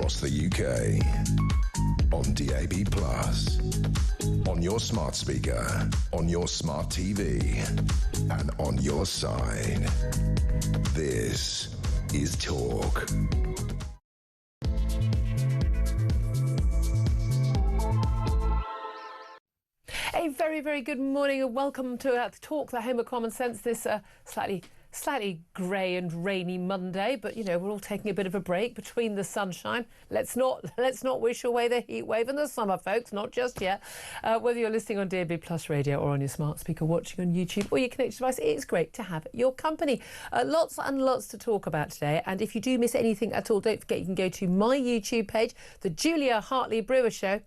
across the UK. On DAB+, on your smart speaker, on your smart TV, and on your side. This is Talk. A very, very good morning and welcome to Talk, the home of common sense, this slightly grey and rainy Monday, but you know, we're all taking a bit of a break between the sunshine. Let's not wish away the heat wave and the summer, folks, not just yet. Whether you're listening on DAB+ radio or on your smart speaker, watching on YouTube or your connected device, it's great to have your company. Lots and lots to talk about today, and if you do miss anything at all, don't forget you can go to my YouTube page, the Julia Hartley-Brewer Show.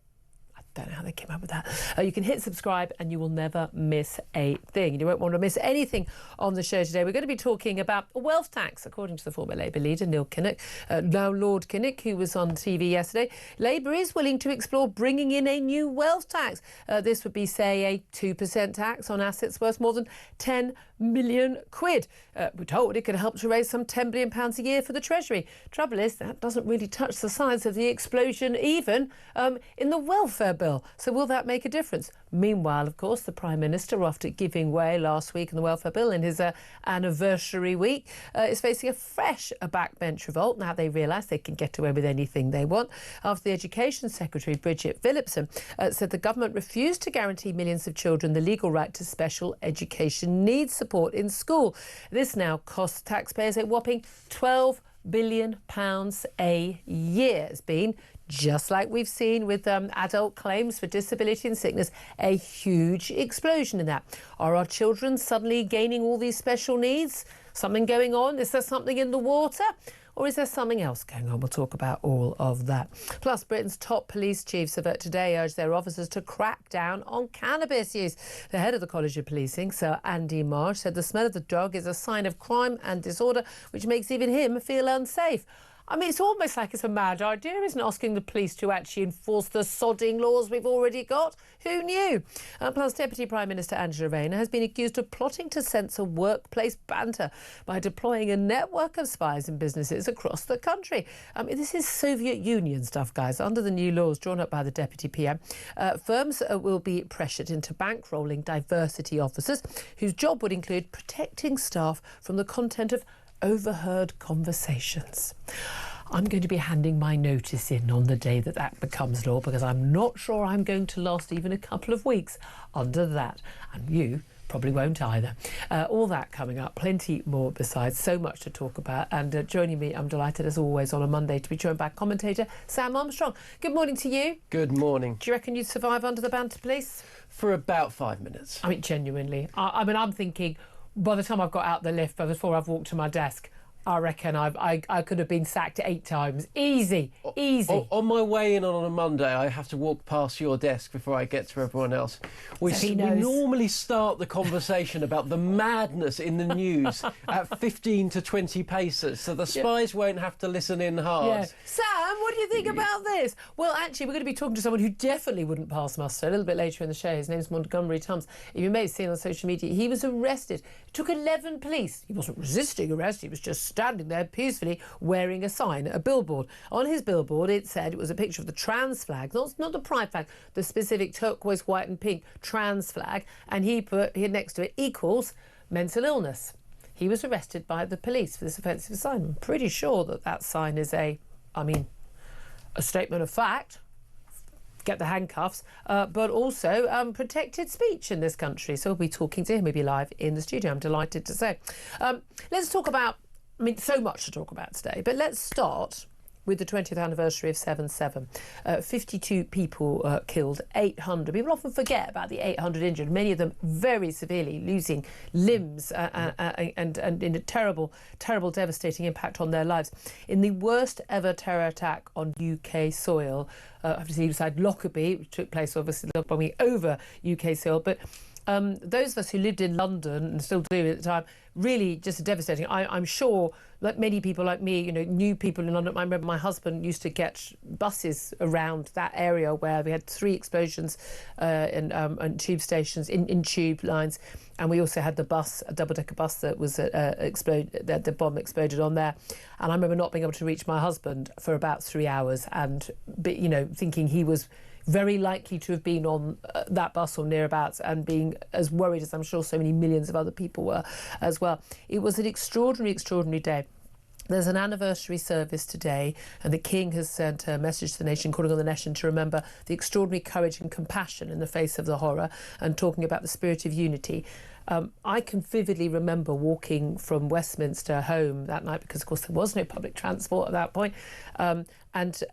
I don't know how they came up with that. You can hit subscribe and you will never miss a thing. You won't want to miss anything on the show today. We're going to be talking about a wealth tax, according to the former Labour leader, Neil Kinnock, now Lord Kinnock, who was on TV yesterday. Labour is willing to explore bringing in a new wealth tax. This would be, say, a 2% tax on assets worth more than 10 million quid. We're told it could help to raise some £10 billion a year for the Treasury. Trouble is, that doesn't really touch the size of the explosion even in the welfare bill. So will that make a difference? Meanwhile, of course, the Prime Minister, after giving way last week in the welfare bill in his anniversary week, is facing a fresh backbench revolt. Now they realise they can get away with anything they want, after the Education Secretary, Bridget Phillipson, said the government refused to guarantee millions of children the legal right to special education needs support in school. This now costs taxpayers a whopping £12 billion a year. It's been, just like we've seen with adult claims for disability and sickness, a huge explosion in that. Are our children suddenly gaining all these special needs? Something going on? Is there something in the water? Or is there something else going on? We'll talk about all of that. Plus, Britain's top police chiefs have today urged their officers to crack down on cannabis use. The head of the College of Policing, Sir Andy Marsh, said the smell of the dog is a sign of crime and disorder, which makes even him feel unsafe. I mean, it's almost like it's a mad idea, isn't it, asking the police to actually enforce the sodding laws we've already got? Who knew? Plus, Deputy Prime Minister Angela Rayner has been accused of plotting to censor workplace banter by deploying a network of spies in businesses across the country. This is Soviet Union stuff, guys. Under the new laws drawn up by the Deputy PM, firms will be pressured into bankrolling diversity officers whose job would include protecting staff from the content of overheard conversations. I'm going to be handing my notice in on the day that that becomes law, because I'm not sure I'm going to last even a couple of weeks under that. And you probably won't either. All that coming up, plenty more besides, so much to talk about. And joining me, I'm delighted as always on a Monday to be joined by commentator Sam Armstrong. Good morning to you. Good morning. Do you reckon you'd survive under the banter police? For about 5 minutes. I mean, genuinely. I mean, I'm thinking, by the time I've got out the lift, before I've walked to my desk, I reckon I could have been sacked 8 times. Easy. On my way in on a Monday, I have to walk past your desk before I get to everyone else. We normally start the conversation about the madness in the news at 15 to 20 paces, so the spies won't have to listen in hard. Yeah. Sam, what do you think about this? Well, actually, we're going to be talking to someone who definitely wouldn't pass muster a little bit later in the show. His name's Montgomery Toms. You may have seen on social media, he was arrested. It took 11 police. He wasn't resisting arrest, he was just standing there peacefully wearing a sign, a billboard. On his billboard, it said, it was a picture of the trans flag, not the pride flag, the specific turquoise, white and pink trans flag, and he put here next to it equals mental illness. He was arrested by the police for this offensive sign. I'm pretty sure that sign is a statement of fact. Get the handcuffs, but also protected speech in this country. So we'll be talking to him. We'll be live in the studio, I'm delighted to say. Let's talk about, so much to talk about today, but let's start with the 20th anniversary of 7/7. 52 people killed, 800. People often forget about the 800 injured, many of them very severely, losing limbs and in a terrible, devastating impact on their lives. In the worst ever terror attack on UK soil, obviously inside Lockerbie, which took place obviously bombing over UK soil, but those of us who lived in London and still do at the time, really just devastating. I'm sure that many people like me, you know, knew people in London. I remember my husband used to get buses around that area where we had 3 explosions in tube stations, in tube lines. And we also had the bus, a double-decker bus that was that the bomb exploded on there. And I remember not being able to reach my husband for about 3 hours and, you know, thinking he was very likely to have been on that bus or nearabouts and being as worried as I'm sure so many millions of other people were as well. It was an extraordinary, extraordinary day. There's an anniversary service today, and the King has sent a message to the nation, calling on the nation to remember the extraordinary courage and compassion in the face of the horror, and talking about the spirit of unity. I can vividly remember walking from Westminster home that night, because of course there was no public transport at that point, and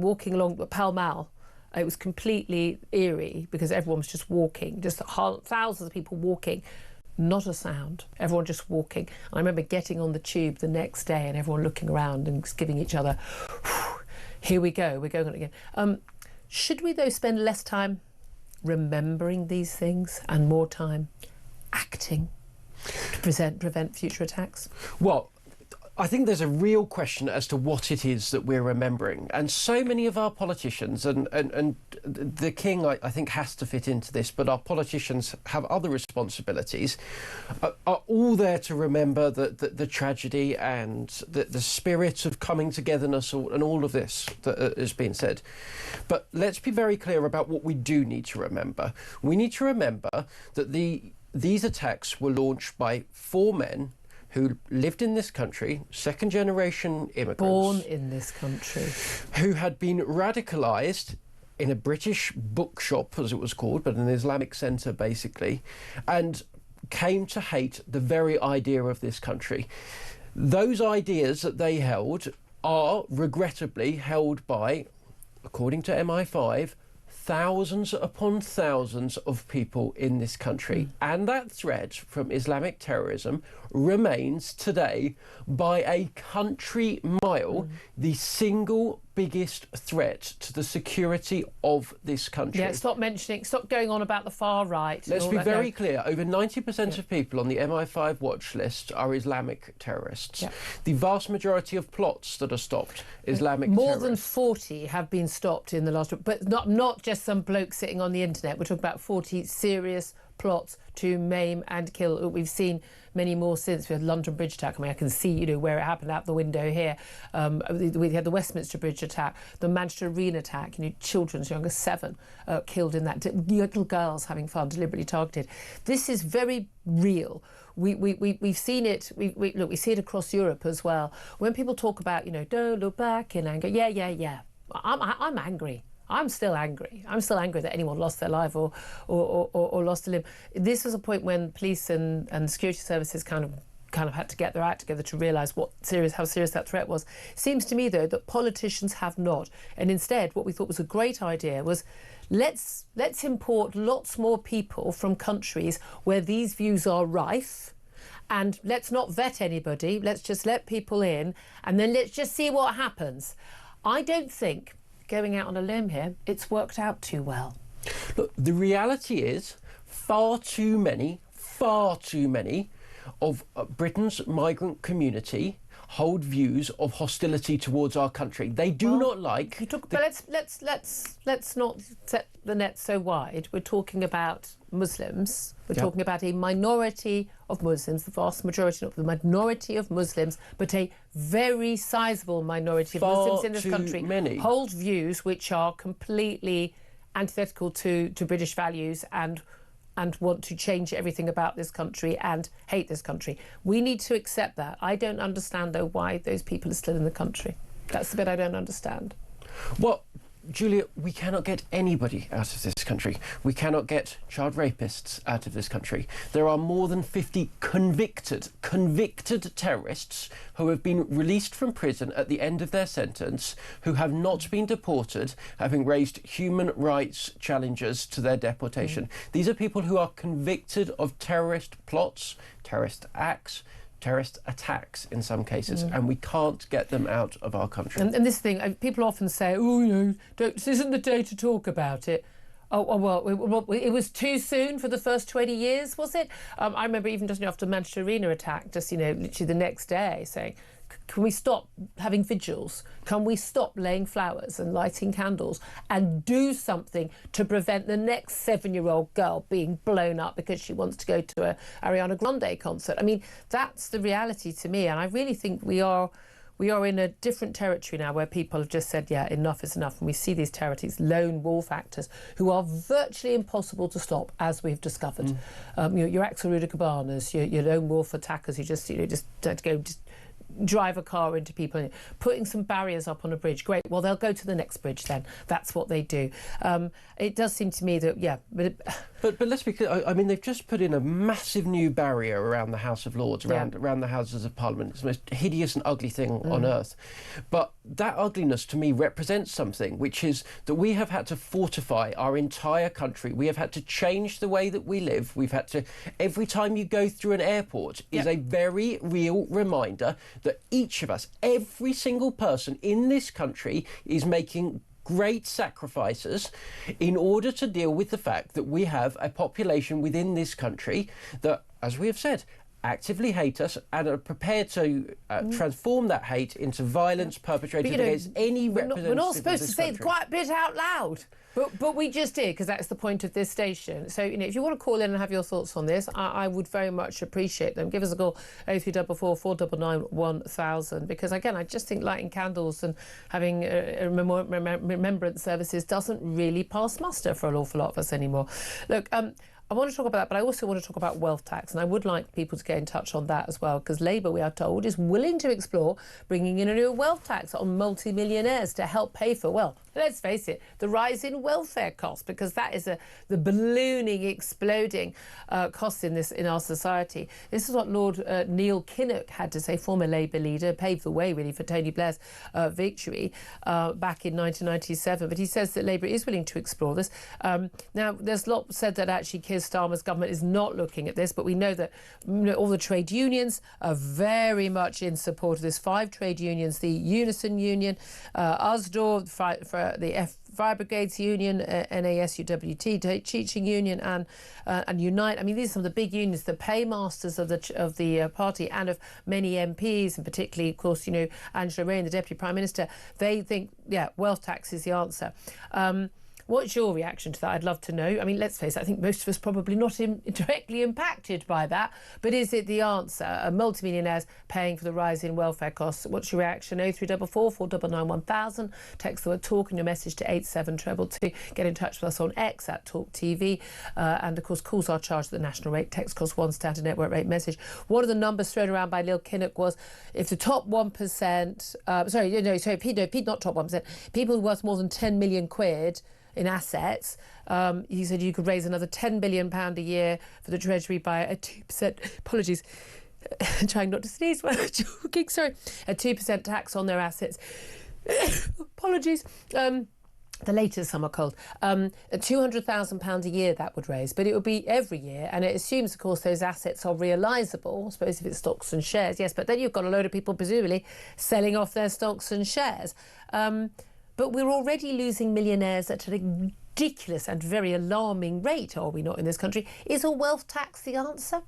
walking along Pall Mall. It was completely eerie because everyone was just walking, just thousands of people walking. Not a sound, everyone just walking. I remember getting on the tube the next day and everyone looking around and giving each other, here we go, we're going on again. Should we though spend less time remembering these things and more time acting to prevent future attacks? Well, I think there's a real question as to what it is that we're remembering. And so many of our politicians, and the King, I think, has to fit into this, but our politicians have other responsibilities, are all there to remember the tragedy and the spirit of coming togetherness and all of this that has been said. But let's be very clear about what we do need to remember. We need to remember that these attacks were launched by 4 men who lived in this country, second-generation immigrants. Born in this country. Who had been radicalised in a British bookshop, as it was called, but an Islamic centre, basically, and came to hate the very idea of this country. Those ideas that they held are, regrettably, held by, according to MI5, thousands upon thousands of people in this country. And that threat from Islamic terrorism remains today, by a country mile, the single biggest threat to the security of this country. Yeah, stop going on about the far right. Let's be very clear. Over 90% of people on the MI5 watch list are Islamic terrorists. Yeah. The vast majority of plots that are stopped, Islamic More terrorists. than 40 have been stopped in the last... But not just some bloke sitting on the internet. We're talking about 40 serious plots to maim and kill. We've seen many more since. We had London Bridge attack. I mean, I can see, you know, where it happened out the window here. We had the Westminster Bridge attack, the Manchester Arena attack, you know, children as young as 7 killed in that, little girls having fun, deliberately targeted. This is very real. We've seen it. We see it across Europe as well. When people talk about, you know, don't look back in anger. Yeah. I'm angry. I'm still angry. I'm still angry that anyone lost their life or lost a limb. This was a point when police and security services kind of had to get their act together to realise how serious that threat was. Seems to me, though, that politicians have not. And instead, what we thought was a great idea was let's import lots more people from countries where these views are rife, and let's not vet anybody. Let's just let people in, and then let's just see what happens. I don't think, going out on a limb here, it's worked out too well. Look, the reality is far too many of Britain's migrant community hold views of hostility towards our country. They do not like... But let's not set the net so wide. We're talking about Muslims. We're talking about a minority of Muslims, the vast majority, not the minority of Muslims, but a very sizable minority of Muslims in this country hold views which are completely antithetical to British values and want to change everything about this country and hate this country. We need to accept that. I don't understand, though, why those people are still in the country. That's the bit I don't understand. Well, Julia, we cannot get anybody out of this country. We cannot get child rapists out of this country. There are more than 50 convicted terrorists who have been released from prison at the end of their sentence, who have not been deported, having raised human rights challenges to their deportation. These are people who are convicted of terrorist plots, terrorist acts, terrorist attacks in some cases, and we can't get them out of our country. And this thing, people often say, oh, you know, this isn't the day to talk about it. Well, it was too soon for the first 20 years, was it? I remember even just after the Manchester Arena attack, just, literally the next day saying, can we stop having vigils? Can we stop laying flowers and lighting candles and do something to prevent the next 7-year-old girl being blown up because she wants to go to a Ariana Grande concert? I mean, that's the reality to me. And I really think we are in a different territory now where people have just said, yeah, enough is enough. And we see these territories, lone wolf actors, who are virtually impossible to stop, as we've discovered. Your Axel Ruder Cabanas, your lone wolf attackers who just drive a car into people, putting some barriers up on a bridge. Great. Well, they'll go to the next bridge then. That's what they do. It does seem to me that, yeah. But let's be clear. I mean, they've just put in a massive new barrier around the House of Lords, around the Houses of Parliament. It's the most hideous and ugly thing on earth. But that ugliness, to me, represents something, which is that we have had to fortify our entire country. We have had to change the way that we live. We've had to, every time you go through an airport, is a very real reminder that each of us, every single person in this country, is making great sacrifices in order to deal with the fact that we have a population within this country that, as we have said, actively hate us and are prepared to transform that hate into violence perpetrated against any representative. We're not supposed to say country. quite a bit out loud. But we just did, because that's the point of this station. So, if you want to call in and have your thoughts on this, I would very much appreciate them. Give us a call, 0344 499 1000, because, again, I just think lighting candles and having remembrance services doesn't really pass muster for an awful lot of us anymore. Look, I want to talk about that, but I also want to talk about wealth tax, and I would like people to get in touch on that as well, because Labour, we are told, is willing to explore bringing in a new wealth tax on multi-millionaires to help pay for, well, let's face it, the rise in welfare costs, because that is the ballooning, exploding costs in our society. This is what Lord Neil Kinnock had to say, former Labour leader, paved the way really for Tony Blair's victory back in 1997. But he says that Labour is willing to explore this. Now, there's a lot said that actually Keir Starmer's government is not looking at this, but we know that all the trade unions are very much in support of this. 5 trade unions, the Unison Union, USDOR, for the Fire Brigades Union, NASUWT, Teaching Union, and Unite. I mean, these are some of the big unions, the paymasters of the party and of many MPs, and particularly, of course, Angela Rayner, the Deputy Prime Minister. They think, wealth tax is the answer. What's your reaction to that? I'd love to know. I mean, let's face it, I think most of us probably not directly impacted by that, but is it the answer? Multimillionaires paying for the rise in welfare costs. What's your reaction? 0344 499 1000. Text the word talk and your message to 87222. Get in touch with us on X at Talk TV. And of course, calls are charged at the national rate. Text cost 1 standard network rate message. One of the numbers thrown around by Neil Kinnock was if the top 1%, not top 1%, people who worth more than 10 million quid in assets, he said you could raise another £10 billion a year for the Treasury by a 2%, apologies, trying not to sneeze while I'm talking, sorry, a 2% tax on their assets. Apologies. The latest summer cold, £200,000 a year that would raise, but it would be every year, and it assumes, of course, those assets are realisable. I suppose if it's stocks and shares, yes, but then you've got a load of people presumably selling off their stocks and shares. But we're already losing millionaires at a ridiculous and very alarming rate, are we not, in this country? Is a wealth tax the answer?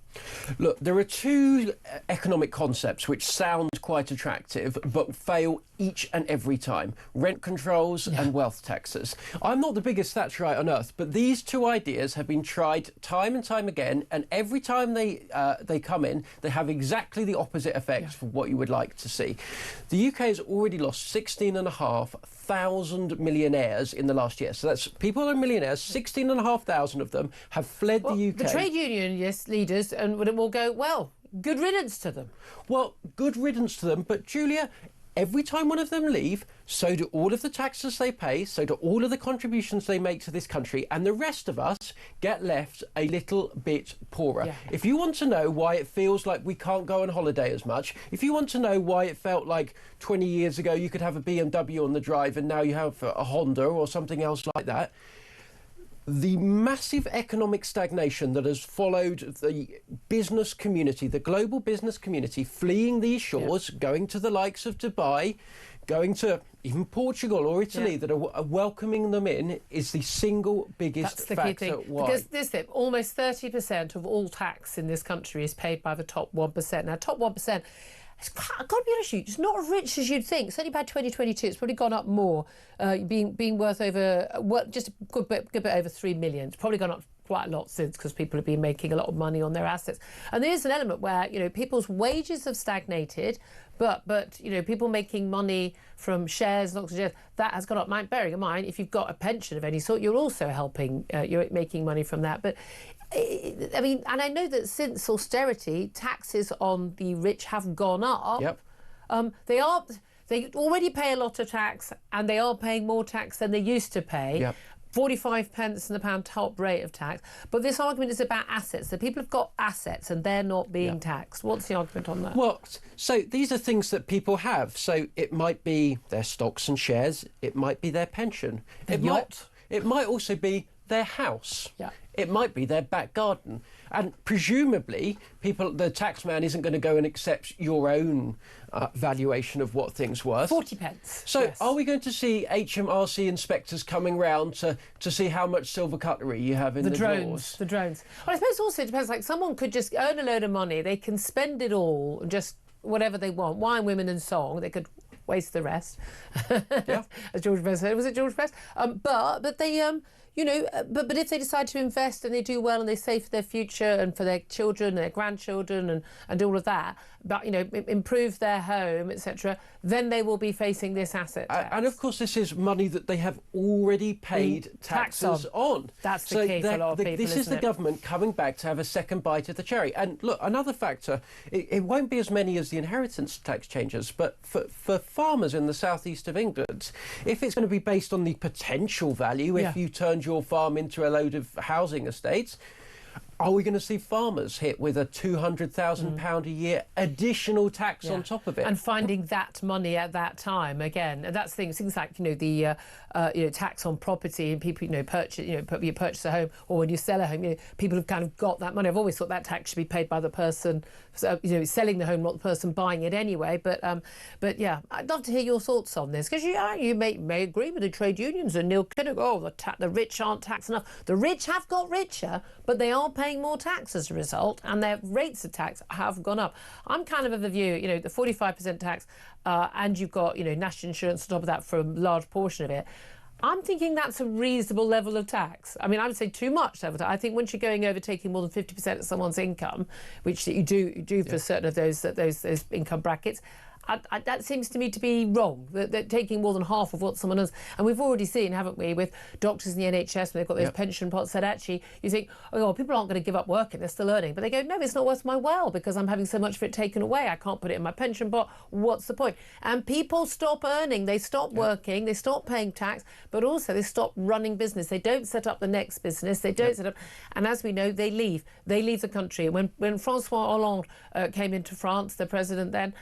Look, there are 2 economic concepts which sound quite attractive but fail each and every time. Rent controls and wealth taxes. I'm not the biggest Thatcherite on earth, but these 2 ideas have been tried time and time again, and every time they come in, they have exactly the opposite effects for what you would like to see. The UK has already lost 16,500 millionaires in the last year. So that's people who are millionaires, 16,500 of them have fled the UK. The trade union, leaders, and it will go, well, good riddance to them. Well, good riddance to them, but Julia, every time one of them leave, so do all of the taxes they pay, so do all of the contributions they make to this country, and the rest of us get left a little bit poorer. Yeah. If you want to know why it feels like we can't go on holiday as much, if you want to know why it felt like 20 years ago you could have a BMW on the drive and now you have a Honda or something else like that, the massive economic stagnation that has followed the business community, the global business community, fleeing these shores, going to the likes of Dubai, going to even Portugal or Italy that are welcoming them in is the single biggest factor. Why? Because this thing, almost 30% of all tax in this country is paid by the top 1%. Now, top 1%, I've got to be honest with you, it's not as rich as you'd think. Certainly by 2022, it's probably gone up more, being worth over, just a good bit over 3 million. It's probably gone up quite a lot since, because people have been making a lot of money on their assets. And there is an element where, you know, people's wages have stagnated, but you know, people making money from shares, not shares, that has gone up. Bearing in mind, if you've got a pension of any sort, you're also helping, you're making money from that. But I mean, and I know that since austerity, taxes on the rich have gone up. Yep. They already pay a lot of tax, and they are paying more tax than they used to pay. Yep. 45 pence in the pound top rate of tax. But this argument is about assets. The people have got assets and they're not being taxed. What's the argument on that? Well, so these are things that people have. So it might be their stocks and shares. It might be their pension. It might also be their house. Yeah. It might be their back garden. And presumably, the tax man isn't going to go and accept your own valuation of what things worth. 40 pence. So yes. Are we going to see HMRC inspectors coming round to see how much silver cutlery you have in the drawers? The drones. Well, I suppose also it depends. Like, someone could just earn a load of money. They can spend it all, just whatever they want. Wine, women and song. They could waste the rest. Yeah. As George Best said. Was it George Best? But they... you know, but if they decide to invest and they do well and they save for their future and for their children and their grandchildren and all of that, but, you know, improve their home, etc., then they will be facing this asset tax. And of course, this is money that they have already paid taxes on. That's the key for a lot of people, This is the government coming back to have a second bite of the cherry. And look, another factor, it won't be as many as the inheritance tax changes, but for farmers in the southeast of England, if it's going to be based on the potential value, if you turned your farm into a load of housing estates, are we going to see farmers hit with a £200,000 a year additional tax on top of it? And finding that money at that time again, and that's things like, you know, the tax on property, and people, you know, you purchase a home, or when you sell a home, you know, people have kind of got that money. I've always thought that tax should be paid by the person, you know, selling the home, not the person buying it anyway. But yeah, I'd love to hear your thoughts on this, because you may agree with the trade unions and Neil Kinnock. Oh, the rich aren't taxed enough. The rich have got richer, but they are paying more tax as a result, and their rates of tax have gone up. I'm kind of the view, you know, the 45% tax, and you've got, you know, national insurance on top of that for a large portion of it. I'm thinking that's a reasonable level of tax. I mean, I would say too much level of tax. I think once you're going over taking more than 50% of someone's income, which you do for certain of those income brackets, that seems to me to be wrong, that taking more than half of what someone has. And we've already seen, haven't we, with doctors in the NHS, when they've got those pension pots, that actually you think, oh, well, people aren't going to give up working, they're still earning. But they go, no, it's not worth my while, because I'm having so much of it taken away. I can't put it in my pension pot. What's the point? And people stop earning, they stop working, they stop paying tax, but also they stop running business. They don't set up the next business, they don't set up. And as we know, they leave the country. When Francois Hollande came into France, the president then,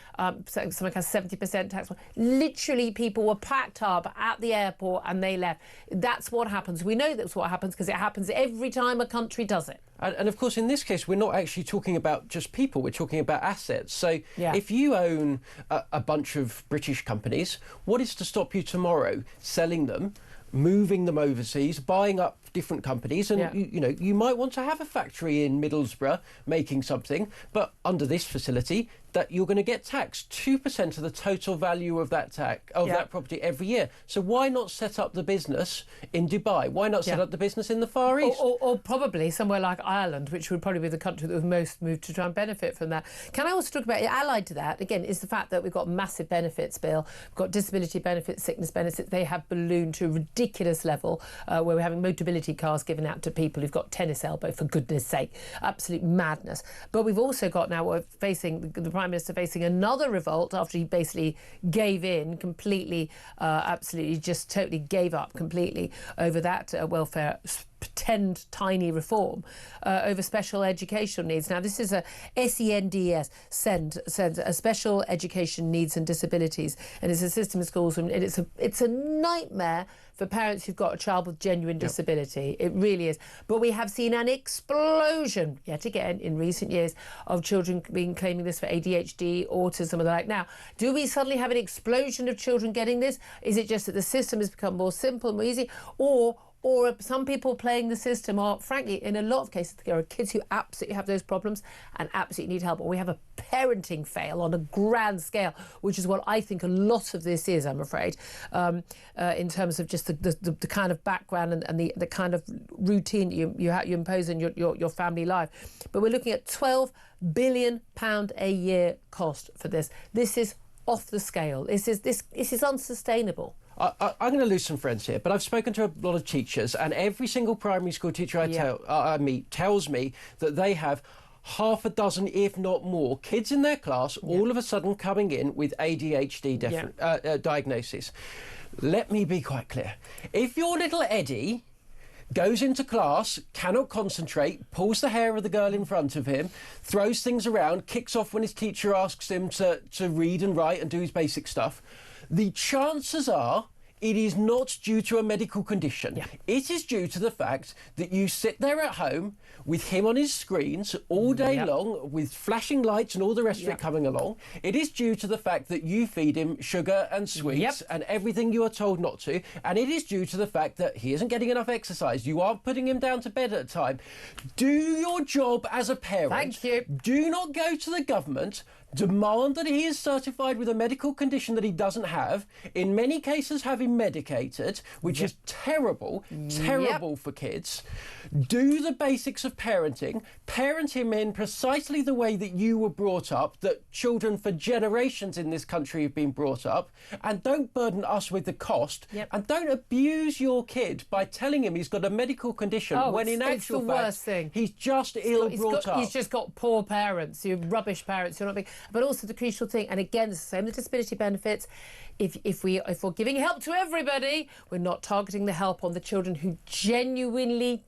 something like a 70% tax. Literally, people were packed up at the airport and they left. That's what happens. We know that's what happens because it happens every time a country does it. And of course, in this case, we're not actually talking about just people, we're talking about assets. So if you own a bunch of British companies, what is to stop you tomorrow selling them, moving them overseas, buying up different companies, and you might want to have a factory in Middlesbrough making something, but under this facility that you're going to get taxed 2% of the total value of that that property every year. So why not set up the business in Dubai? Why not set up the business in the Far East? Or probably somewhere like Ireland, which would probably be the country that would most move to try and benefit from that. Can I also talk about, allied to that, again, is the fact that we've got massive benefits bill. We've got disability benefits, sickness benefits. They have ballooned to a ridiculous level, where we're having mobility cars given out to people who've got tennis elbow, for goodness sake. Absolute madness. But we've also got now, we're facing the Prime Minister facing another revolt after he basically gave in completely, absolutely just totally gave up completely over that welfare pretend tiny reform over special educational needs. Now, this is a SENDS, a special education needs and disabilities, and it's a system of schools, and it's a nightmare for parents who've got a child with genuine disability. It really is. But we have seen an explosion, yet again, in recent years, of children claiming this for ADHD, autism, and the like. Now, do we suddenly have an explosion of children getting this? Is it just that the system has become more simple and more easy? Or some people playing the system are, frankly, in a lot of cases, there are kids who absolutely have those problems and absolutely need help. Or we have a parenting fail on a grand scale, which is what I think a lot of this is, I'm afraid, in terms of just the kind of background and the kind of routine you impose on your family life. But we're looking at £12 billion a year cost for this. This is off the scale. This is unsustainable. I'm going to lose some friends here, but I've spoken to a lot of teachers, and every single primary school teacher I meet tells me that they have half a dozen, if not more, kids in their class all of a sudden coming in with ADHD diagnosis. Let me be quite clear. If your little Eddie goes into class, cannot concentrate, pulls the hair of the girl in front of him, throws things around, kicks off when his teacher asks him to read and write and do his basic stuff, the chances are it is not due to a medical condition. Yeah. It is due to the fact that you sit there at home with him on his screens all day long with flashing lights and all the rest of it coming along. It is due to the fact that you feed him sugar and sweets and everything you are told not to. And it is due to the fact that he isn't getting enough exercise. You aren't putting him down to bed at a time. Do your job as a parent. Thank you. Do not go to the government, demand that he is certified with a medical condition that he doesn't have, in many cases have him medicated, which is terrible for kids. Do the basics of parenting, parent him in precisely the way that you were brought up, that children for generations in this country have been brought up, and don't burden us with the cost, and don't abuse your kid by telling him he's got a medical condition when in actual fact he's just brought up. He's just got poor parents, you rubbish parents, you're not being. But also the crucial thing, and again, it's the same with disability benefits, if we're giving help to everybody, we're not targeting the help on the children who genuinely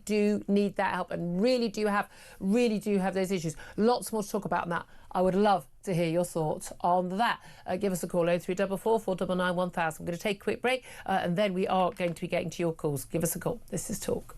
do need that help and really do have those issues. Lots more to talk about that. I would love to hear your thoughts on that. Give us a call, 0344 499 1000. I'm going to take a quick break and then we are going to be getting to your calls. Give us a call. This is Talk.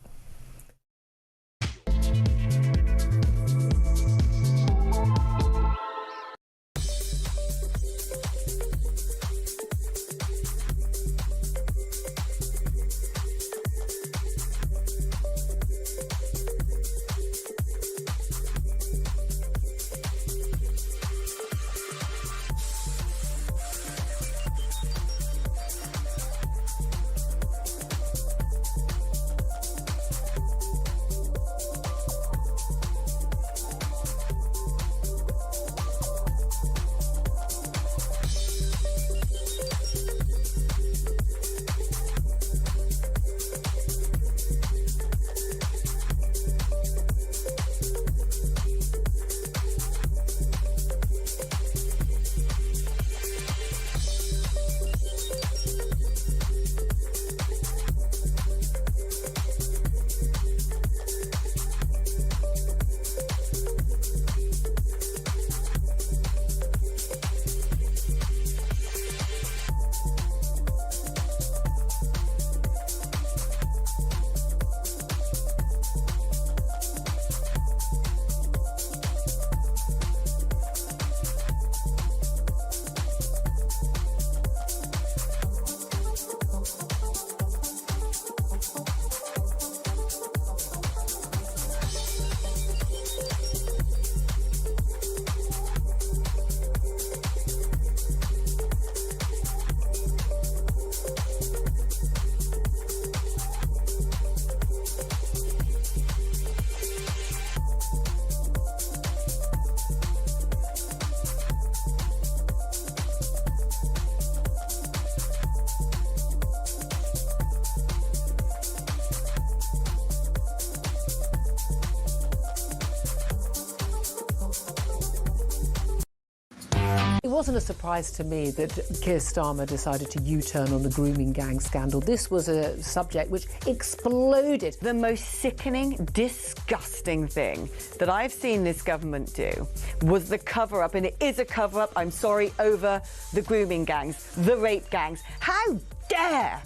wasn't a surprise to me that Keir Starmer decided to U-turn on the grooming gang scandal. This was a subject which exploded. The most sickening, disgusting thing that I've seen this government do was the cover-up, and it is a cover-up, I'm sorry, over the grooming gangs, the rape gangs. How dare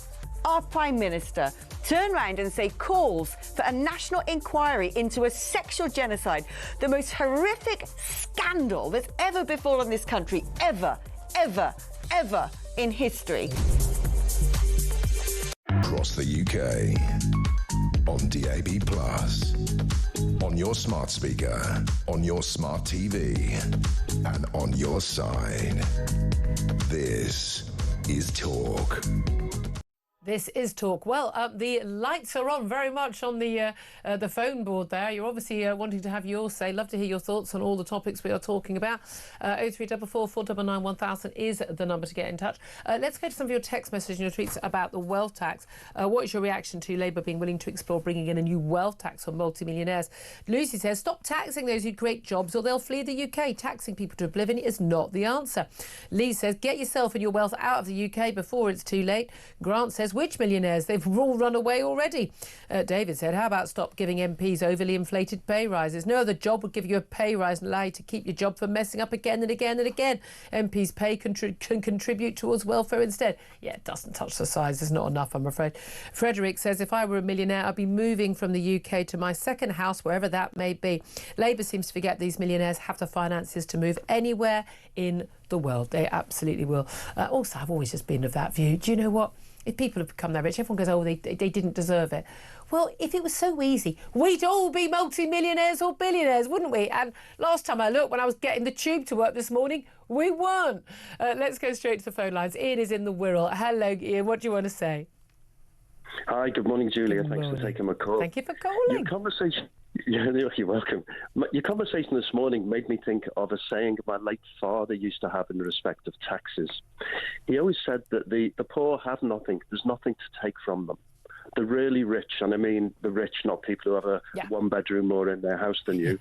our Prime Minister turn around and say calls for a national inquiry into a sexual genocide, the most horrific scandal that's ever befallen this country, ever in history. Across the UK, on DAB+, on your smart speaker, on your smart TV, and on your side. This is Talk. This is Talk. Well, the lights are on very much on the phone board there. You're obviously wanting to have your say. Love to hear your thoughts on all the topics we are talking about. 0344 499 1000 is the number to get in touch. Let's go to some of your text messages and your tweets about the wealth tax. What is your reaction to Labour being willing to explore bringing in a new wealth tax on multimillionaires? Lucy says, stop taxing those who create jobs or they'll flee the UK. Taxing people to oblivion is not the answer. Lee says, get yourself and your wealth out of the UK before it's too late. Grant says, which millionaires? They've all run away already. David said, how about stop giving MPs overly inflated pay rises? No other job would give you a pay rise and allow you to keep your job from messing up again and again and again. MPs' pay can contribute towards welfare instead. Yeah, it doesn't touch the size. There's not enough, I'm afraid. Frederick says, if I were a millionaire, I'd be moving from the UK to my second house, wherever that may be. Labour seems to forget these millionaires have the finances to move anywhere in the world. They absolutely will. Also, I've always just been of that view. Do you know what? If people have become that rich, everyone goes, oh, they didn't deserve it. Well, if it was so easy, we'd all be multi-millionaires or billionaires, wouldn't we? And last time I looked, when I was getting the tube to work this morning, we weren't. Let's go straight to the phone lines. Ian is in the Wirral. Hello, Ian. What do you want to say? Hi, good morning, Julia. Thanks for taking my call. Thank you for calling. Your conversation... Yeah, you're welcome. Your conversation this morning made me think of a saying my late father used to have in respect of taxes. He always said that the poor have nothing. There's nothing to take from them. The really rich, and I mean the rich, not people who have a one-bedroom more in their house than you,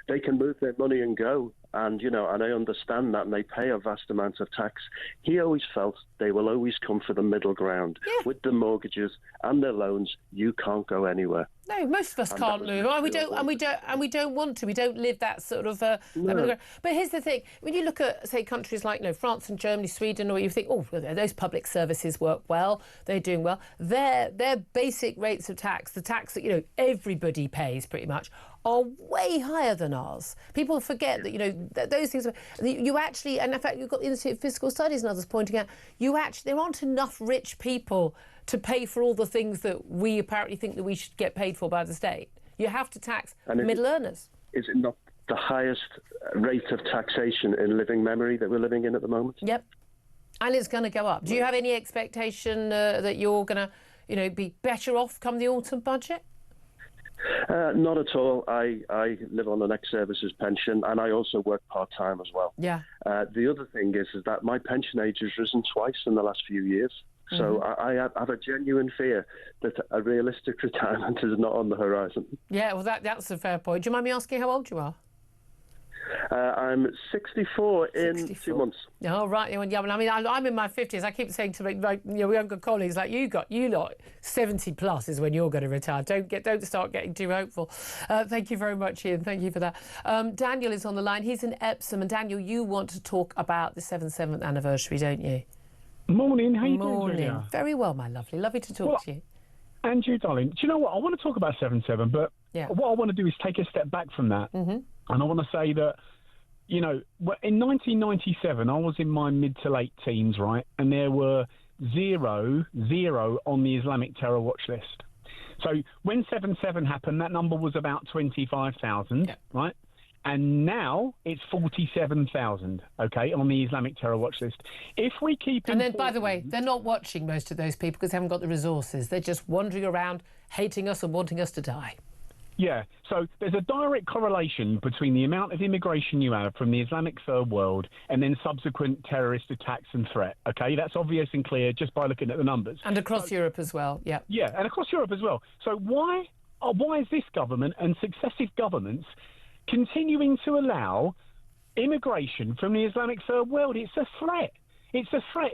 they can move their money and go. And, and I understand that, and they pay a vast amount of tax. He always felt they will always come for the middle ground. Yeah. With the mortgages and their loans, you can't go anywhere. No, most of us can't move. We don't want to. We don't live that sort of. No. But here's the thing: when you look at, say, countries like France and Germany, Sweden, or you think, oh, those public services work well, they're doing well. Their basic rates of tax, the tax that everybody pays pretty much, are way higher than ours. People forget that those things. You actually, and in fact, you've got the Institute of Fiscal Studies and others pointing out, there aren't enough rich people to pay for all the things that we apparently think that we should get paid for by the state. You have to tax middle earners. Is it not the highest rate of taxation in living memory that we're living in at the moment? Yep. And it's going to go up. Do you have any expectation that you're going to, be better off come the autumn budget? Not at all. I live on an ex-services pension, and I also work part-time as well. Yeah. The other thing is that my pension age has risen twice in the last few years. So I have a genuine fear that a realistic retirement is not on the horizon. Yeah, well, that's a fair point. Do you mind me asking how old you are? I'm 64 in 2 months. Oh, right. Yeah, well, I mean, I'm in my 50s. I keep saying to my younger colleagues, like you lot, 70 plus is when you're going to retire. Don't start getting too hopeful. Thank you very much, Ian. Thank you for that. Daniel is on the line. He's in Epsom. And Daniel, you want to talk about the 77th anniversary, don't you? Morning. How you doing? Morning. Very well, my lovely. Lovely to talk to you. And you, darling. Do you know what? I want to talk about 7/7, but what I want to do is take a step back from that. And I want to say that, in 1997, I was in my mid to late teens, right? And there were zero on the Islamic terror watch list. So when 7/7 happened, that number was about 25,000, right? And now it's 47,000, okay, on the Islamic terror watch list. If we keep... And then, by the way, they're not watching, most of those people, because they haven't got the resources. They're just wandering around, hating us and wanting us to die. Yeah, so there's a direct correlation between the amount of immigration you have from the Islamic third world and then subsequent terrorist attacks and threat, okay? That's obvious and clear just by looking at the numbers. And across Europe as well, yeah. Yeah, and across Europe as well. So why is this government and successive governments continuing to allow immigration from the Islamic third world. It's a threat. It's a threat.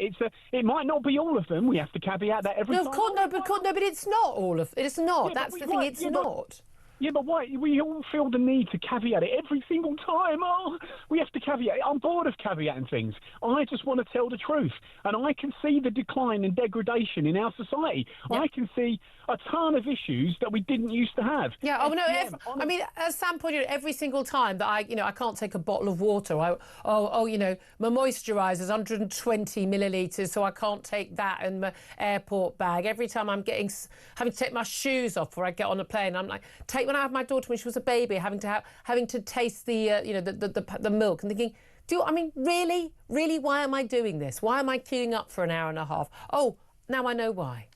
It might not be all of them. We have to caveat that every time. But it's not all of. It's not. Yeah, That's the thing. It's not. Yeah, but why? We all feel the need to caveat it every single time. Oh, we have to caveat it. I'm bored of caveating things. I just want to tell the truth. And I can see the decline and degradation in our society. Yep. I can see a ton of issues that we didn't used to have. Yeah, I mean, as Sam pointed out, every single time that I can't take a bottle of water. My moisturiser's 120 millilitres, so I can't take that in my airport bag. Every time I'm having to take my shoes off before I get on a plane, I'm like, when I had my daughter when she was a baby, having to taste the milk and thinking, really, why am I doing this? Why am I queuing up for an hour and a half? Oh, now I know why.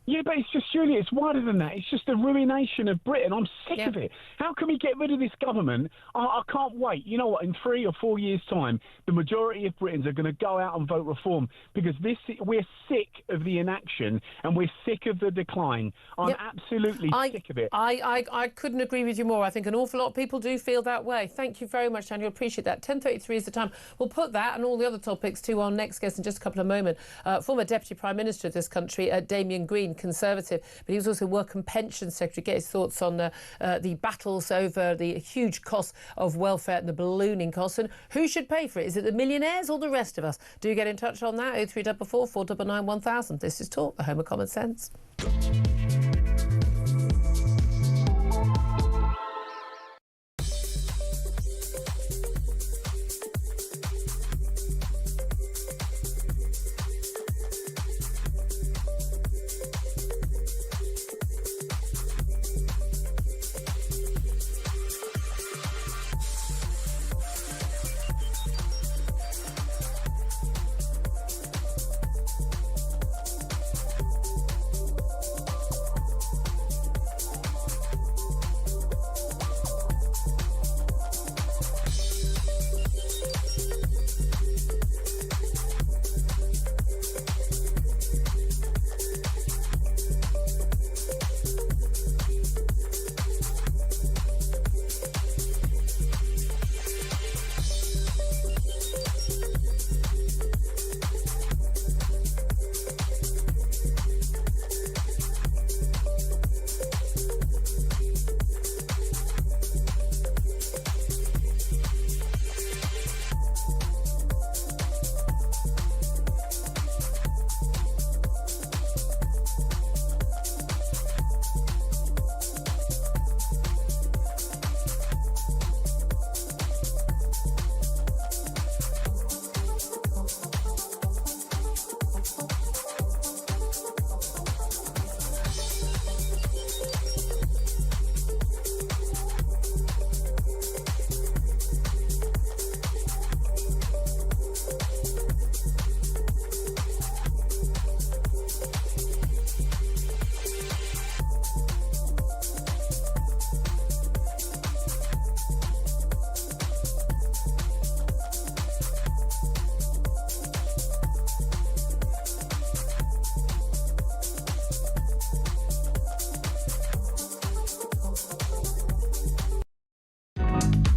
Yeah, but it's just, Julia, it's wider than that. It's just the ruination of Britain. I'm sick of it. How can we get rid of this government? I can't wait. You know what? In 3 or 4 years' time, the majority of Britons are going to go out and vote reform because we're sick of the inaction and we're sick of the decline. I'm absolutely sick of it. I couldn't agree with you more. I think an awful lot of people do feel that way. Thank you very much, Daniel. Appreciate that. 10:33 is the time. We'll put that and all the other topics to our next guest in just a couple of moments. Former Deputy Prime Minister of this country, Damian Green, Conservative, but he was also Work and Pension Secretary. Get his thoughts on the battles over the huge costs of welfare and the ballooning costs, and who should pay for it. Is it the millionaires or the rest of us? Do get in touch on that. 0344 499 1000. This is Talk, the home of common sense.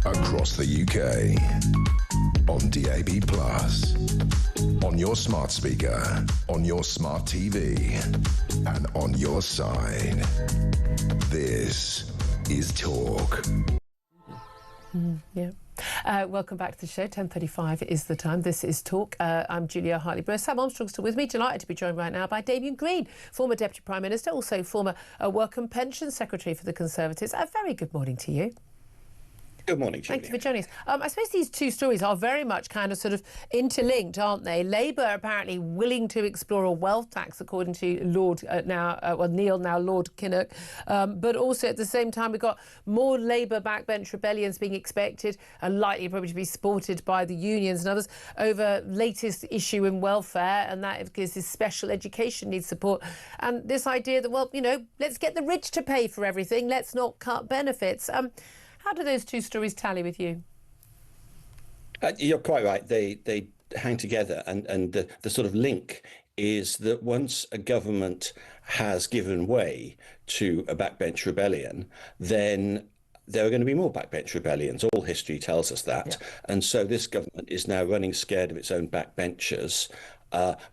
Across the UK, on DAB+, on your smart speaker, on your smart TV, and on your side. This is Talk. Welcome back to the show. 10:35 is the time. This is Talk. I'm Julia Hartley-Brewer. Sam Armstrong's still with me. Delighted to be joined right now by Damian Green, former Deputy Prime Minister, also former Work and Pension Secretary for the Conservatives. A very good morning to you. Good morning, Julia. Thank you for joining us. I suppose these two stories are very much kind of sort of interlinked, aren't they? Labour apparently willing to explore a wealth tax, according to Lord Neil, now Lord Kinnock. But also at the same time, we've got more Labour backbench rebellions being expected and likely probably to be supported by the unions and others over latest issue in welfare, and that is this special education needs support. And this idea that, well, let's get the rich to pay for everything. Let's not cut benefits. How do those two stories tally with you? You're quite right. They hang together, and the sort of link is that once a government has given way to a backbench rebellion, then there are going to be more backbench rebellions. All history tells us that. Yeah. And so this government is now running scared of its own backbenchers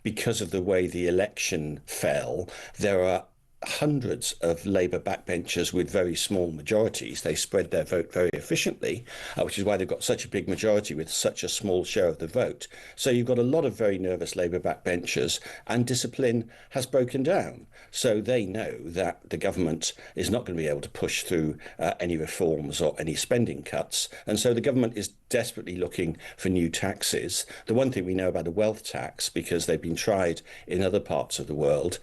because of the way the election fell. There are hundreds of Labour backbenchers with very small majorities. They spread their vote very efficiently, which is why they've got such a big majority with such a small share of the vote. So you've got a lot of very nervous Labour backbenchers, and discipline has broken down. So they know that the government is not going to be able to push through any reforms or any spending cuts. And so the government is desperately looking for new taxes. The one thing we know about a wealth tax, because they've been tried in other parts of the world,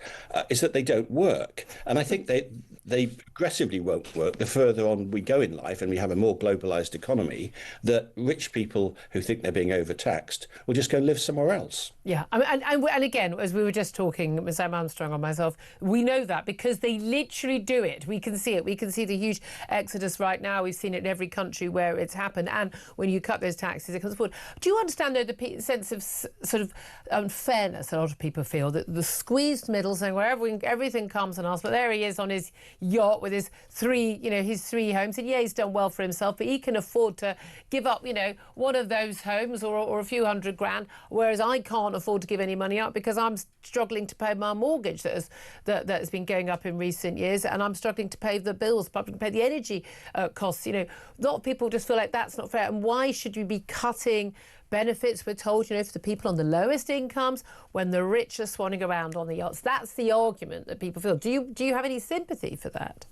is that they don't work. And I think they progressively won't work the further on we go in life and we have a more globalized economy, that rich people who think they're being overtaxed will just go live somewhere else. Yeah, and again, as we were just talking, Sam Armstrong and myself, we know that because they literally do it. We can see it. We can see the huge exodus right now. We've seen it in every country where it's happened. And when you cut those taxes, it comes forward. Do you understand, though, the sense of sort of unfairness a lot of people feel, that the squeezed middle, saying where everything comes on us, but there he is on his yacht with his three homes, and yeah, he's done well for himself, but he can afford to give up, one of those homes or a few $100,000, whereas I can't afford to give any money up because I'm struggling to pay my mortgage that has been going up in recent years, and I'm struggling to pay the bills, struggling to pay the energy costs. A lot of people just feel like that's not fair, and why should we be cutting benefits? We're told, for the people on the lowest incomes, when the rich are swanning around on the yachts. That's the argument that people feel. Do you have any sympathy for that?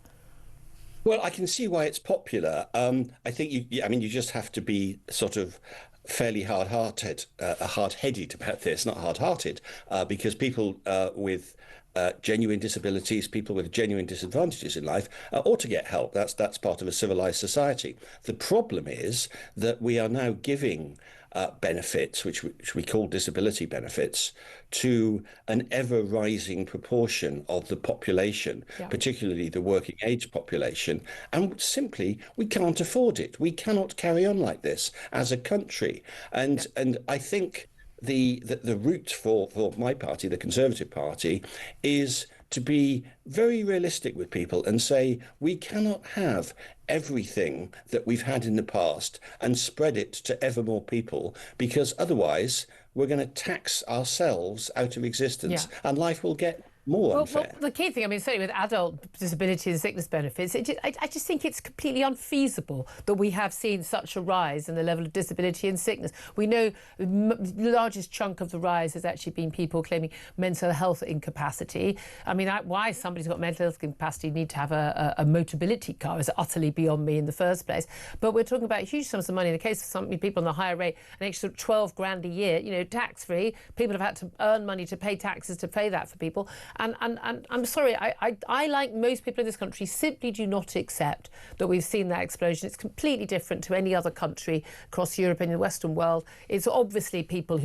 Well, I can see why it's popular. I think you just have to be sort of fairly hard-headed about this, not hard-hearted, because people with genuine disabilities, people with genuine disadvantages in life ought to get help. That's part of a civilized society. The problem is that we are now giving benefits, which we call disability benefits, to an ever-rising proportion of the population, particularly the working age population, and simply we can't afford it. We cannot carry on like this as a country. And I think the route for my party, the Conservative Party, is to be very realistic with people and say we cannot have everything that we've had in the past and spread it to ever more people, because otherwise we're going to tax ourselves out of existence and life will get more unfair. Well, the key thing, certainly with adult disability and sickness benefits, I just think it's completely unfeasible that we have seen such a rise in the level of disability and sickness. We know the largest chunk of the rise has actually been people claiming mental health incapacity. Why somebody's got mental health incapacity need to have a mobility car is utterly beyond me in the first place. But we're talking about huge sums of money. In the case of some people on the higher rate, an extra $12,000 a year, tax-free. People have had to earn money to pay taxes to pay that for people. And I'm sorry, I, like most people in this country, simply do not accept that we've seen that explosion. It's completely different to any other country across Europe and the Western world. It's obviously people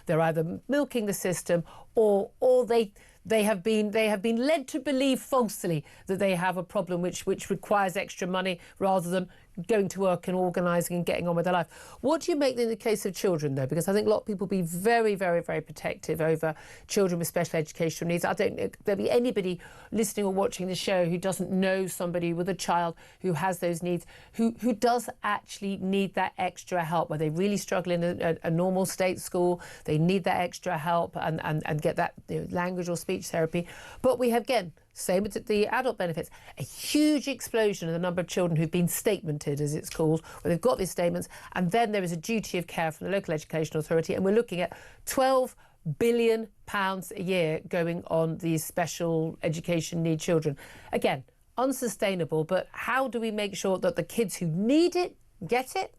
they're either milking the system or they have been led to believe falsely that they have a problem which requires extra money rather than going to work and organising and getting on with their life. What do you make in the case of children, though? Because I think a lot of people will be very, very, very protective over children with special educational needs. I don't think there'll be anybody listening or watching the show who doesn't know somebody with a child who has those needs, who does actually need that extra help, where they really struggle in a normal state school, they need that extra help and get that language or speech therapy. But we have, again, same with the adult benefits, a huge explosion in the number of children who've been statemented, as it's called, where they've got these statements, and then there is a duty of care from the local education authority, and we're looking at £12 billion a year going on these special education need children. Again, unsustainable, but how do we make sure that the kids who need it get it,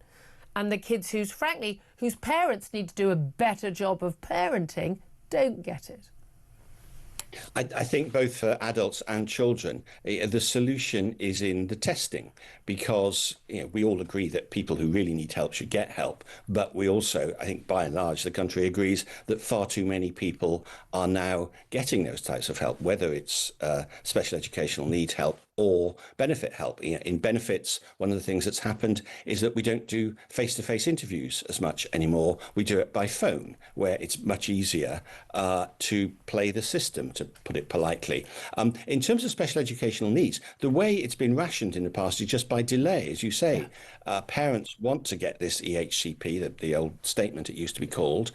and the kids whose parents need to do a better job of parenting don't get it? I think both for adults and children, the solution is in the testing, because we all agree that people who really need help should get help. But we also, I think by and large, the country agrees that far too many people are now getting those types of help, whether it's special educational needs help or benefit help. In benefits, one of the things that's happened is that we don't do face-to-face interviews as much anymore. We do it by phone, where it's much easier to play the system, to put it politely. In terms of special educational needs, the way it's been rationed in the past is just by delay, as you say. Parents want to get this EHCP, the old statement it used to be called,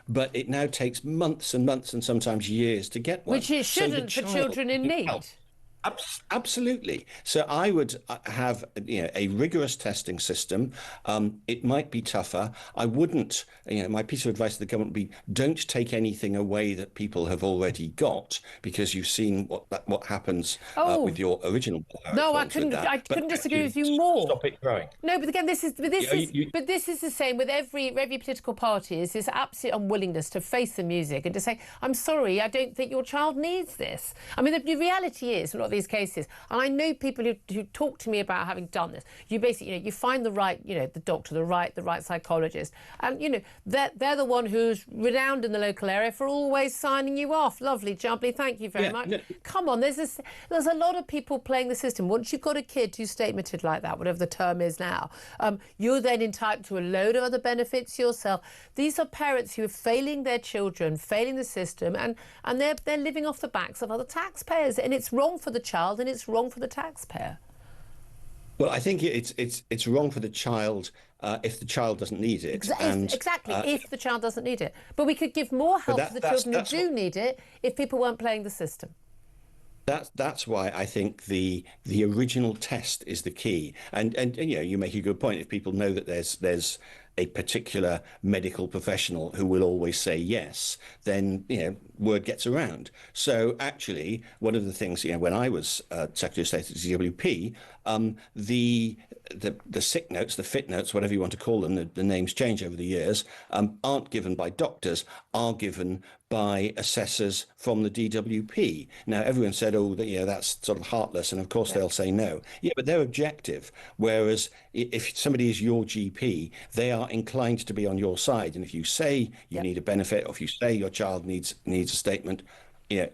but it now takes months and months and sometimes years to get one. Which it shouldn't for children in need. Absolutely. So I would have a rigorous testing system. It might be tougher. I wouldn't, my piece of advice to the government would be, don't take anything away that people have already got, because you've seen what happens with your original. No, I couldn't disagree with you more. Stop it growing. No, but again, this is the same with every political party. Is this absolute unwillingness to face the music and to say, I'm sorry, I don't think your child needs this. I mean, the reality is, a lot of these cases, and I know people who talk to me about having done this, you basically, you find the right, the doctor, the right psychologist, and, they're the one who's renowned in the local area for always signing you off. Lovely, jubbly, thank you very much. No. Come on, there's a lot of people playing the system. Once you've got a kid who's statemented like that, whatever the term is now, you're then entitled to a load of other benefits yourself. These are parents who are failing their children, failing the system, and they're living off the backs of other taxpayers, and it's wrong for the child and it's wrong for the taxpayer. Well, I think it's wrong for the child if the child doesn't need it. Exactly, if the child doesn't need it. But we could give more help to the children who do need it if people weren't playing the system. That's why I think the original test is the key. And you make a good point. If people know that there's a particular medical professional who will always say yes, then word gets around. So actually, one of the things, when I was Secretary of State at DWP, the sick notes, the fit notes, whatever you want to call them, the names change over the years, aren't given by doctors, are given by assessors from the DWP. Now, everyone said, that's sort of heartless, and of course they'll say no. Yeah, but they're objective, whereas if somebody is your GP, they are inclined to be on your side. And if you say you need a benefit, or if you say your child needs a statement,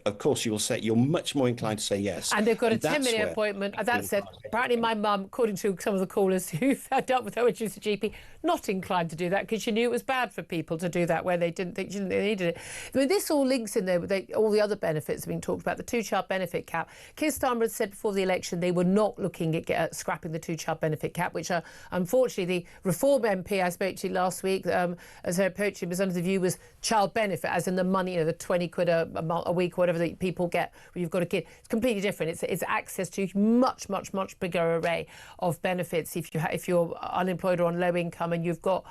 of course you're much more inclined to say yes. And they've got a 10-minute appointment. That's it. Apparently my mum, according to some of the callers who've dealt with her when she was a GP, not inclined to do that because she knew it was bad for people to do that where they didn't think they needed it. I mean, this all links in there with all the other benefits being talked about, the two-child benefit cap. Keir Starmer had said before the election they were not looking at scrapping the two-child benefit cap, which unfortunately the Reform MP I spoke to last week, as I approached him, was under the view was child benefit, as in the money, the 20 quid a week, whatever that people get when you've got a kid. It's completely different. It's access to much bigger array of benefits if you're unemployed or on low income and you've got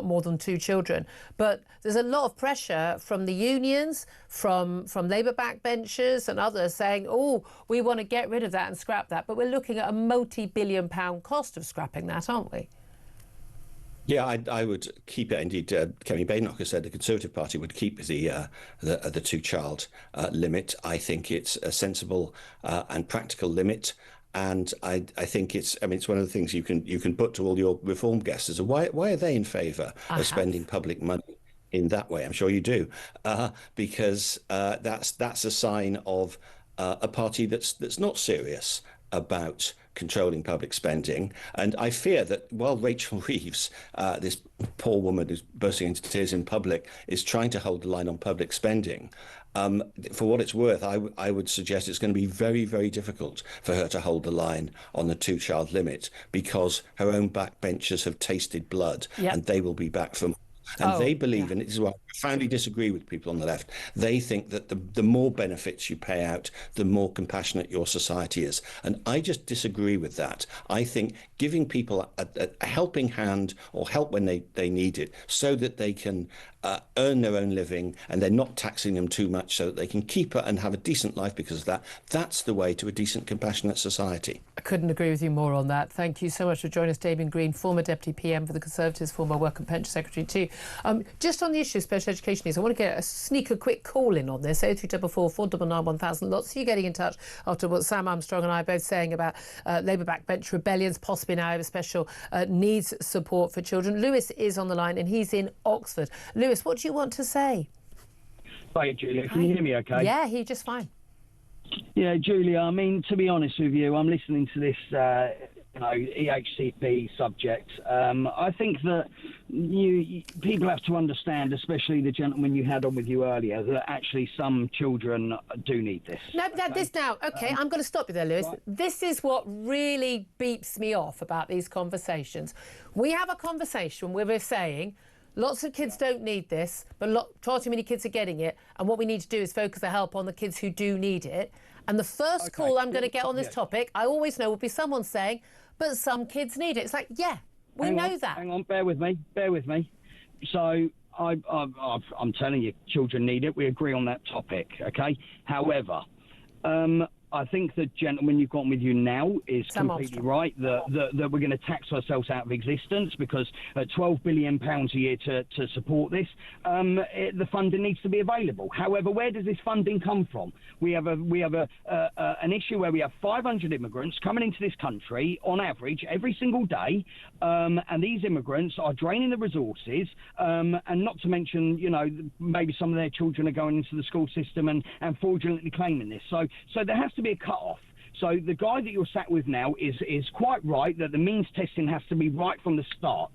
more than two children. But there's a lot of pressure from the unions, from Labour backbenchers and others saying, we want to get rid of that and scrap that. But we're looking at a multi-billion-pound cost of scrapping that, aren't we? Yeah, I would keep it. Indeed, Kemi Badenoch said the Conservative Party would keep the two-child limit. I think it's a sensible and practical limit. And I think it's one of the things you can put to all your reform guests is why are they in favour of spending public money in that way? I'm sure you do, because that's a sign of a party that's not serious about controlling public spending. And I fear that while Rachel Reeves, this poor woman who's bursting into tears in public, is trying to hold the line on public spending, for what it's worth, I would suggest it's going to be very, very difficult for her to hold the line on the two-child limit, because her own backbenchers have tasted blood, and they will be back for more. And they believe, and this is why I profoundly disagree with people on the left, they think that the more benefits you pay out, the more compassionate your society is. And I just disagree with that. I think giving people a helping hand, or help when they need it, so that they can earn their own living and they're not taxing them too much, so that they can keep it and have a decent life because of that, that's the way to a decent, compassionate society. I couldn't agree with you more on that. Thank you so much for joining us, Damian Green, former Deputy PM for the Conservatives, former Work and Pension Secretary too. Just on the issue of special education needs, I want to sneak a quick call in on this, 0344 499 1000. Lots of you getting in touch after what Sam Armstrong and I are both saying about Labour backbench rebellions, possibly now over special needs support for children. Lewis is on the line and he's in Oxford. Lewis, what do you want to say? Hi, Julia. Can you hear me okay? Yeah, I hear you just fine. Yeah, Julia, I mean, to be honest with you, I'm listening to this, EHCP subject. I think that people have to understand, especially the gentleman you had on with you earlier, that actually some children do need this. No, I'm going to stop you there, Lewis. Right. This is what really beeps me off about these conversations. We have a conversation where we're saying, lots of kids don't need this, but far too many kids are getting it, and what we need to do is focus the help on the kids who do need it. And the first call I'm going to get on this topic, I always know, will be someone saying, but some kids need it. It's like, yeah, we know that. Hang on, bear with me. So I'm telling you, children need it. We agree on that topic, okay? However, I think the gentleman you've got with you now is completely right that we're going to tax ourselves out of existence because at £12 billion a year to support this, the funding needs to be available. However, where does this funding come from? We have an issue where we have 500 immigrants coming into this country on average every single day, and these immigrants are draining the resources, and not to mention, maybe some of their children are going into the school system and fraudulently claiming this. So there has to be a cut-off. So the guy that you're sat with now is quite right that the means testing has to be right from the start.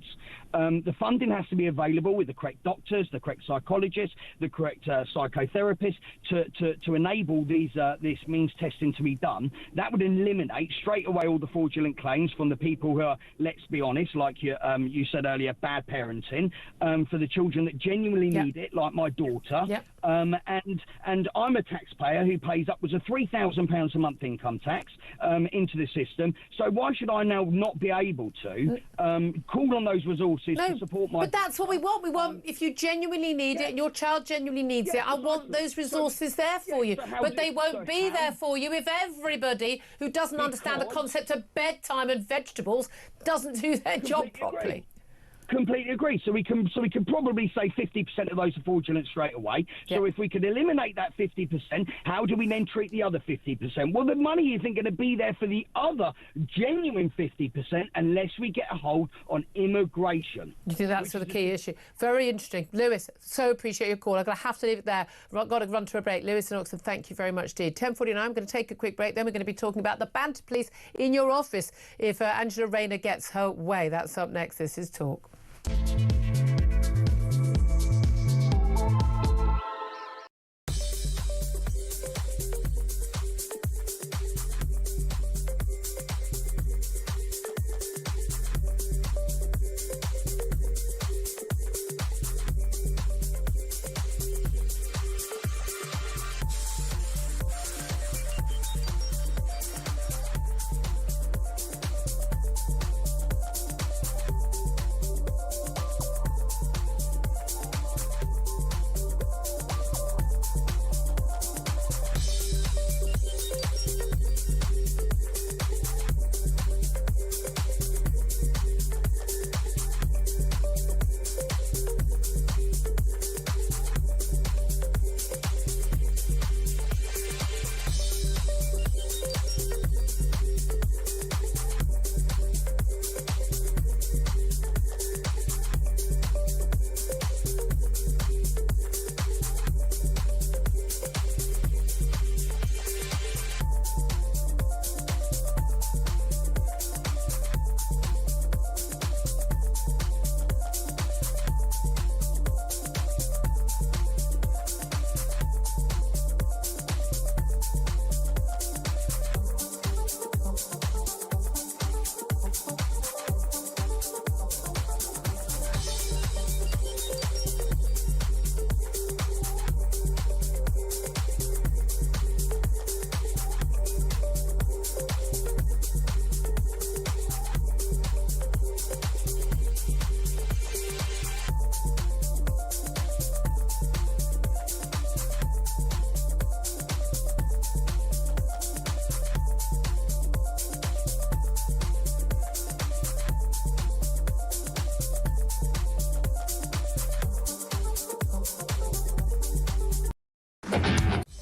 The funding has to be available with the correct doctors, the correct psychologists, the correct psychotherapists to enable this means testing to be done. That would eliminate straight away all the fraudulent claims from the people who are, let's be honest, like you said earlier, bad parenting, for the children that genuinely need it, like my daughter. Yep. And I'm a taxpayer who pays upwards of £3,000 a month income tax into the system. So why should I now not be able to call on those resources to support my... But that's what we want. We want, if you genuinely need it and your child genuinely needs it, I want those resources there for you. But they won't be there for you if everybody who doesn't understand the concept of bedtime and vegetables doesn't do their job properly. Completely agree. So we can probably say 50% of those are fraudulent straight away. So if we could eliminate that 50%, how do we then treat the other 50%? Well, the money isn't going to be there for the other genuine 50% unless we get a hold on immigration. You think that's the key issue? Very interesting. Lewis, so appreciate your call. I'm going to have to leave it there. I've got to run to a break. Lewis and Oxford, thank you very much indeed. 10:49, I'm going to take a quick break. Then we're going to be talking about the banter police in your office if Angela Rayner gets her way. That's up next. This is Talk.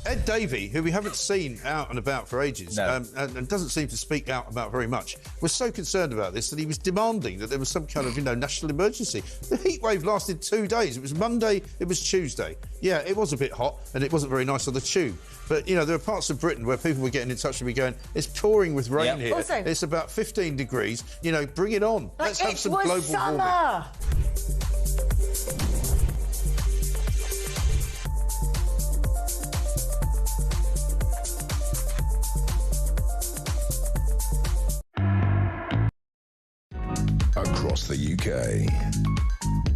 Ed Davey, who we haven't seen out and about for ages, and doesn't seem to speak out about very much, was so concerned about this that he was demanding that there was some kind of, national emergency. The heatwave lasted 2 days. It was Monday, it was Tuesday. Yeah, it was a bit hot and it wasn't very nice on the tube. But, there are parts of Britain where people were getting in touch with me going, it's pouring with rain here. Also, it's about 15 degrees. Bring it on. Let's have some global warming. Across the UK,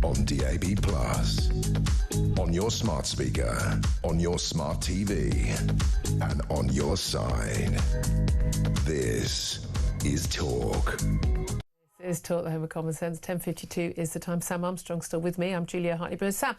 on DAB+, on your smart speaker, on your smart TV, and on your side. This is Talk. This is Talk, the Home of Common Sense. 10:52 is the time. Sam Armstrong still with me. I'm Julia Hartley-Brewer. Sam,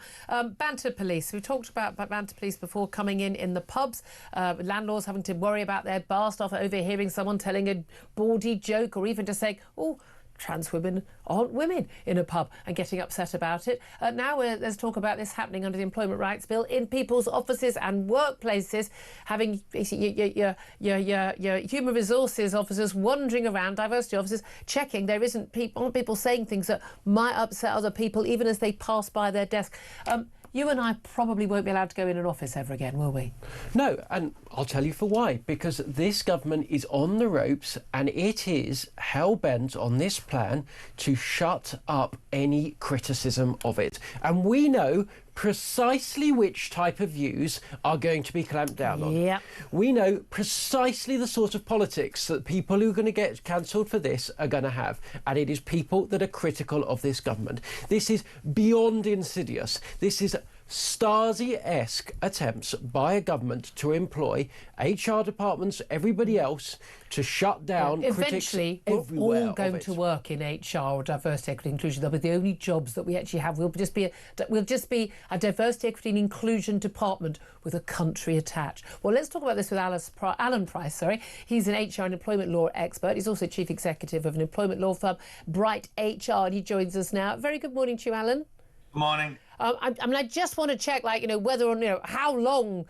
banter police. We've talked about banter police before coming in the pubs. Landlords having to worry about their bar staff overhearing someone telling a bawdy joke, or even just saying, oh, trans women aren't women in a pub, and getting upset about it. Now there's talk about this happening under the Employment Rights Bill in people's offices and workplaces, having your human resources officers wandering around, diversity officers, checking there aren't people saying things that might upset other people even as they pass by their desk. You and I probably won't be allowed to go in an office ever again, will we? No, and I'll tell you for why. Because this government is on the ropes, and it is hell-bent on this plan to shut up any criticism of it. And we know precisely which type of views are going to be clamped down on. Yeah. We know precisely the sort of politics that people who are going to get cancelled for this are going to have, and it is people that are critical of this government. This is beyond insidious. This is Stasi-esque attempts by a government to employ HR departments, everybody else, to shut down eventually critics we're everywhere all going to work in HR or diversity, equity, inclusion. They'll be the only jobs that we actually have. We'll just be a diversity, equity and inclusion department with a country attached. Well, let's talk about this with Alan Price. He's an HR and employment law expert. He's also chief executive of an employment law firm, Bright HR, and he joins us now. Very good morning to you, Alan. Good morning. I just want to check, whether or how long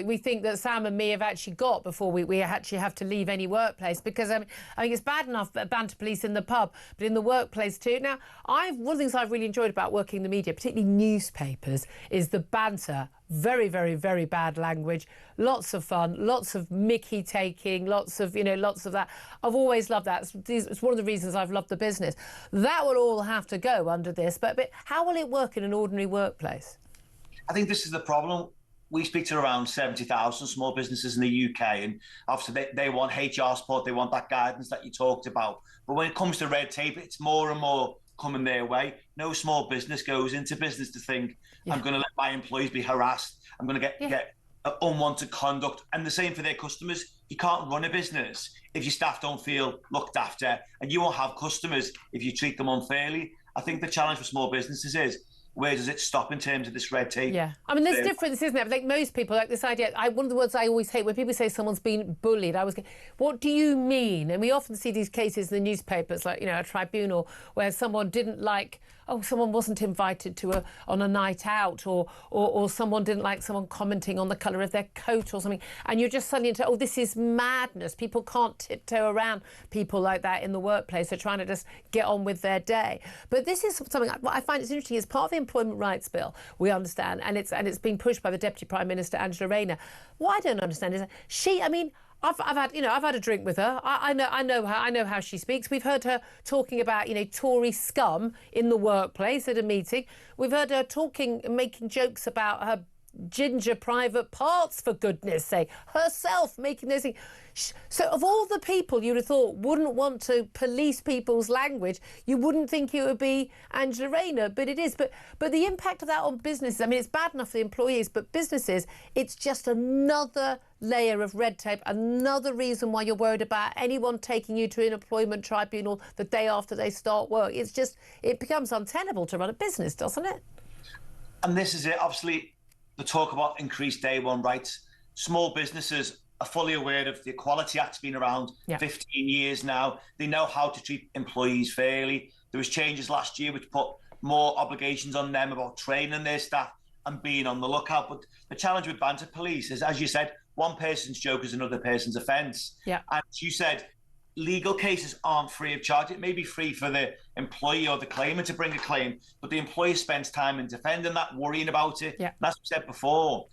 we think that Sam and me have actually got before we actually have to leave any workplace. Because I think it's bad enough banter police in the pub, but in the workplace too. Now, one of the things I've really enjoyed about working in the media, particularly newspapers, is the banter. Very, very, very bad language. Lots of fun. Lots of Mickey taking. Lots of that. I've always loved that. It's one of the reasons I've loved the business. That will all have to go under this. But how will it work in an ordinary workplace? I think this is the problem. We speak to around 70,000 small businesses in the UK, and obviously they want HR support. They want that guidance that you talked about. But when it comes to red tape, it's more and more coming their way. No small business goes into business to think, I'm going to let my employees be harassed. I'm going to get unwanted conduct. And the same for their customers. You can't run a business if your staff don't feel looked after, and you won't have customers if you treat them unfairly. I think the challenge for small businesses is, where does it stop in terms of this red tape? Yeah. I mean, there's difference, isn't there? Like most people, this idea, one of the words I always hate, when people say someone's been bullied, what do you mean? And we often see these cases in the newspapers, a tribunal where someone didn't like, someone wasn't invited on a night out, or someone didn't like someone commenting on the colour of their coat or something. And you're just suddenly into, this is madness. People can't tiptoe around people like that in the workplace. They're trying to just get on with their day. But this is something what I find is interesting. It's part of the Employment Rights Bill, we understand, and it's being pushed by the Deputy Prime Minister, Angela Rayner. What I don't understand is I've had a drink with her. I know how she speaks. We've heard her talking about Tory scum in the workplace at a meeting. We've heard her making jokes about her ginger private parts, for goodness sake, herself making those things. So of all the people you'd have thought wouldn't want to police people's language, you wouldn't think it would be Angela Rayner, but it is. But the impact of that on businesses, it's bad enough for the employees, but businesses, it's just another layer of red tape, another reason why you're worried about anyone taking you to an employment tribunal the day after they start work. It becomes untenable to run a business, doesn't it? And this is it. Obviously, the talk about increased day one rights. Small businesses are fully aware of the Equality Act's been around 15 years now. They know how to treat employees fairly. There was changes last year which put more obligations on them about training their staff and being on the lookout. But the challenge with banter police is, as you said, one person's joke is another person's offence. Yeah. And as you said, legal cases aren't free of charge. It may be free for the employee or the claimant to bring a claim, but the employer spends time in defending that, worrying about it. Yeah. And as we said before,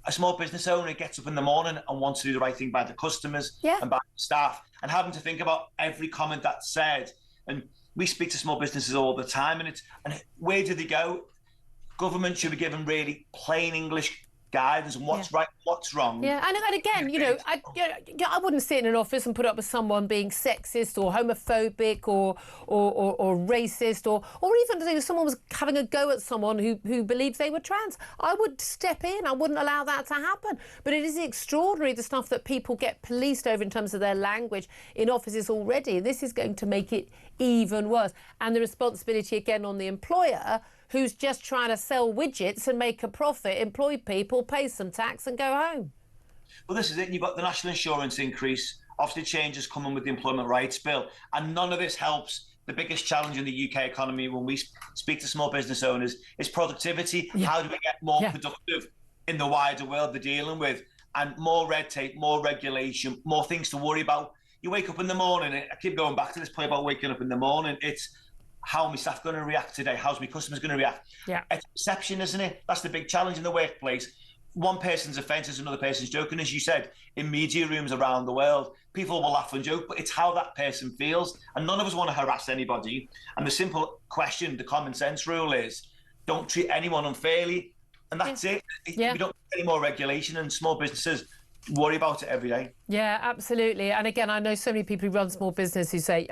a small business owner gets up in the morning and wants to do the right thing by the customers and by the staff, and having to think about every comment that's said. And we speak to small businesses all the time, and where do they go? Government should be given really plain English guidance on what's right, what's wrong. Yeah, and again, I wouldn't sit in an office and put up with someone being sexist or homophobic or racist or even if someone was having a go at someone who believes they were trans. I would step in. I wouldn't allow that to happen. But it is extraordinary the stuff that people get policed over in terms of their language in offices already. This is going to make it even worse. And the responsibility again on the employer, who's just trying to sell widgets and make a profit, employ people, pay some tax and go home. Well, this is it. You've got the national insurance increase, obviously changes coming with the Employment Rights Bill, and none of this helps. The biggest challenge in the UK economy when we speak to small business owners is productivity. Yeah. How do we get more productive in the wider world they're dealing with? And more red tape, more regulation, more things to worry about. You wake up in the morning, I keep going back to this point about waking up in the morning, it's how are my staff going to react today? How's my customers going to react? Yeah. It's perception, isn't it? That's the big challenge in the workplace. One person's offence is another person's joke. And as you said, in media rooms around the world, people will laugh and joke, but it's how that person feels. And none of us want to harass anybody. And the simple question, the common sense rule is, don't treat anyone unfairly. And that's it. Yeah. We don't need any more regulation, and small businesses worry about it every day. Yeah, absolutely. And again, I know so many people who run small business who say,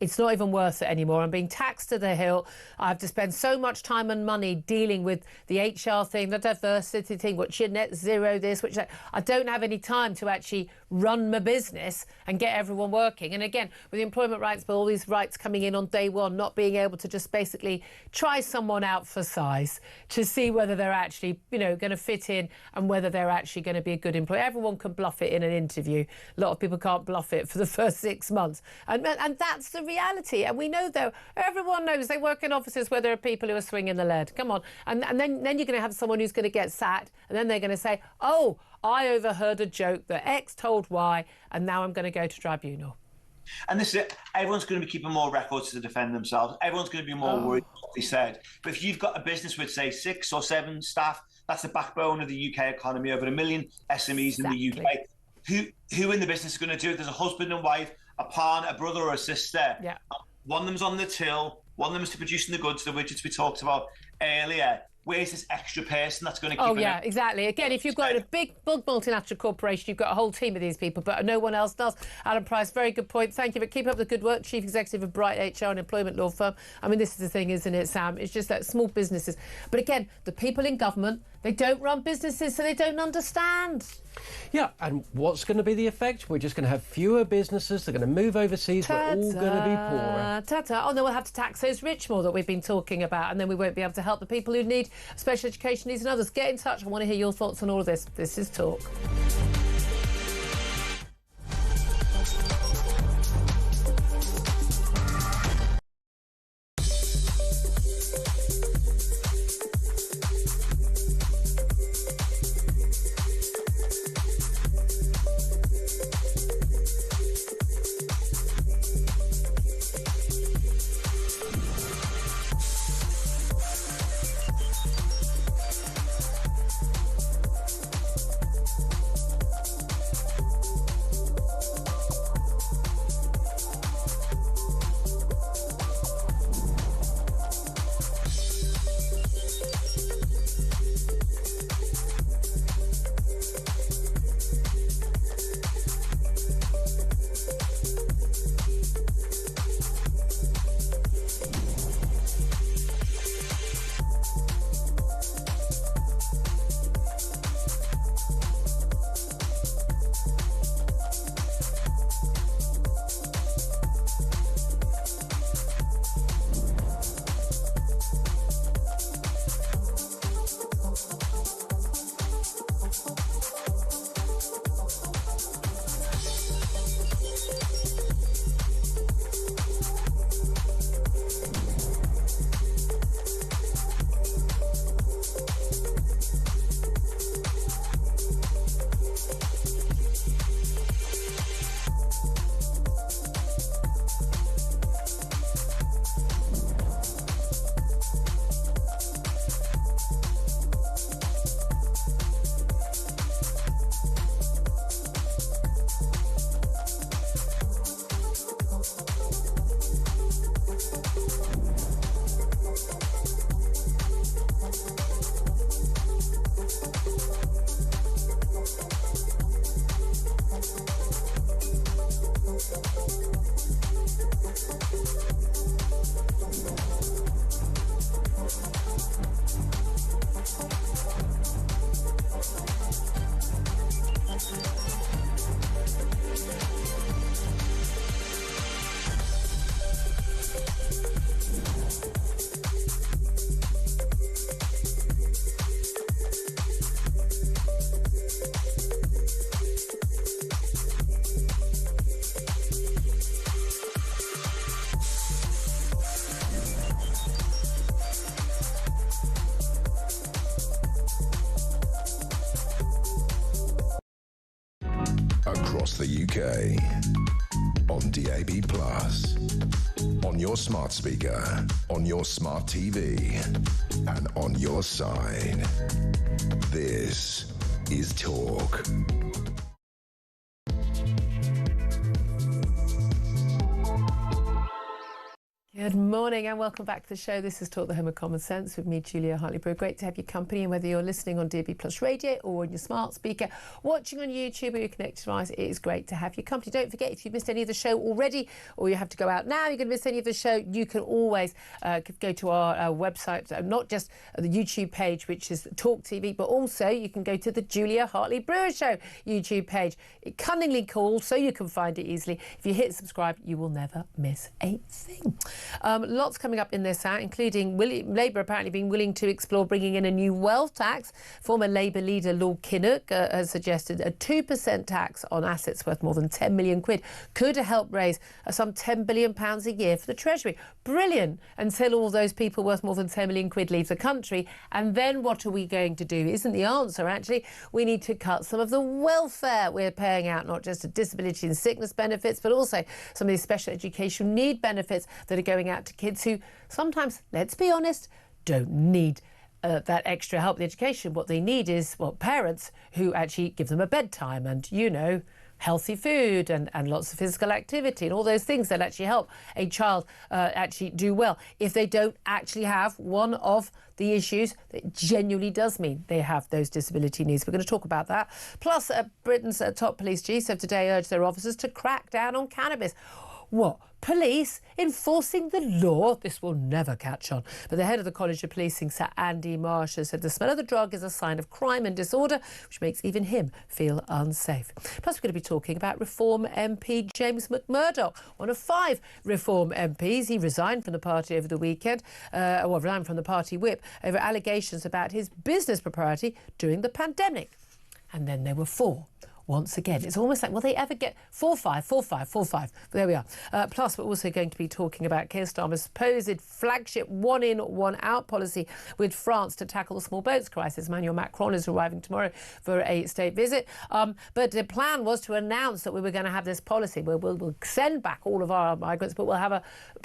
it's not even worth it anymore. I'm being taxed to the hill. I have to spend so much time and money dealing with the HR thing, the diversity thing, which your net zero this, which I don't have any time to actually run my business and get everyone working. And again, with the Employment Rights Bill, all these rights coming in on day one, not being able to just basically try someone out for size to see whether they're actually, going to fit in and whether they're actually going to be a good employee. Everyone can bluff it in an interview. A lot of people can't bluff it for the first 6 months. And that's the reality. And we know, though, everyone knows they work in offices where there are people who are swinging the lead. Come on. And then you're going to have someone who's going to get sacked, and then they're going to say, oh, I overheard a joke that X told Y, and now I'm going to go to tribunal. And this is it. Everyone's going to be keeping more records to defend themselves. Everyone's going to be more worried about what they said. But if you've got a business with, say, 6 or 7 staff, that's the backbone of the UK economy, over 1 million SMEs in the UK. Who in the business is going to do it? There's a husband and wife, a partner, a brother or a sister. Yeah. One of them's on the till, one of them is to producing the goods, the widgets we talked about earlier. Where's this extra person that's going to keep Oh, yeah, exactly. Again, if you've got a big multinational corporation, you've got a whole team of these people, but no one else does. Adam Price, very good point. Thank you for keep up the good work. Chief Executive of Bright HR and Employment Law Firm. I mean, this is the thing, isn't it, Sam? It's just that small businesses. But again, the people in government, they don't run businesses, so they don't understand. Yeah, and what's going to be the effect? We're just going to have fewer businesses. They're going to move overseas. We're all going to be poorer. Ta-ta. Oh, no, we'll have to tax those rich more that we've been talking about, and then we won't be able to help the people who need special education needs and others. Get in touch. I want to hear your thoughts on all of this. This is Talk. across the UK. On DAB+, on your smart speaker, on your smart TV, and on your side. This is Talk. Good morning and welcome back to the show. This is Talk, the Home of Common Sense with me, Julia Hartley-Brewer. Great to have your company, and whether you're listening on DAB+ radio or on your smart speaker, watching on YouTube or your connected device, it is great to have your company. Don't forget, if you've missed any of the show already, or you have to go out now, you're going to miss any of the show, you can always go to our website, not just the YouTube page, which is Talk TV, but also you can go to the Julia Hartley-Brewer Show YouTube page. It cunningly called, so you can find it easily. If you hit subscribe, you will never miss a thing. Lots coming up in this hour, including Labour apparently being willing to explore bringing in a new wealth tax. Former Labour leader Lord Kinnock has suggested a 2% tax on assets worth more than 10 million quid could help raise some £10 billion a year for the Treasury. Brilliant, until all those people worth more than 10 million quid leave the country. And then what are we going to do? Isn't the answer, actually, we need to cut some of the welfare we're paying out, not just disability and sickness benefits, but also some of these special education need benefits that are going out to kids who sometimes, let's be honest, don't need that extra help in education. What they need is, well, parents who actually give them a bedtime and, you know, healthy food and lots of physical activity and all those things that actually help a child actually do well. If they don't actually have one of the issues that genuinely does mean they have those disability needs. We're going to talk about that. Plus, Britain's top police chiefs have today urged their officers to crack down on cannabis. What? Police enforcing the law? This will never catch on. But the head of the College of Policing, Sir Andy Marsh, has said the smell of the drug is a sign of crime and disorder, which makes even him feel unsafe. Plus, we're going to be talking about Reform MP James McMurdoch, one of 5 Reform MPs. He resigned from the party over the weekend, resigned from the party whip over allegations about his business propriety during the pandemic. And then there were 4. Once again, it's almost like, will they ever get 4-5, 4-5, 4-5? There we are. Plus, we're also going to be talking about Keir Starmer's supposed flagship one-in, one-out policy with France to tackle the small boats crisis. Emmanuel Macron is arriving tomorrow for a state visit. But the plan was to announce that we were going to have this policy where we'll send back all of our migrants, but we'll have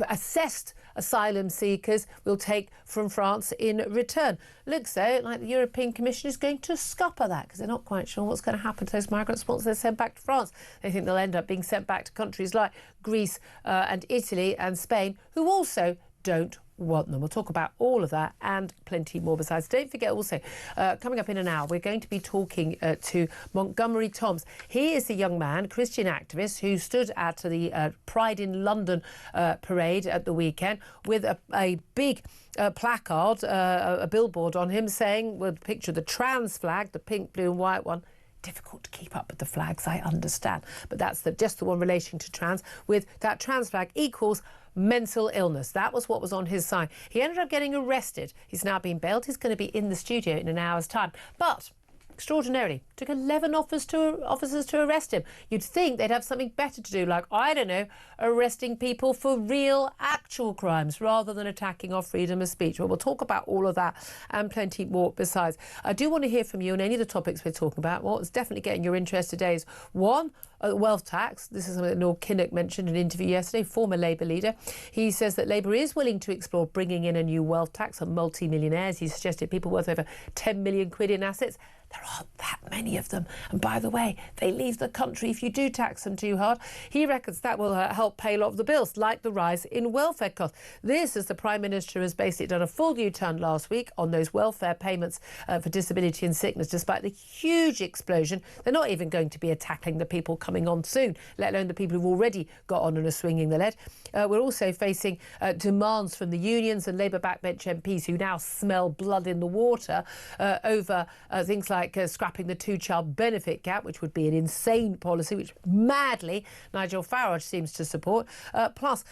assessed asylum seekers we'll take from France in return. Looks though like the European Commission is going to scupper that because they're not quite sure what's going to happen to those migrants once they're sent back to France. They think they'll end up being sent back to countries like Greece and Italy and Spain, who also don't want them. We'll talk about all of that and plenty more besides. Don't forget also, coming up in an hour, we're going to be talking to Montgomery Toms. He is the young man, Christian activist, who stood at the Pride in London parade at the weekend with a big placard, a billboard on him saying, with a picture of the trans flag, the pink, blue and white one. Difficult to keep up with the flags, I understand, but that's just the one relating to trans, with that trans flag equals mental illness. That was what was on his sign. He ended up getting arrested. He's now been bailed. He's going to be in the studio in an hour's time. But extraordinarily, took 11 officers to arrest him. You'd think they'd have something better to do, like, I don't know, arresting people for real, actual crimes rather than attacking our freedom of speech. Well, we'll talk about all of that and plenty more besides. I do want to hear from you on any of the topics we're talking about. What's definitely getting your interest today is, one, wealth tax. This is something that Lord Kinnock mentioned in an interview yesterday, former Labour leader. He says that Labour is willing to explore bringing in a new wealth tax on multi-millionaires. He suggested people worth over 10 million quid in assets. There aren't that many of them. And by the way, they leave the country if you do tax them too hard. He reckons that will help pay a lot of the bills, like the rise in welfare costs. This, as the Prime Minister has basically done a full U-turn last week on those welfare payments for disability and sickness, despite the huge explosion. They're not even going to be tackling the people coming on soon, let alone the people who've already got on and are swinging the lead. We're also facing demands from the unions and Labour backbench MPs who now smell blood in the water over things like scrapping the 2-child benefit cap, which would be an insane policy, which madly Nigel Farage seems to support. Plus,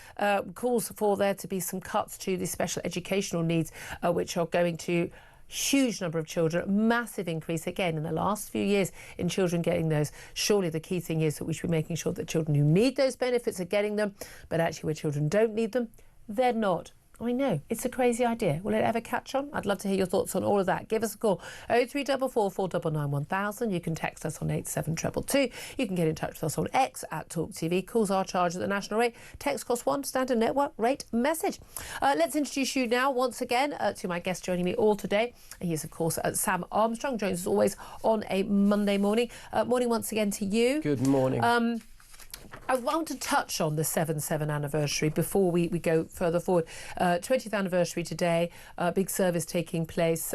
calls for there to be some cuts to the special educational needs, which are going to huge number of children, massive increase again in the last few years in children getting those. Surely the key thing is that we should be making sure that children who need those benefits are getting them, but actually where children don't need them, they're not I know, it's a crazy idea. Will it ever catch on? I'd love to hear your thoughts on all of that. Give us a call, 0344 499 1000. You can text us on 87222. You can get in touch with us on X @TalkTV. Calls are charged at the national rate. Text cost £1, standard network rate message. Let's introduce you now once again to my guest joining me all today. He is, of course, Sam Armstrong, joins us always on a Monday morning. Morning once again to you. Good morning. I want to touch on the 7/7 anniversary before we go further forward. 20th anniversary today, big service taking place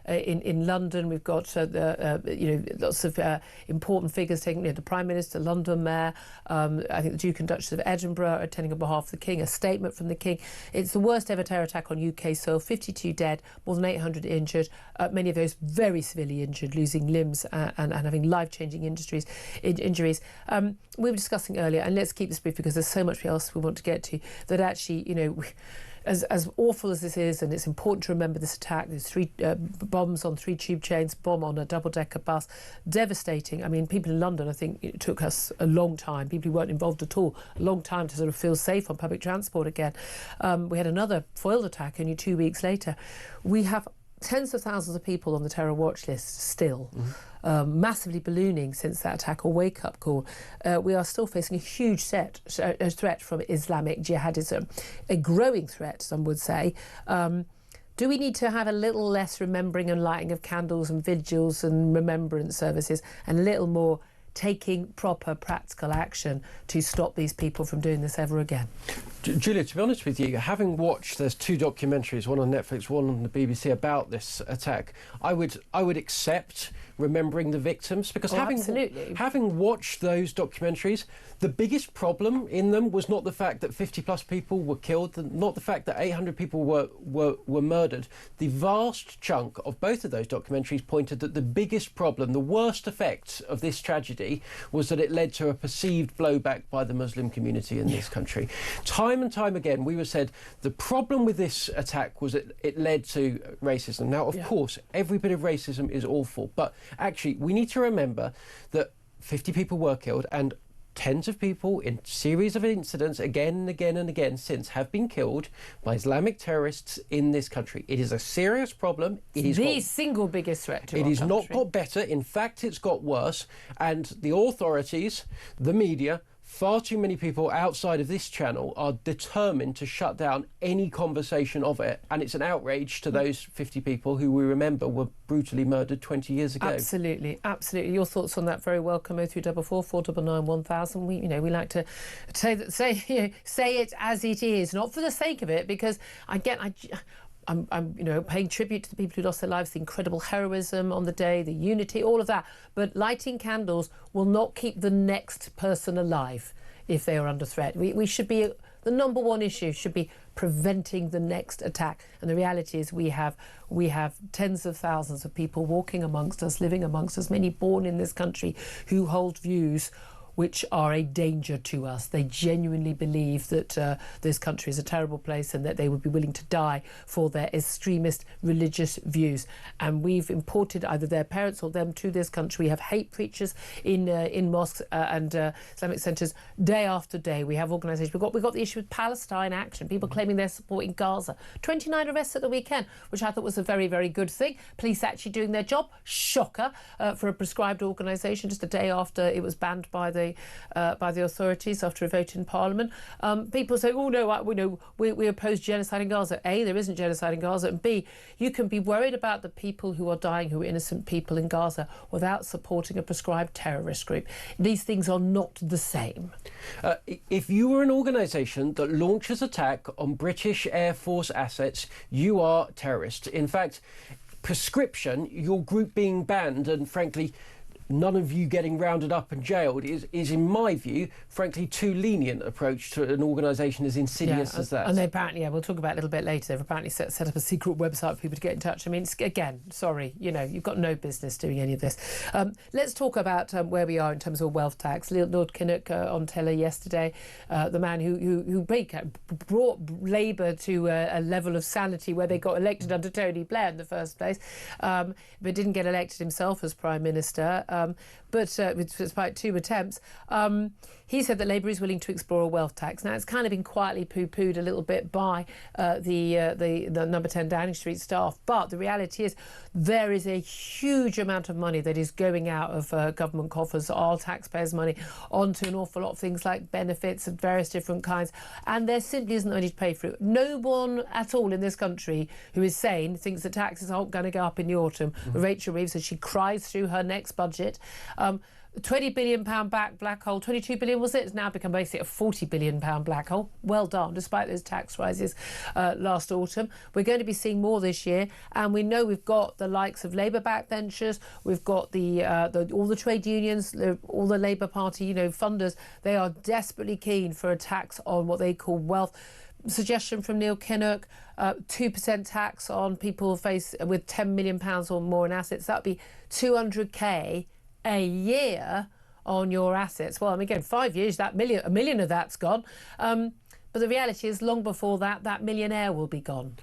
in London. We've got lots of important figures taking, the Prime Minister, London Mayor, I think the Duke and Duchess of Edinburgh attending on behalf of the King, a statement from the King. It's the worst ever terror attack on UK soil, 52 dead, more than 800 injured, many of those very severely injured, losing limbs and having life-changing injuries. We were discussing earlier, and let's keep this brief because there's so much else we want to get to, that actually, as awful as this is, and it's important to remember this attack, there's 3 bombs on 3 tube chains, bomb on a double-decker bus, devastating. I mean, people in London, I think it took us a long time, people who weren't involved at all, a long time to sort of feel safe on public transport again. We had another foiled attack only 2 weeks later. We have tens of thousands of people on the terror watch list still. Massively ballooning since that attack, or wake-up call. We are still facing a huge threat from Islamic jihadism, a growing threat, some would say. Do we need to have a little less remembering and lighting of candles and vigils and remembrance services, and a little more taking proper practical action to stop these people from doing this ever again? Julia, to be honest with you, having watched, there's 2 documentaries, one on Netflix, one on the BBC, about this attack, I would accept remembering the victims, because having watched those documentaries, the biggest problem in them was not the fact that 50+ people were killed, not the fact that 800 people were murdered. The vast chunk of both of those documentaries pointed that the biggest problem, the worst effect of this tragedy, was that it led to a perceived blowback by the Muslim community in this country. Time and time again, we were said the problem with this attack was that it led to racism. Now, of course, every bit of racism is awful, but actually, we need to remember that 50 people were killed, and tens of people in series of incidents again and again and again since have been killed by Islamic terrorists in this country. It is a serious problem. It is the single biggest threat to our country. It has not got better. In fact, it's got worse. And the authorities, the media, far too many people outside of this channel are determined to shut down any conversation of it. And it's an outrage to those 50 people who we remember were brutally murdered 20 years ago. Absolutely, absolutely. Your thoughts on that very welcome. 0344 499 1000. We like to say it as it is, not for the sake of it, because I'm paying tribute to the people who lost their lives, the incredible heroism on the day, the unity, all of that. But lighting candles will not keep the next person alive if they are under threat. We should be, the number one issue should be preventing the next attack. And the reality is we have tens of thousands of people walking amongst us, living amongst us, many born in this country, who hold views which are a danger to us. They genuinely believe that this country is a terrible place and that they would be willing to die for their extremist religious views. And we've imported either their parents or them to this country. We have hate preachers in mosques and Islamic centres day after day. We have organisations. We've got the issue with Palestine Action, people claiming they're supporting Gaza. 29 arrests at the weekend, which I thought was a very, very good thing. Police actually doing their job. Shocker for a prescribed organisation, just a day after it was banned by the authorities after a vote in Parliament. People say, oh no, we oppose genocide in Gaza. A, there isn't genocide in Gaza, and B, you can be worried about the people who are dying, who are innocent people in Gaza, without supporting a prescribed terrorist group. These things are not the same. If you were an organisation that launches attack on British Air Force assets, you are terrorist. In fact, prescription, your group being banned, and frankly none of you getting rounded up and jailed is in my view, frankly, too lenient approach to an organisation as insidious as that. And they apparently, we'll talk about it a little bit later, they've apparently set up a secret website for people to get in touch. I mean, again, sorry, you've got no business doing any of this. Let's talk about where we are in terms of wealth tax. Lord Kinnock on telly yesterday, the man who brought Labour to a level of sanity where they got elected under Tony Blair in the first place, but didn't get elected himself as Prime Minister. despite 2 attempts. He said that Labour is willing to explore a wealth tax. Now, it's kind of been quietly poo-pooed a little bit by the number 10 Downing Street staff, but the reality is there is a huge amount of money that is going out of government coffers, our taxpayers' money, onto an awful lot of things like benefits of various different kinds, and there simply isn't money to pay for it. No one at all in this country who is sane thinks that taxes aren't going to go up in the autumn. Rachel Reeves says she cries through her next budget. £20 billion black hole, 22 billion was it? It's now become basically a £40 billion black hole. Well done, despite those tax rises last autumn. We're going to be seeing more this year, and we know we've got the likes of Labour backbenchers, we've got all the trade unions, all the Labour Party, funders. They are desperately keen for a tax on what they call wealth. Suggestion from Neil Kinnock, 2% tax on people with £10 million or more in assets. That would be 200k a year on your assets. Well, again, 5 years, a million of that's gone. But the reality is, long before that millionaire will be gone.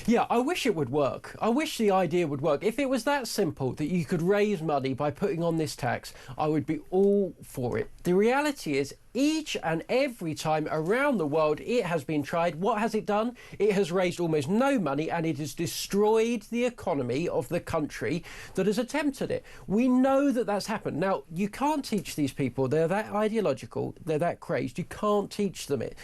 Yeah, I wish it would work. I wish the idea would work. If it was that simple that you could raise money by putting on this tax, I would be all for it. The reality is, each and every time around the world it has been tried, what has it done? It has raised almost no money, and it has destroyed the economy of the country that has attempted it. We know that that's happened. Now, you can't teach these people. They're that ideological. They're that crazed. You can't teach them it.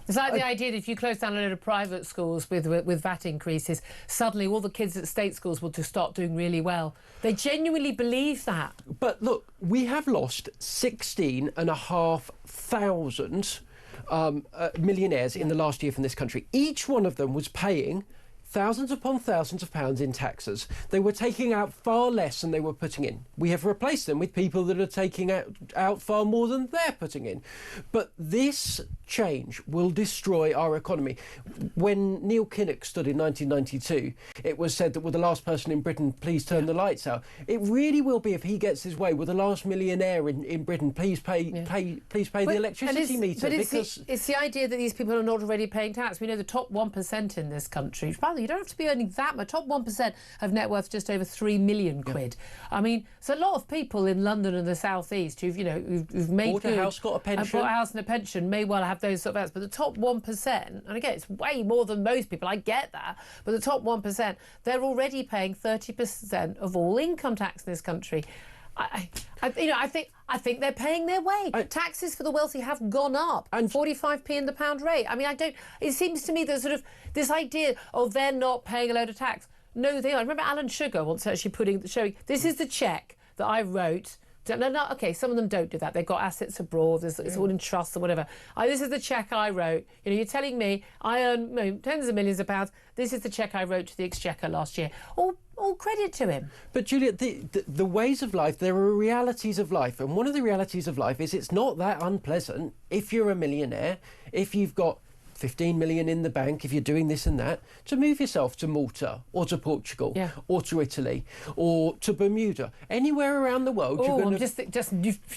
It's like the idea that if you close down a load of private schools with VAT increases, suddenly all the kids at state schools will just start doing really well. They genuinely believe that. But look, we have lost 16,500 millionaires in the last year from this country. Each one of them was paying thousands upon thousands of pounds in taxes. They were taking out far less than they were putting in. We have replaced them with people that are taking out far more than they're putting in. But this change will destroy our economy. When Neil Kinnock stood in 1992, it was said that, will the last person in Britain please turn the lights out? It really will be if he gets his way. Will the last millionaire in Britain please pay the electricity meter? It's the idea that these people are not already paying tax. We know the top 1% in this country, you don't have to be earning that much. Top 1% have net worth just over 3 million quid. So a lot of people in London and the South East who've made bought a house, got a pension, bought a house and a pension may well have those sort of assets. But the top 1%, and again, it's way more than most people. I get that, but the top 1%, they're already paying 30% of all income tax in this country. I think they're paying their way. Taxes for the wealthy have gone up, and 45p in the pound rate. It seems to me there's sort of this idea, they're not paying a load of tax. No, they are. I remember Alan Sugar once actually showing, this is the cheque that I wrote. No, okay, some of them don't do that. They've got assets abroad, it's all in trusts or whatever. This is the cheque I wrote. You're telling me I earn tens of millions of pounds. This is the cheque I wrote to the Exchequer last year. All credit to him. But Julia, the ways of life, there are realities of life, and one of the realities of life is it's not that unpleasant if you're a millionaire, if you've got 15 million in the bank, if you're doing this and that, to move yourself to Malta or to Portugal or to Italy or to Bermuda, anywhere around the world. Just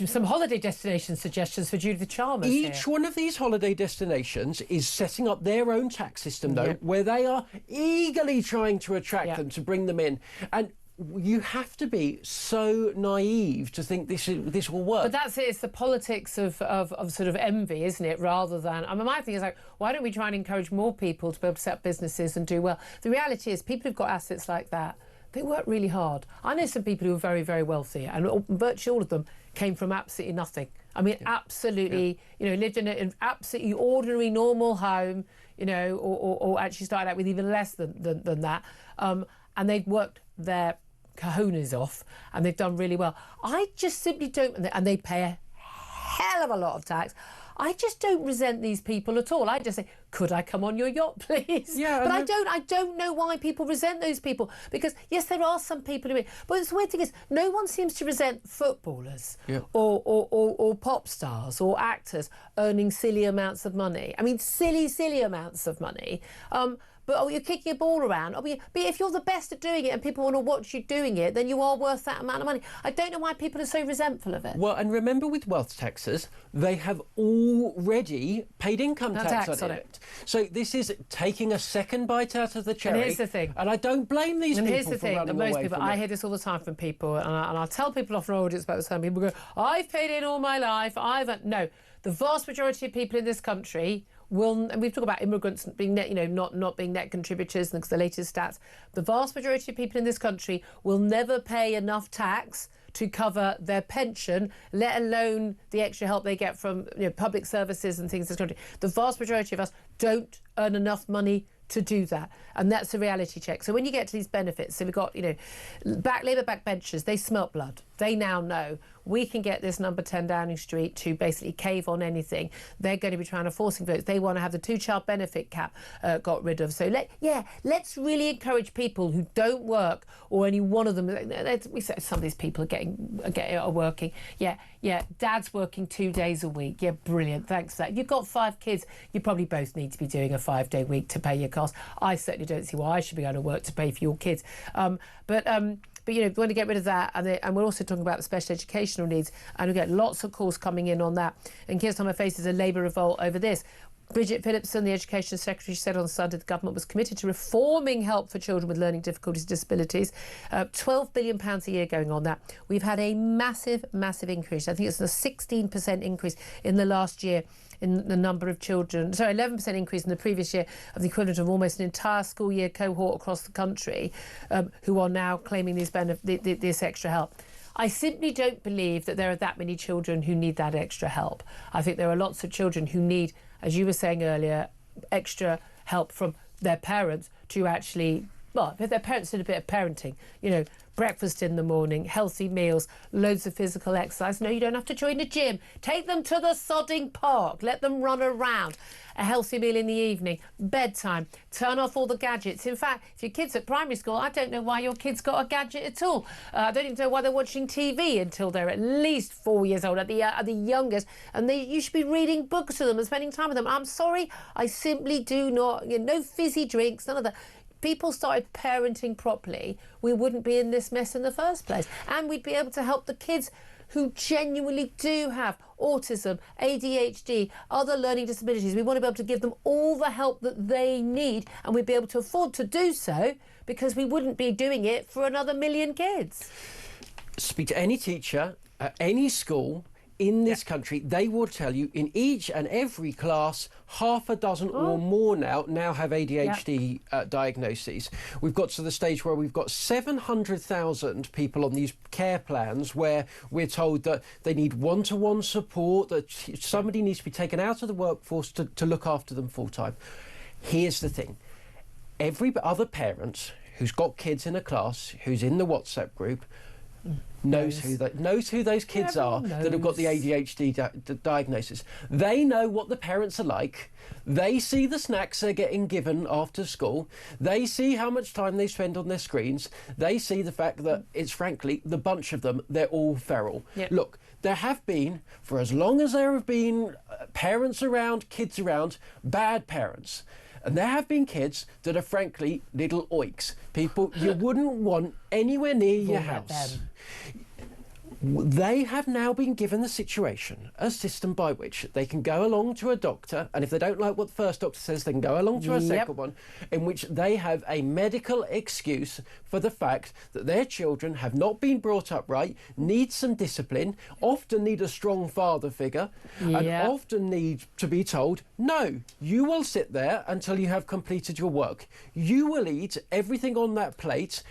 some holiday destination suggestions for Judith Chalmers. Each one of these holiday destinations is setting up their own tax system, though, where they are eagerly trying to attract them, to bring them in. And you have to be so naive to think this will work. But that's it. It's the politics of sort of envy, isn't it? Rather than, my thing is why don't we try and encourage more people to be able to set up businesses and do well? The reality is, people who've got assets like that, they work really hard. I know some people who are very, very wealthy, and virtually all of them came from absolutely nothing. Absolutely, lived in an absolutely ordinary, normal home, or actually started out with even less than that, and they've worked their cojones off, and they've done really well. I just simply don't, and they pay a hell of a lot of tax. I just don't resent these people at all. I just say, could I come on your yacht, please? But I don't know why people resent those people, because yes, there are some people who, but the weird thing is, no one seems to resent footballers or pop stars or actors earning silly amounts of money. Silly amounts of money. but you're kicking a ball around. But if you're the best at doing it and people want to watch you doing it, then you are worth that amount of money. I don't know why people are so resentful of it. Well, and remember with wealth taxes, they have already paid income tax on it. So this is taking a second bite out of the cherry. And here's the thing. And I don't blame these people here's the for thing, running most away people, from I it. hear this all the time from people, and I'll tell people off an audience about the time. People go, I've paid in all my life. No, the vast majority of people in this country will, and we've talked about immigrants being net, not being net contributors, and the latest stats. The vast majority of people in this country will never pay enough tax to cover their pension, let alone the extra help they get from public services and things in this country. The vast majority of us don't earn enough money to do that, and that's a reality check. So when you get to these benefits, so we've got Labour backbenchers, they smelt blood. They now know we can get this number 10 Downing Street to basically cave on anything. They're going to be trying to forcing votes. They want to have the 2-child benefit cap got rid of. So let's really encourage people who don't work, or any one of them. We say some of these people are working. Yeah, Dad's working 2 days a week. Yeah, brilliant. Thanks for that. You've got 5 kids. You probably both need to be doing a 5-day week to pay your costs. I certainly don't see why I should be going to work to pay for your kids. But we want to get rid of that, and we're also talking about the special educational needs, and we get lots of calls coming in on that. And Keir Starmer faces a Labour revolt over this. Bridget Phillipson, the Education Secretary, said on Sunday the government was committed to reforming help for children with learning difficulties and disabilities. £12 billion a year going on that. We've had a massive increase. I think it's a 16% increase in the last year in the number of children. Sorry, 11% increase in the previous year, of the equivalent of almost an entire school year cohort across the country, who are now claiming this extra help. I simply don't believe that there are that many children who need that extra help. I think there are lots of children who need, as you were saying earlier, extra help from their parents to actually, if their parents did a bit of parenting, breakfast in the morning, healthy meals, loads of physical exercise. No, you don't have to join a gym. Take them to the sodding park. Let them run around. A healthy meal in the evening, bedtime, turn off all the gadgets. In fact, if your kid's at primary school, I don't know why your kid's got a gadget at all. I don't even know why they're watching TV until they're at least 4 years old, at the youngest. And you should be reading books to them and spending time with them. I'm sorry, I simply do not, no fizzy drinks, none of that. People started parenting properly, we wouldn't be in this mess in the first place. And we'd be able to help the kids who genuinely do have autism, ADHD, other learning disabilities. We want to be able to give them all the help that they need, and we'd be able to afford to do so because we wouldn't be doing it for another million kids. Speak to any teacher at any school in this country, they will tell you in each and every class, half a dozen or more now have ADHD diagnoses. We've got to the stage where we've got 700,000 people on these care plans where we're told that they need one-to-one support, that somebody needs to be taken out of the workforce to look after them full-time. Here's the thing. Every other parent who's got kids in a class, who's in the WhatsApp group, knows who those kids are that have got the ADHD diagnosis. They know what the parents are like. They see the snacks they're getting given after school. They see how much time they spend on their screens. They see the fact that it's frankly, the bunch of them, they're all feral. Yep. Look, there have been, for as long as there have been parents around, kids around, bad parents. And there have been kids that are frankly little oiks. People you wouldn't want anywhere near your house. They have now been given the situation, a system by which they can go along to a doctor, and if they don't like what the first doctor says, they can go along to a second one, in which they have a medical excuse for the fact that their children have not been brought up right, need some discipline, often need a strong father figure, and often need to be told, no, you will sit there until you have completed your work. You will eat everything on that plate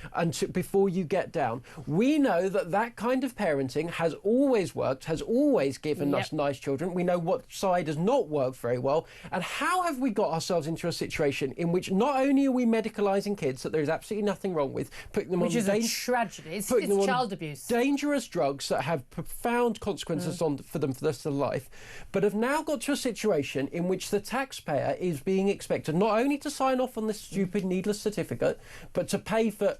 before you get down. We know that kind of parenting has always worked, has always given us nice children. We know what side has not worked very well. And how have we got ourselves into a situation in which not only are we medicalising kids that there is absolutely nothing wrong with, putting them which is a tragedy. It's child abuse. Dangerous drugs that have profound consequences for them for the rest of their life, but have now got to a situation in which the taxpayer is being expected not only to sign off on this stupid, needless certificate, but to pay for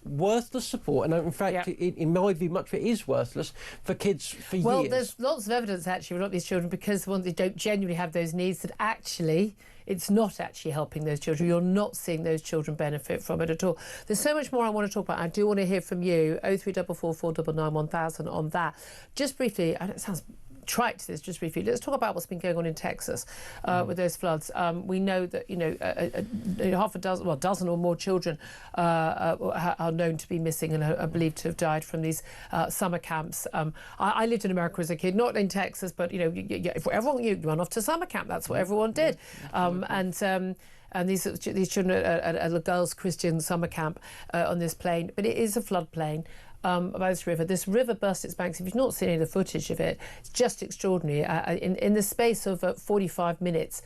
worthless support, and in fact, in my view, much of it is worthless for kids for years. Well, there's lots of evidence actually for a lot of these children, because the ones that don't genuinely have those needs, that actually it's not actually helping those children. You're not seeing those children benefit from it at all. There's so much more I want to talk about. I do want to hear from you. 0344 499 1000 on that. Just briefly, and it sounds trite to this, just briefly, let's talk about what's been going on in Texas with those floods. We know that half a dozen, dozen or more children are known to be missing and are believed to have died from these summer camps. I lived in America as a kid, not in Texas, but if everyone, you run off to summer camp, that's what everyone did. And these children at a girls' Christian summer camp on this plain, but it is a floodplain. About this river. This river burst its banks. If you've not seen any of the footage of it, it's just extraordinary. In the space of 45 minutes,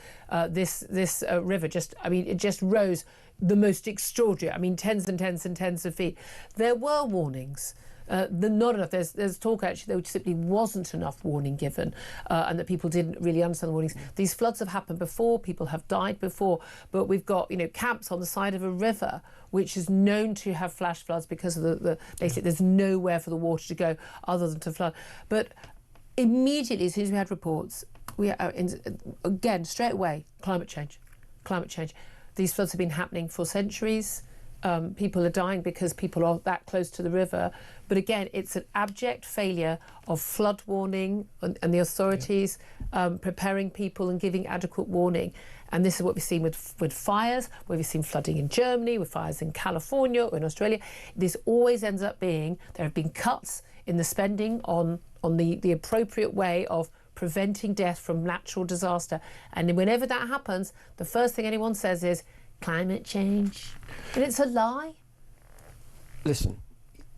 this river it just rose the most extraordinary. Tens and tens and tens of feet. There were warnings. Not enough. There's talk actually there simply wasn't enough warning given, and that people didn't really understand the warnings. These floods have happened before. People have died before, but we've got camps on the side of a river which is known to have flash floods because of the basically there's nowhere for the water to go other than to flood. But immediately, as soon as we had reports, again straight away, climate change. These floods have been happening for centuries. People are dying because people are that close to the river. But again, it's an abject failure of flood warning and the authorities preparing people and giving adequate warning. And this is what we've seen with fires, where we've seen flooding in Germany, with fires in California or in Australia. This always ends up being, there have been cuts in the spending on the appropriate way of preventing death from natural disaster. And whenever that happens, the first thing anyone says is, climate change. And it's a lie. Listen,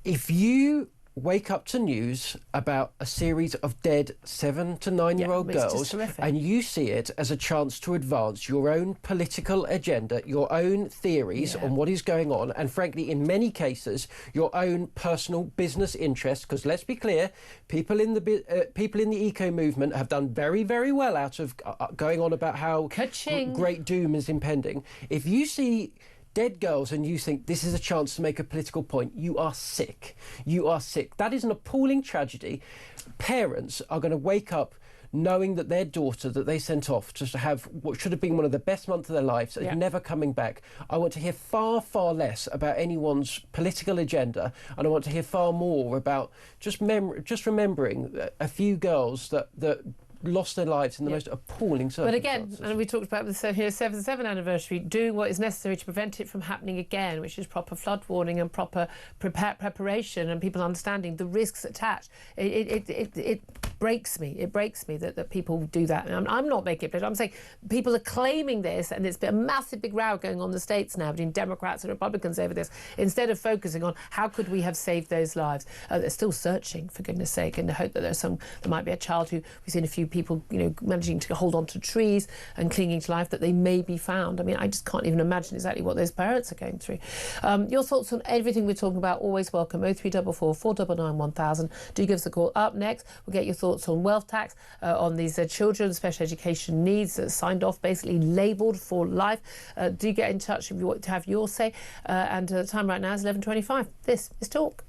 if you wake up to news about a series of dead 7 to 9-year-old girls and you see it as a chance to advance your own political agenda, your own theories on what is going on, and frankly, in many cases, your own personal business interests, because let's be clear, people in the eco movement have done very, very well out of going on about how great doom is impending. If you see dead girls and you think this is a chance to make a political point, you are sick. You are sick. That is an appalling tragedy. Parents are going to wake up knowing that their daughter that they sent off to have what should have been one of the best months of their lives is never coming back. I want to hear far, far less about anyone's political agenda, and I want to hear far more about just remembering a few girls that lost their lives in the most appalling circumstances. But again, and we talked about the 7th anniversary, doing what is necessary to prevent it from happening again, which is proper flood warning and proper preparation and people understanding the risks attached. It breaks me. It breaks me that people do that. And I'm not making it. I'm saying people are claiming this, and there's been a massive big row going on in the States now between Democrats and Republicans over this, instead of focusing on how could we have saved those lives. They're still searching, for goodness sake, in the hope that there might be a child who we've seen a few people managing to hold on to trees and clinging to life, that they may be found. I just can't even imagine exactly what those parents are going through. Your thoughts on everything we're talking about, always welcome. 0344 499 1000. Do give us a call. Up next, we'll get your thoughts on wealth tax, on these children, special education needs signed off, basically labelled for life. Do get in touch if you want to have your say. And the time right now is 11:25. This is Talk.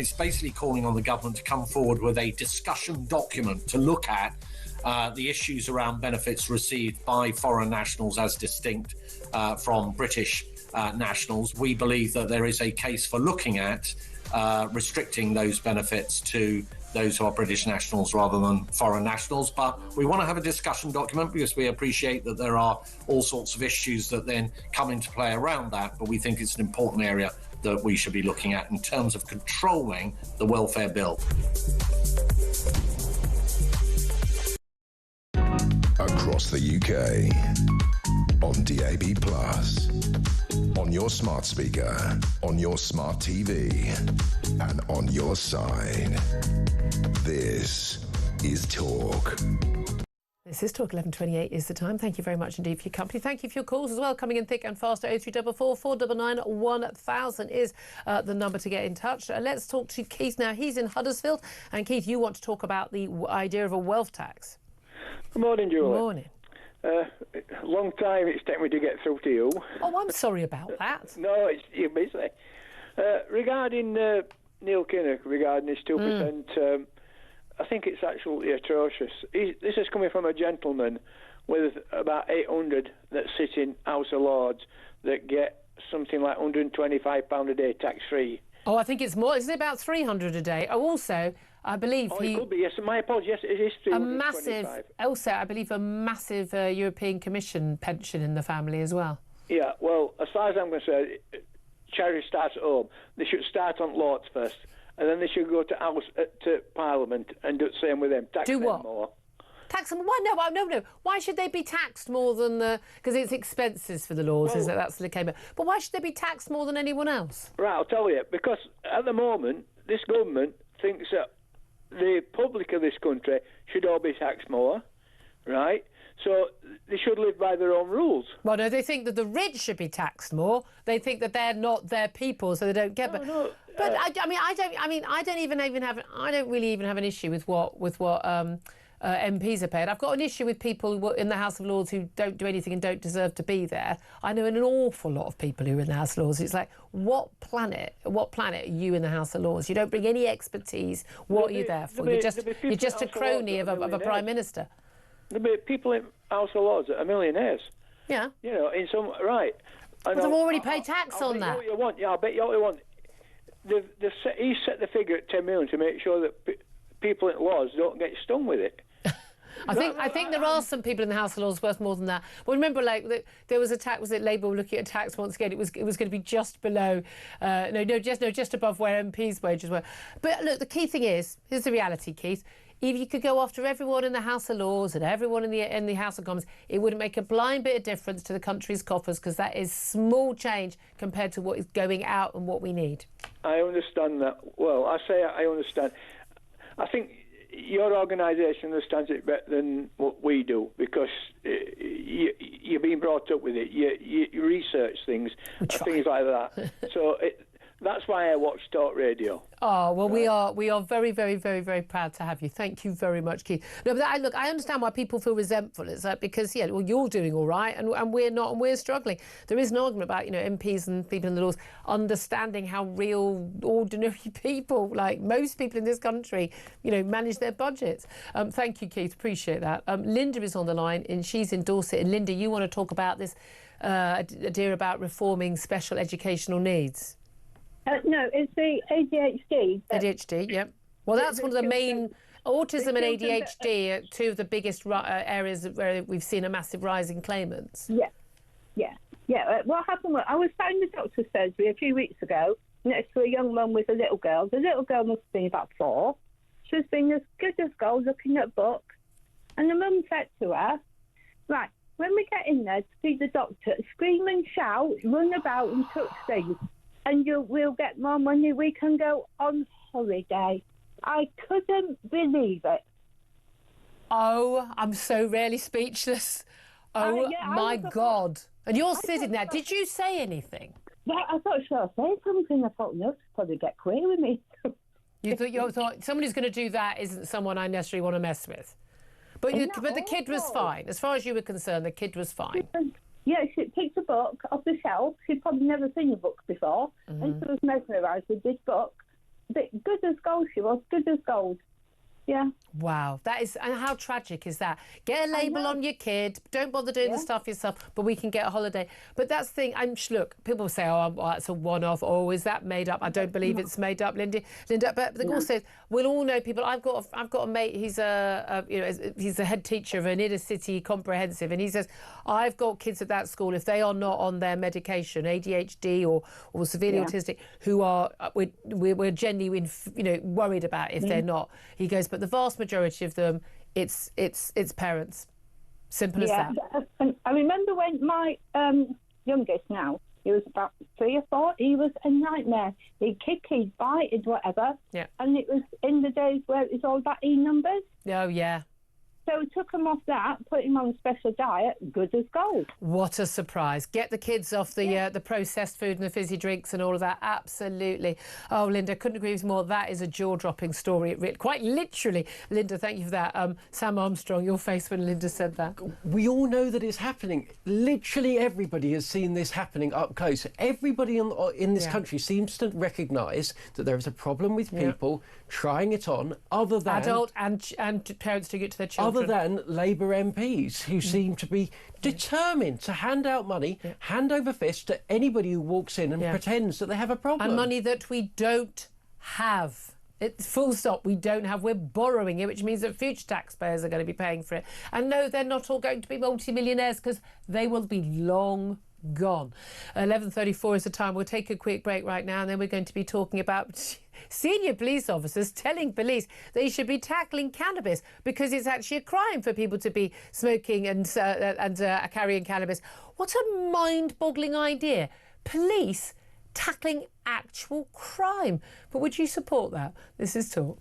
It's basically calling on the government to come forward with a discussion document to look at the issues around benefits received by foreign nationals as distinct from British nationals. We believe that there is a case for looking at restricting those benefits to those who are British nationals rather than foreign nationals. But we want to have a discussion document because we appreciate that there are all sorts of issues that then come into play around that. But we think it's an important area that we should be looking at in terms of controlling the welfare bill. Across the UK, on DAB+, on your smart speaker, on your smart TV, and on your side. This is Talk. This is Talk. 11:28 is the time. Thank you very much indeed for your company. Thank you for your calls as well, coming in thick and fast. 03444 499 1000 is the number to get in touch. Let's talk to Keith now. He's in Huddersfield. And Keith, you want to talk about the idea of a wealth tax. Good morning, Julie. Good morning. Long time it's taken me to get through to you. Oh, I'm sorry about that. No, you're busy. Regarding Neil Kinnock, regarding his 2%, I think it's absolutely atrocious. This is coming from a gentleman with about 800 that sit in House of Lords that get something like £125 a day tax-free. Oh, I think it's more. Isn't it about 300 a day? Oh, also, I believe it could be, yes. My apologies, yes, it is 325. Also, I believe a massive European Commission pension in the family as well. Yeah, well, as far as I'm concerned, charity starts at home. They should start on Lords first, and then they should go to Parliament and do the same with them. Tax them more. Tax them? Why? No. Why should they be taxed more than because it's expenses for the Lords, is that that's the case? But why should they be taxed more than anyone else? Right, I'll tell you. Because at the moment, this government thinks that the public of this country should all be taxed more, right? So they should live by their own rules. Well, no, they think that the rich should be taxed more. They think that they're not their people, so they don't get. But I don't really even have an issue with what MPs are paid. I've got an issue with people in the House of Lords who don't do anything and don't deserve to be there. I know an awful lot of people who are in the House of Lords. It's like, what planet are you in the House of Lords? You don't bring any expertise. What are you there for? You're just a crony of a Prime Minister. There'll be people in House of Lords that are millionaires. Yeah. You know, in some... Right. But they've already paid tax on that. What you want. Yeah, I'll bet you what you want. He set the figure at 10 million to make sure that people in Lords don't get stung with it. I think there are some people in the House of Lords worth more than that. Well, remember, there was a tax. Was it Labour looking at tax once again? It was going to be just below, just above where MPs' wages were. But look, the key thing is, here's the reality, Keith. If you could go after everyone in the House of Lords and everyone in the House of Commons, it wouldn't make a blind bit of difference to the country's coffers, because that is small change compared to what is going out and what we need. I understand that. Well, I understand. I think your organisation understands it better than what we do, because you're being brought up with it. You research things like that. So that's why I watch Talk Radio. Oh, well, we are very, very, very, very proud to have you. Thank you very much, Keith. No, but I understand why people feel resentful. It's like, because, you're doing all right and we're not, and we're struggling. There is an argument about, MPs and people in the Lords understanding how real, ordinary people, like most people in this country, manage their budgets. Thank you, Keith. Appreciate that. Linda is on the line, and she's in Dorset. And Linda, you want to talk about this idea about reforming special educational needs? No, it's the ADHD. ADHD, yep. Well, that's one of the main... Autism and ADHD are two of the biggest areas where we've seen a massive rise in claimants. Yeah. What happened was, I was sat in the doctor's surgery a few weeks ago next to a young mum with a little girl. The little girl must have been about 4. She was being as good as gold, looking at books. And the mum said to her, right, when we get in there to see the doctor, scream and shout, run about and touch things. And we'll get more money. We can go on holiday. I couldn't believe it. Oh, I'm so rarely speechless. Oh, my God. And you're sitting there. Did you say anything? Yeah, I thought, sure, I'll say something. I thought, no, she'll probably get queer with me. You thought someone who's going to do that isn't someone I necessarily want to mess with. But the kid was fine. As far as you were concerned, the kid was fine. Yeah, she picked a book off the shelf. She'd probably never seen a book before. And she was mesmerised with this book. but good as gold she was, good as gold. Yeah. Wow, that is, and how tragic is that? Get a label on your kid. Don't bother doing the stuff yourself, but we can get a holiday. But that's the thing. Look, people say, "Oh, that's a one-off." Oh, is that made up? I don't believe it's made up, Linda. But the course says we'll all know people. I've got a mate. He's he's a head teacher of an inner city comprehensive, and he says, "I've got kids at that school. If they are not on their medication, ADHD or severely autistic, who are we're genuinely worried about if they're not." He goes, but the vast majority of them, it's parents. Simple as that. I remember when my youngest now, he was about 3 or 4, he was a nightmare. He'd kick, he'd bite, he'd whatever. Yeah. And it was in the days where it was all about E-numbers. Oh, yeah. So we took him off that, put him on a special diet, good as gold. What a surprise. Get the kids off the processed food and the fizzy drinks and all of that. Absolutely. Oh, Linda, couldn't agree with you more. That is a jaw-dropping story. Quite literally. Linda, thank you for that. Sam Armstrong, your face when Linda said that. We all know that it's happening. Literally everybody has seen this happening up close. Everybody in this country seems to recognise that there is a problem with people trying it on, other than... Adult and parents doing it to their children. Other than Labour MPs who seem to be determined to hand out money, hand over fist to anybody who walks in and pretends that they have a problem. And money that we don't have. It's full stop. We don't have. We're borrowing it, which means that future taxpayers are going to be paying for it. And no, they're not all going to be multimillionaires because they will be long gone. 11:34 is the time. We'll take a quick break right now, and then we're going to be talking about senior police officers telling police they should be tackling cannabis because it's actually a crime for people to be smoking and carrying cannabis. What a mind-boggling idea. Police tackling actual crime. But would you support that? This is Talk.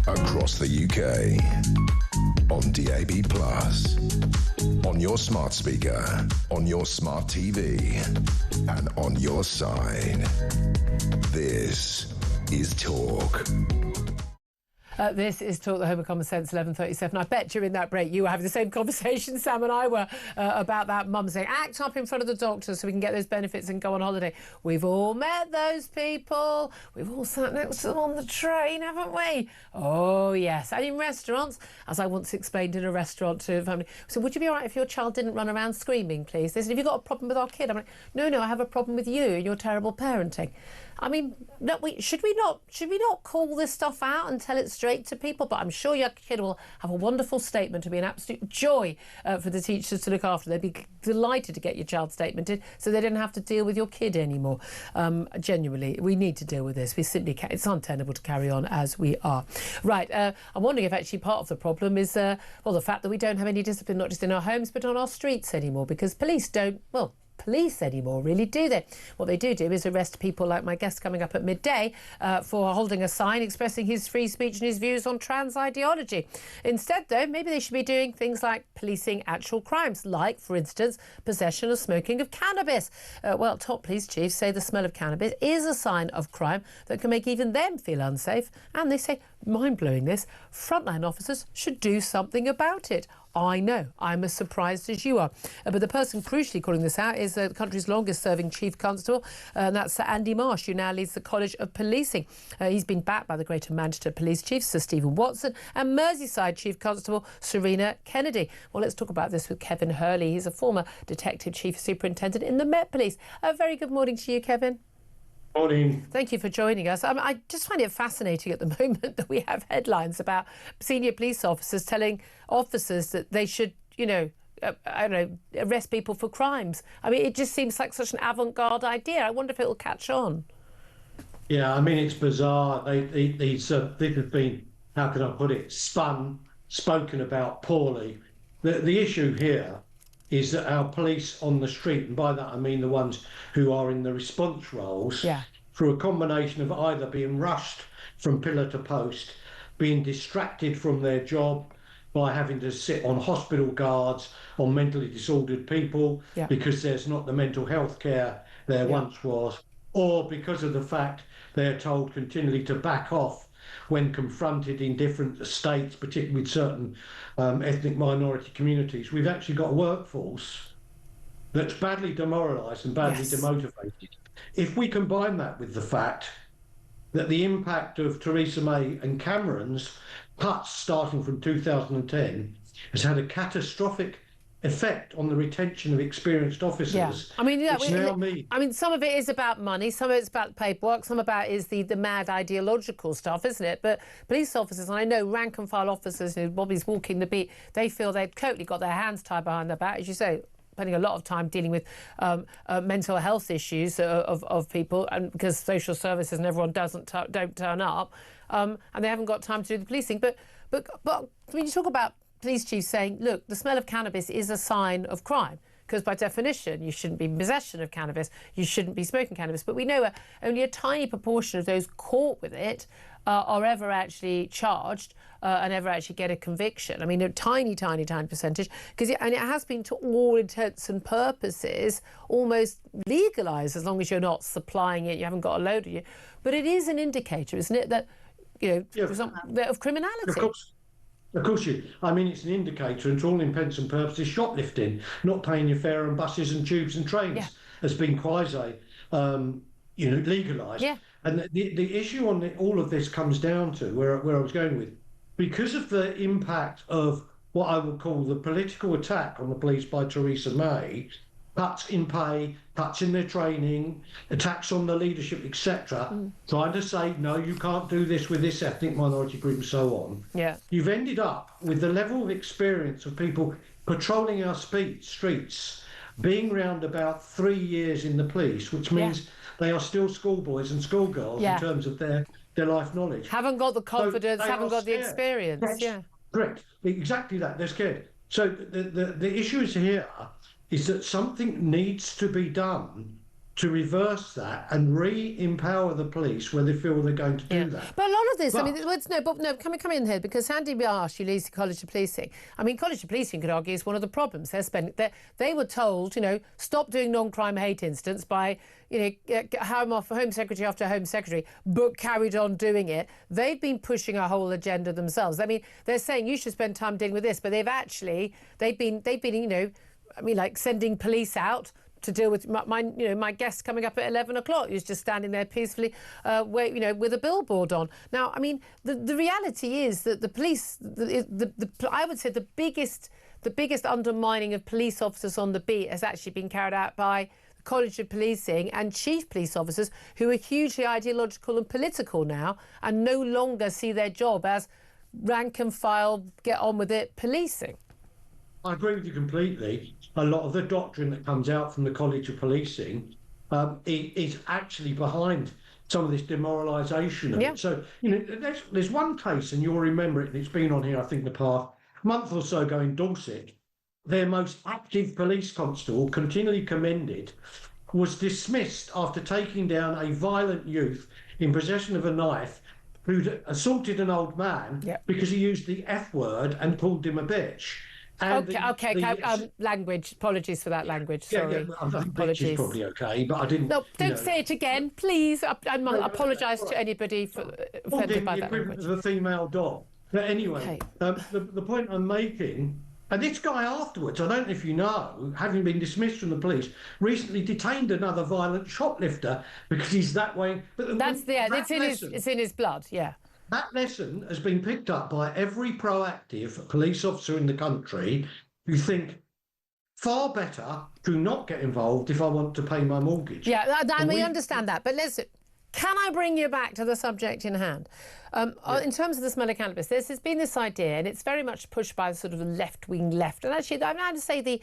Across the UK, on DAB+, on your smart speaker, on your smart TV, and on your side. This is Talk. This is Talk, the Home of Common Sense, 11:37. I bet during that break you were having the same conversation Sam and I were about that mum saying, act up in front of the doctor so we can get those benefits and go on holiday. We've all met those people. We've all sat next to them on the train, haven't we? Oh, yes. And in restaurants, as I once explained in a restaurant to a family, so would you be all right if your child didn't run around screaming, please? They said, have you got a problem with our kid? I'm like, no, I have a problem with you and your terrible parenting. I mean, should we not call this stuff out and tell it straight to people? But I'm sure your kid will have a wonderful statement. It'll be an absolute joy for the teachers to look after. They'd be delighted to get your child's statement in, so they don't have to deal with your kid anymore. Genuinely, we need to deal with this. We simply can't. It's untenable to carry on as we are. Right. I'm wondering if actually part of the problem is the fact that we don't have any discipline, not just in our homes but on our streets anymore, because police don't police anymore, really, do they? What they do is arrest people like my guest coming up at midday for holding a sign expressing his free speech and his views on trans ideology. Instead, though, maybe they should be doing things like policing actual crimes, like, for instance, possession or smoking of cannabis. Top police chiefs say the smell of cannabis is a sign of crime that can make even them feel unsafe. And they say, mind-blowing this, frontline officers should do something about it. I know, I'm as surprised as you are. But the person crucially calling this out is the country's longest-serving Chief Constable, and that's Sir Andy Marsh, who now leads the College of Policing. He's been backed by the Greater Manchester Police Chief, Sir Stephen Watson, and Merseyside Chief Constable Serena Kennedy. Well, let's talk about this with Kevin Hurley. He's a former Detective Chief Superintendent in the Met Police. A very good morning to you, Kevin. Morning. Thank you for joining us. I just find it fascinating at the moment that we have headlines about senior police officers telling officers that they should, arrest people for crimes. I mean, it just seems like such an avant-garde idea. I wonder if it will catch on. Yeah, I mean, it's bizarre. These have been, how can I put it, spoken about poorly. The issue here is that our police on the street, and by that I mean the ones who are in the response roles, through a combination of either being rushed from pillar to post, being distracted from their job by having to sit on hospital guards on mentally disordered people because there's not the mental health care there once was, or because of the fact they're told continually to back off when confronted in different states, particularly with certain ethnic minority communities. We've actually got a workforce that's badly demoralised and badly demotivated. If we combine that with the fact that the impact of Theresa May and Cameron's cuts starting from 2010 has had a catastrophic effect on the retention of experienced officers. Yeah. I mean, some of it is about money, some of it's about paperwork, some about is the mad ideological stuff, isn't it? But police officers, and I know rank and file officers, Bobby's walking the beat, they feel they've totally got their hands tied behind their back, as you say, spending a lot of time dealing with mental health issues of people, and because social services and everyone don't turn up, and they haven't got time to do the policing. But when you talk about police chiefs saying, look, the smell of cannabis is a sign of crime, because by definition you shouldn't be in possession of cannabis, you shouldn't be smoking cannabis. But we know only a tiny proportion of those caught with it are ever actually charged and ever actually get a conviction. I mean, a tiny percentage, and it has been, to all intents and purposes, almost legalised as long as you're not supplying it, you haven't got a load of you. But it is an indicator, isn't it, that, for example, of criminality. Of course I mean, it's an indicator, and to all intents and purposes, shoplifting, not paying your fare on buses and tubes and trains has been quasi, legalised. Yeah. And the issue on all of this comes down to where I was going with, because of the impact of what I would call the political attack on the police by Theresa May, cuts in pay, cuts in their training, attacks on the leadership, etc., trying to say, no, you can't do this with this ethnic minority group and so on. Yeah. You've ended up with the level of experience of people patrolling our streets being around about 3 years in the police, which means they are still schoolboys and schoolgirls in terms of their life knowledge. Haven't got the confidence, haven't got the experience. Correct. Exactly that. They're scared. So the issue is here is that something needs to be done to reverse that and re-empower the police where they feel they're going to do that. But a lot of this, come in here, because Andy Marsh, who leads the College of Policing, I mean, College of Policing, you could argue, is one of the problems. They were told, stop doing non-crime hate incidents by, Home Secretary after Home Secretary, but carried on doing it. They've been pushing a whole agenda themselves. I mean, they're saying you should spend time dealing with this, but they've been like sending police out to deal with my guest coming up at 11 o'clock. He was just standing there peacefully, with a billboard on. Now, I mean, the reality is that the police, I would say the biggest undermining of police officers on the beat has actually been carried out by College of Policing and chief police officers who are hugely ideological and political now and no longer see their job as rank and file, get on with it, policing. I agree with you completely. A lot of the doctrine that comes out from the College of Policing is actually behind some of this demoralisation of it. So, there's one case, and you'll remember it, and it's been on here, I think, the past month or so ago in Dorset. Their most active police constable, continually commended, was dismissed after taking down a violent youth in possession of a knife who'd assaulted an old man because he used the F word and called him a bitch. And language. Apologies for that language. Sorry. I think apologies. Bitch is probably okay, but I didn't. No, don't say it again, please. I apologise to anybody for offended by that language. The female dog. But anyway, the point I'm making, and this guy afterwards, I don't know if you know, having been dismissed from the police, recently detained another violent shoplifter because he's that way. But it's in his blood. Yeah. That lesson has been picked up by every proactive police officer in the country who think far better to not get involved if I want to pay my mortgage. Yeah, we understand that. But listen, can I bring you back to the subject in hand? In terms of the smell of cannabis, there's been this idea, and it's very much pushed by the sort of the left-wing left. And actually, I'm going to say the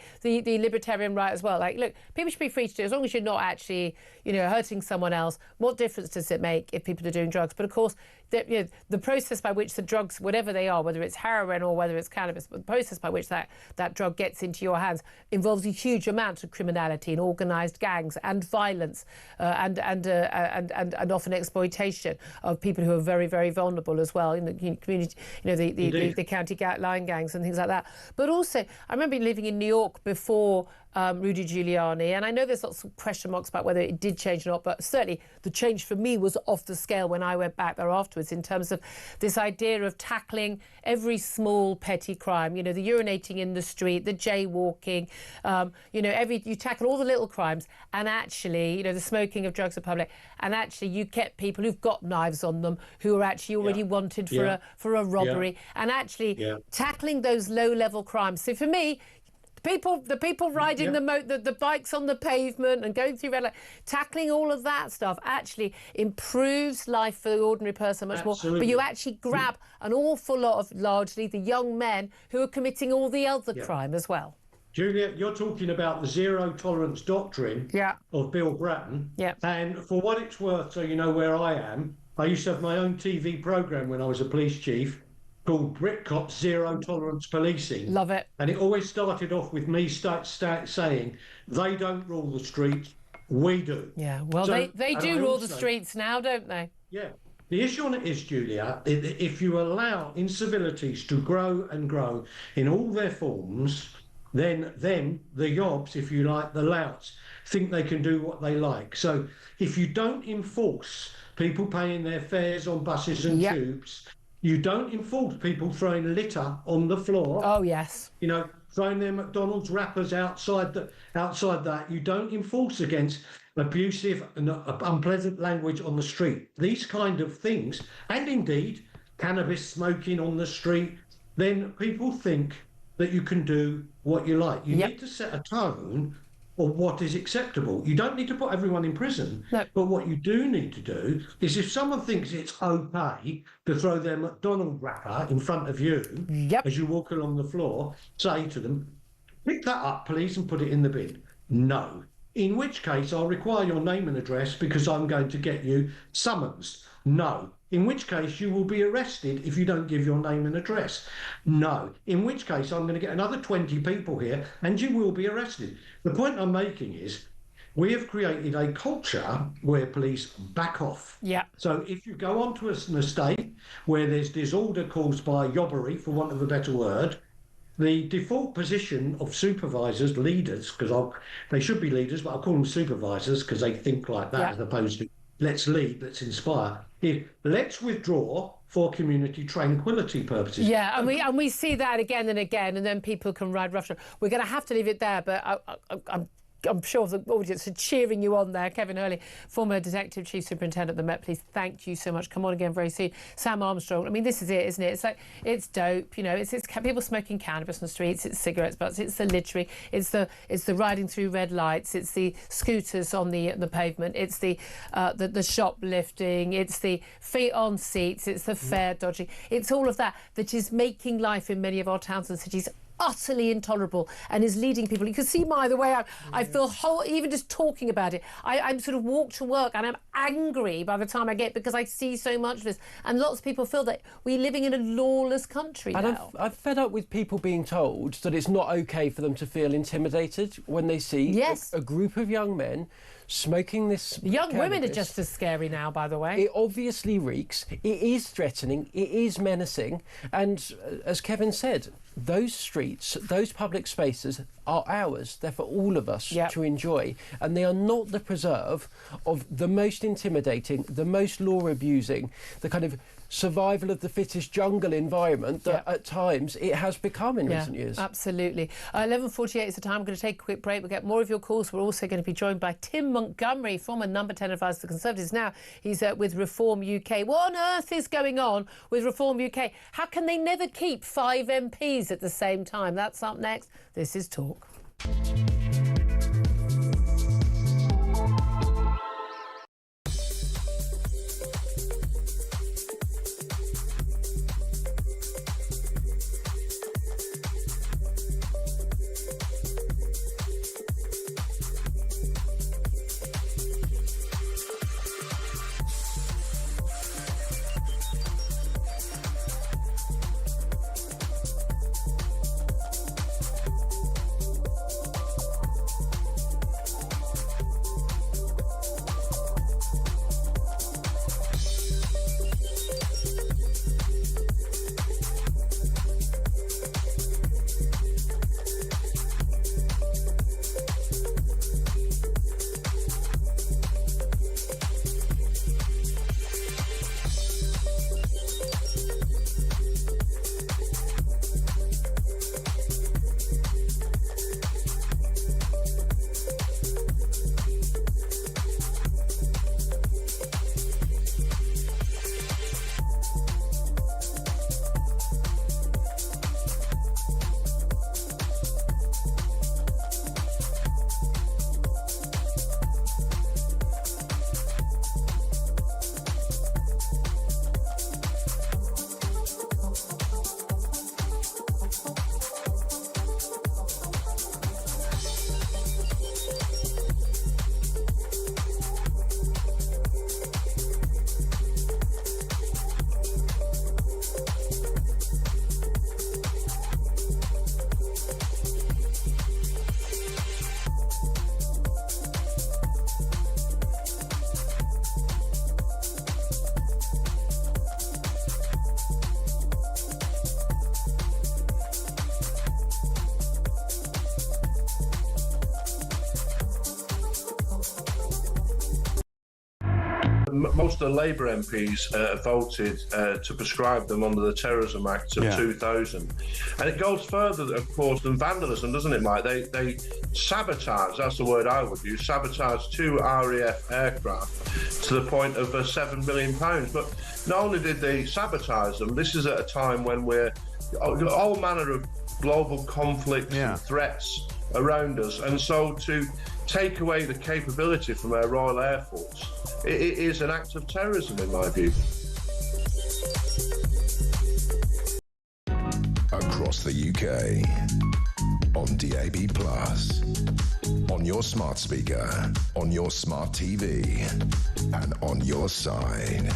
libertarian right as well. Like, look, people should be free to do, as long as you're not actually, hurting someone else. What difference does it make if people are doing drugs? But of course, the process by which the drugs, whatever they are, whether it's heroin or whether it's cannabis, but the process by which that drug gets into your hands involves a huge amount of criminality and organised gangs and violence and often exploitation of people who are very, very vulnerable as well in the community, the county line gangs and things like that. But also, I remember living in New York before Rudy Giuliani, and I know there's lots of question marks about whether it did change or not, but certainly the change for me was off the scale when I went back there afterwards in terms of this idea of tackling every small petty crime, the urinating in the street, the jaywalking, you tackle all the little crimes, and actually, the smoking of drugs in public, and actually you get people who've got knives on them who are actually already wanted for a robbery, and actually tackling those low-level crimes. So for me, the people riding the bikes on the pavement and going through red light, tackling all of that stuff actually improves life for the ordinary person much more. But you actually grab an awful lot of largely the young men who are committing all the other crime as well. Julia, you're talking about the zero tolerance doctrine of Bill Bratton. Yeah. And for what it's worth, so you know where I am, I used to have my own TV programme when I was a police chief, called Britcop's Zero Tolerance Policing. Love it. And it always started off with me saying, they don't rule the streets, we do. Yeah, well, so, they do rule the streets now, don't they? Yeah. The issue on it is, Julia, if you allow incivilities to grow and grow in all their forms, then the yobs, if you like, the louts, think they can do what they like. So if you don't enforce people paying their fares on buses and tubes, you don't enforce people throwing litter on the floor. Oh, yes. Throwing their McDonald's wrappers outside that. You don't enforce against abusive and unpleasant language on the street. These kind of things, and indeed cannabis smoking on the street, then people think that you can do what you like. You need to set a tone of what is acceptable. You don't need to put everyone in prison, but what you do need to do is if someone thinks it's okay to throw their McDonald's wrapper in front of you as you walk along the floor, say to them, pick that up, please, and put it in the bin. No. In which case, I'll require your name and address because I'm going to get you summonsed. No. In which case, you will be arrested if you don't give your name and address. No. In which case, I'm going to get another 20 people here and you will be arrested. The point I'm making is we have created a culture where police back off. Yeah. So if you go onto an estate where there's disorder caused by yobbery, for want of a better word, the default position of supervisors, leaders, because they should be leaders, but I'll call them supervisors because they think like that as opposed to let's lead, let's inspire. Let's withdraw for community tranquility purposes. Yeah, and we see that again and again, and then people can ride roughshod. We're going to have to leave it there, but I'm sure the audience are cheering you on there. Kevin Hurley, former Detective Chief Superintendent of the Met Police, thank you so much. Come on again very soon. Sam Armstrong, I mean, this is it, isn't it? It's like, it's dope, you know, it's people smoking cannabis on the streets, it's cigarettes butts, it's the littering, it's the riding through red lights, it's the scooters on the pavement, it's the shoplifting, it's the feet on seats, it's the fare dodging, it's all of that is making life in many of our towns and cities utterly intolerable and is leading people. You can see the way I feel even just talking about it. I'm sort of walk to work and I'm angry by the time I get, because I see so much of this, and lots of people feel that we're living in a lawless country now. I'm fed up with people being told that it's not okay for them to feel intimidated when they see a group of young men smoking this young cannabis. Women are just as scary now, by the way. It obviously reeks. It is threatening. It is menacing. And as Kevin said, those streets, those public spaces are ours. They're for all of us to enjoy. And they are not the preserve of the most intimidating, the most law-abusing, the kind of survival of the fittest jungle environment that at times it has become in recent years. Absolutely. 11:48 is the time. I'm going to take a quick break. We'll get more of your calls. We're also going to be joined by Tim Montgomery, former number 10 advisor to the Conservatives. Now he's with Reform UK. What on earth is going on with Reform UK? How can they never keep 5 MPs at the same time? That's up next. This is Talk. Most of the Labour MPs voted to prescribe them under the Terrorism Act of 2000. And it goes further, of course, than vandalism, doesn't it, Mike? They sabotage, that's the word I would use, sabotage 2 RAF aircraft to the point of £7 million. But not only did they sabotage them, this is at a time when we're all manner of global conflicts and threats around us. And so to take away the capability from our Royal Air Force, it is an act of terrorism, in my view. Across the UK, on DAB+, on your smart speaker, on your smart TV, and on your side.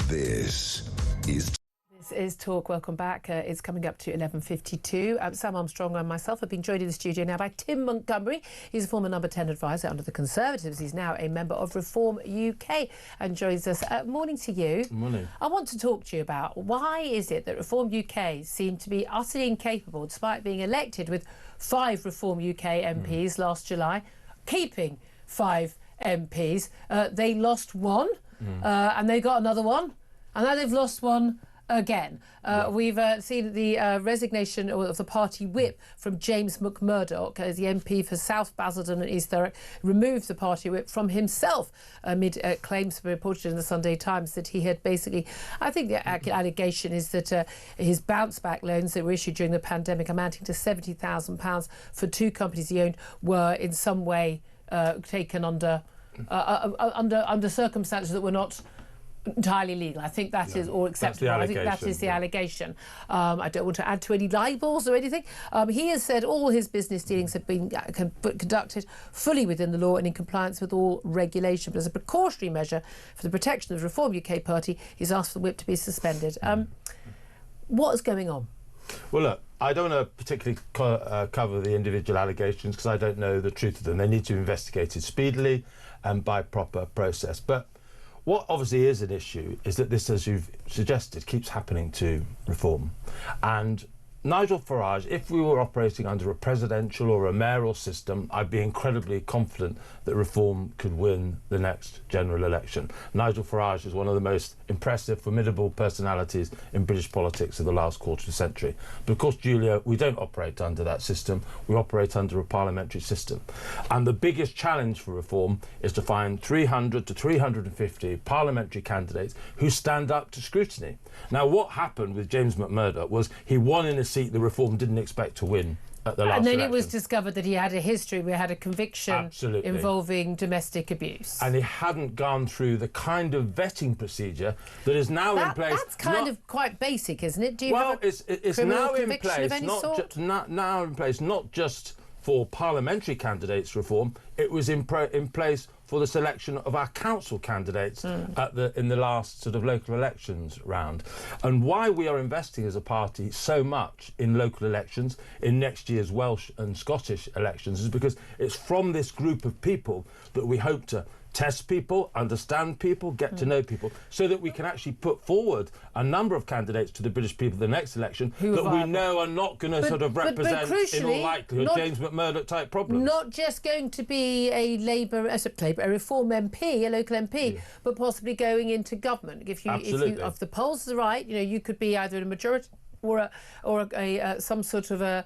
This is Talk. Welcome back. It's coming up to 11:52. Sam Armstrong and myself have been joined in the studio now by Tim Montgomery. He's a former number 10 advisor under the Conservatives. He's now a member of Reform UK and joins us. Morning to you. Morning. I want to talk to you about why is it that Reform UK seem to be utterly incapable, despite being elected with 5 Reform UK MPs last July, keeping 5 MPs. They lost one and they got another one, and now they've lost one again. We've seen the resignation of the party whip from James McMurdoch as the MP for South Basildon and East Thurrock, removed the party whip from himself amid claims reported in the Sunday Times that he had basically, I think the allegation is that his bounce back loans that were issued during the pandemic amounting to £70,000 for two companies he owned were in some way taken under circumstances that were not entirely legal. I think that is or acceptable. I think that is the allegation. I don't want to add to any libels or anything. He has said all his business dealings have been conducted fully within the law and in compliance with all regulation. But as a precautionary measure for the protection of the Reform UK Party, he's asked for the whip to be suspended. What is going on? Well, look, I don't want to particularly cover the individual allegations because I don't know the truth of them. They need to be investigated speedily and by proper process. But what obviously is an issue is that this, as you've suggested, keeps happening to Reform. And Nigel Farage, if we were operating under a presidential or a mayoral system, I'd be incredibly confident that Reform could win the next general election. Nigel Farage is one of the most impressive, formidable personalities in British politics of the last quarter of a century. But of course, Julia, we don't operate under that system. We operate under a parliamentary system. And the biggest challenge for Reform is to find 300 to 350 parliamentary candidates who stand up to scrutiny. Now, what happened with James McMurdoch was he won in a seat the Reform didn't expect to win at the last And then election. it was discovered that he had a history, we had a conviction involving domestic abuse. And he hadn't gone through the kind of vetting procedure that is now in place. That's kind of quite basic, isn't it? Do you well, have a it's criminal now in conviction place, of any sort? now in place, not just for parliamentary candidates Reform, it was in place for the selection of our council candidates in the last sort of local elections round. And why we are investing as a party so much in local elections, in next year's Welsh and Scottish elections, is because it's from this group of people that we hope to test people, understand people, get to know people, so that we can actually put forward a number of candidates to the British people the next election that we know are not going to sort of represent, in all likelihood, James McMurdoch type problems. Not just going to be a Reform MP, a local MP, but possibly going into government. If the polls are right, you could be either in a majority or some sort of a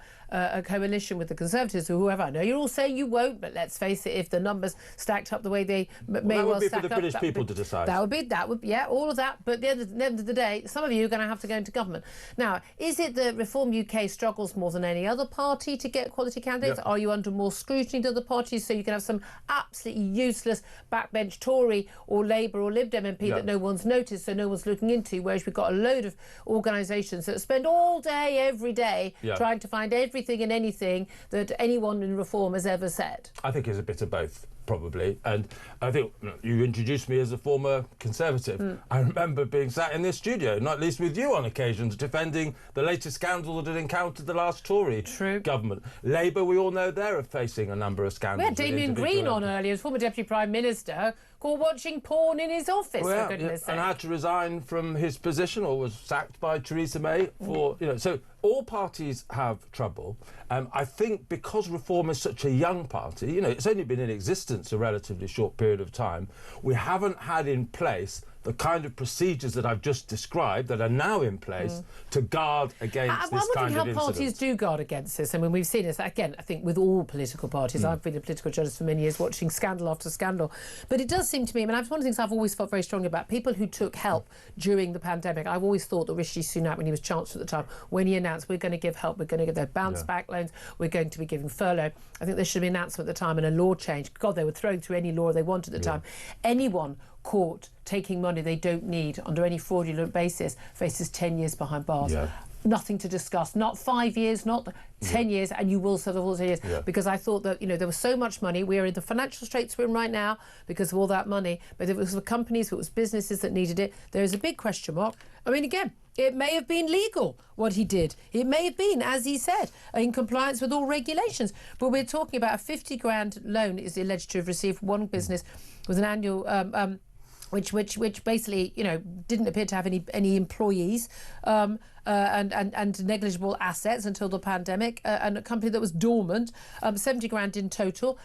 coalition with the Conservatives or whoever. I know you're all saying you won't, but let's face it, if the numbers stacked up the way they may well stack up, that would be for the British people to decide. That would be all of that. But at the end of the day, some of you are going to have to go into government. Now, is it that Reform UK struggles more than any other party to get quality candidates? Yeah. Are you under more scrutiny than other parties, so you can have some absolutely useless backbench Tory or Labour or Lib Dem MP that no one's noticed, so no one's looking into, whereas we've got a load of organisations that spend all day, every day, trying to find everything and anything that anyone in Reform has ever said? I think it's a bit of both, probably. And I think you introduced me as a former Conservative. I remember being sat in this studio, not least with you on occasions, defending the latest scandal that had encountered the last Tory government. Labour, we all know they're facing a number of scandals. We had Damian Green on earlier, as former Deputy Prime Minister, called watching porn in his office, for goodness sake. And had to resign from his position, or was sacked by Theresa May for, so all parties have trouble. I think because Reform is such a young party, it's only been in existence a relatively short period of time, we haven't had in place the kind of procedures that I've just described that are now in place to guard against this kind of incident. How parties do guard against this. I mean, we've seen this, again, I think with all political parties. I've been a political journalist for many years, watching scandal after scandal. But it does seem to me, one of the things I've always felt very strongly about, people who took help during the pandemic. I've always thought that Rishi Sunak, when he was Chancellor at the time, when he announced we're going to give help, we're going to give their bounce back loans, we're going to be giving furlough, I think there should be an announcement at the time and a law change. God, they were throwing through any law they wanted at the time. Anyone caught taking money they don't need under any fraudulent basis faces 10 years behind bars. Nothing to discuss. Not 5 years, not 10 years, and you will serve the full 10 years. Because I thought that, there was so much money. We are in the financial straits we're in right now because of all that money. But if it was for companies, if it was businesses that needed it, there is a big question mark. I mean, again, it may have been legal, what he did. It may have been, as he said, in compliance with all regulations. But we're talking about a 50 grand loan is alleged to have received one business with an annual... which basically, didn't appear to have any employees and negligible assets until the pandemic, and a company that was dormant, 70 grand in total.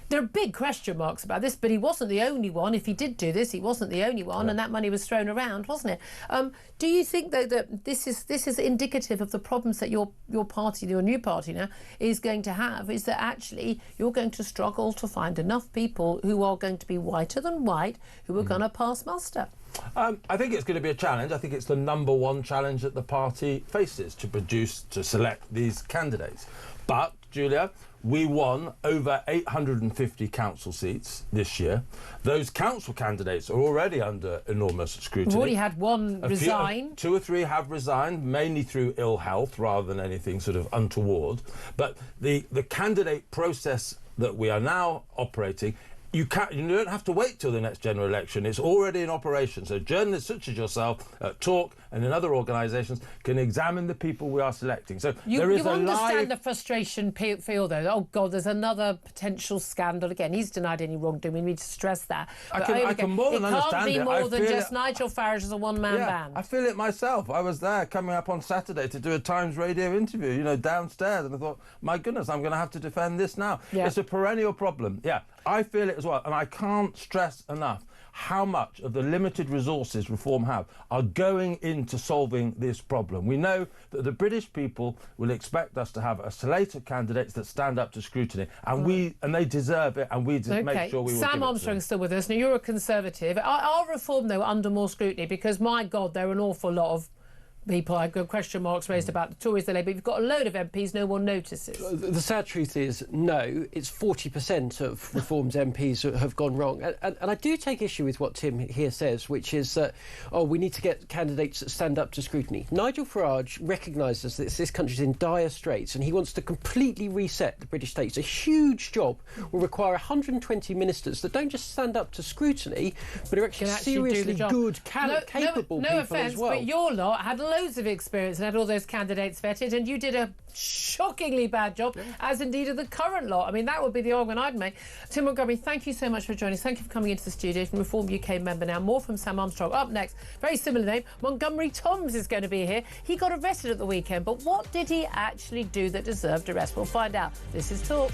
There are big question marks about this, but he wasn't the only one. If he did do this, he wasn't the only one, and that money was thrown around, wasn't it? Do you think, though, that this is indicative of the problems that your party, your new party now, is going to have? Is that actually you're going to struggle to find enough people who are going to be whiter than white, who are going to pass muster? I think it's going to be a challenge. I think it's the #1 challenge that the party faces, to select these candidates. But, Julia, we won over 850 council seats this year. Those council candidates are already under enormous scrutiny. We've already had one resign. 2 or 3 have resigned, mainly through ill health rather than anything sort of untoward. But the candidate process that we are now operating, you don't have to wait till the next general election. It's already in operation. So journalists such as yourself at Talk and in other organisations can examine the people we are selecting. So there is you understand the frustration feel, though. Oh God, there's another potential scandal again. He's denied any wrongdoing. We need to stress that. I can more than understand it. It can't be more than just Nigel Farage as a one-man band. I feel it myself. I was there coming up on Saturday to do a Times Radio interview, downstairs, and I thought, my goodness, I'm going to have to defend this now. Yeah. It's a perennial problem. Yeah, I feel it as well, and I can't stress enough how much of the limited resources Reform have are going into solving this problem. We know that the British people will expect us to have a slate of candidates that stand up to scrutiny, and they deserve it, and we make sure we will. Sam Armstrong's still with us. Now, you're a Conservative. Are Reform, though, under more scrutiny? Because, my God, there are an awful lot of people, I've got question marks raised about the Tories, the Labour. You've got a load of MPs no one notices. The sad truth is, no, it's 40% of Reform's MPs have gone wrong. And I do take issue with what Tim here says, which is that, we need to get candidates that stand up to scrutiny. Nigel Farage recognises that this country's in dire straits and he wants to completely reset the British state. It's a huge job, will require 120 ministers that don't just stand up to scrutiny, but are actually seriously good, capable people offence, as well. But your lot had loads of experience and had all those candidates vetted, and you did a shockingly bad job, as indeed of the current lot. I mean, that would be the argument I'd make. Tim Montgomery, thank you so much for joining us. Thank you for coming into the studio from Reform UK member now. More from Sam Armstrong. Up next, very similar name, Montgomery Toms is going to be here. He got arrested at the weekend, but what did he actually do that deserved arrest? We'll find out. This is Talk.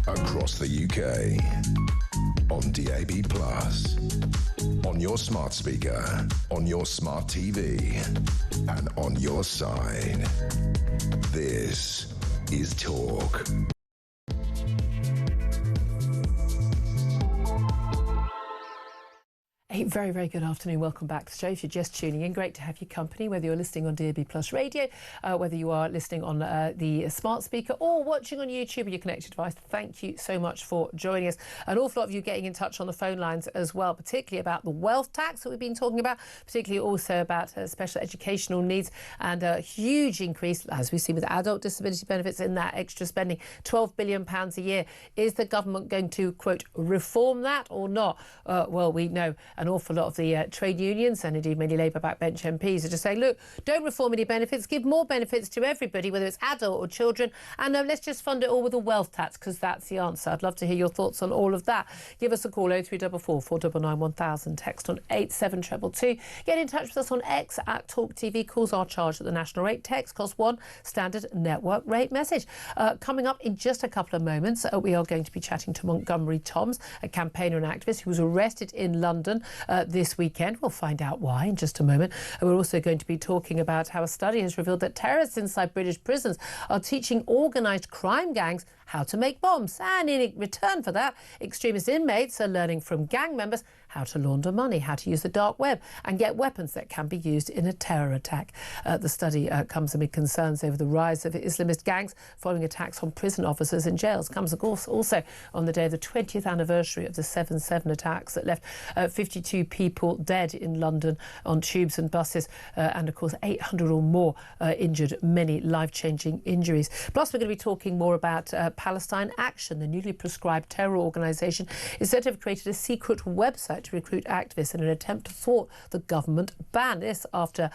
Across the UK, on DAB+, on your smart speaker, on your smart TV, and on your side. This is Talk. A very, very good afternoon. Welcome back to the show. If you're just tuning in, great to have your company, whether you're listening on DAB Plus Radio, whether you are listening on the smart speaker or watching on YouTube or your connected device. Thank you so much for joining us. An awful lot of you getting in touch on the phone lines as well, particularly about the wealth tax that we've been talking about, particularly also about special educational needs and a huge increase, as we see with adult disability benefits, in that extra spending, £12 billion a year. Is the government going to, quote, reform that or not? Well, we know an awful lot of the trade unions and indeed many Labour backbench MPs are just saying, look, don't reform any benefits, give more benefits to everybody, whether it's adult or children, and let's just fund it all with a wealth tax, because that's the answer. I'd love to hear your thoughts on all of that. Give us a call, 0344 499 1000, text on 87222. Get in touch with us on X at Talk TV. Calls are charged at the national rate. Text costs £1, standard network rate message. Coming up in just a couple of moments, we are going to be chatting to Montgomery Toms, a campaigner and activist who was arrested in London this weekend. We'll find out why in just a moment. We're also going to be talking about how a study has revealed that terrorists inside British prisons are teaching organised crime gangs how to make bombs. And in return for that, extremist inmates are learning from gang members how to launder money, how to use the dark web and get weapons that can be used in a terror attack. The study comes amid concerns over the rise of Islamist gangs following attacks on prison officers in jails. Comes, of course, also on the day of the 20th anniversary of the 7/7 attacks that left 52 people dead in London on tubes and buses, and, of course, 800 or more injured, many life-changing injuries. Plus, we're going to be talking more about Palestine Action, the newly proscribed terror organisation, is said to have created a secret website to recruit activists in an attempt to thwart the government ban. This after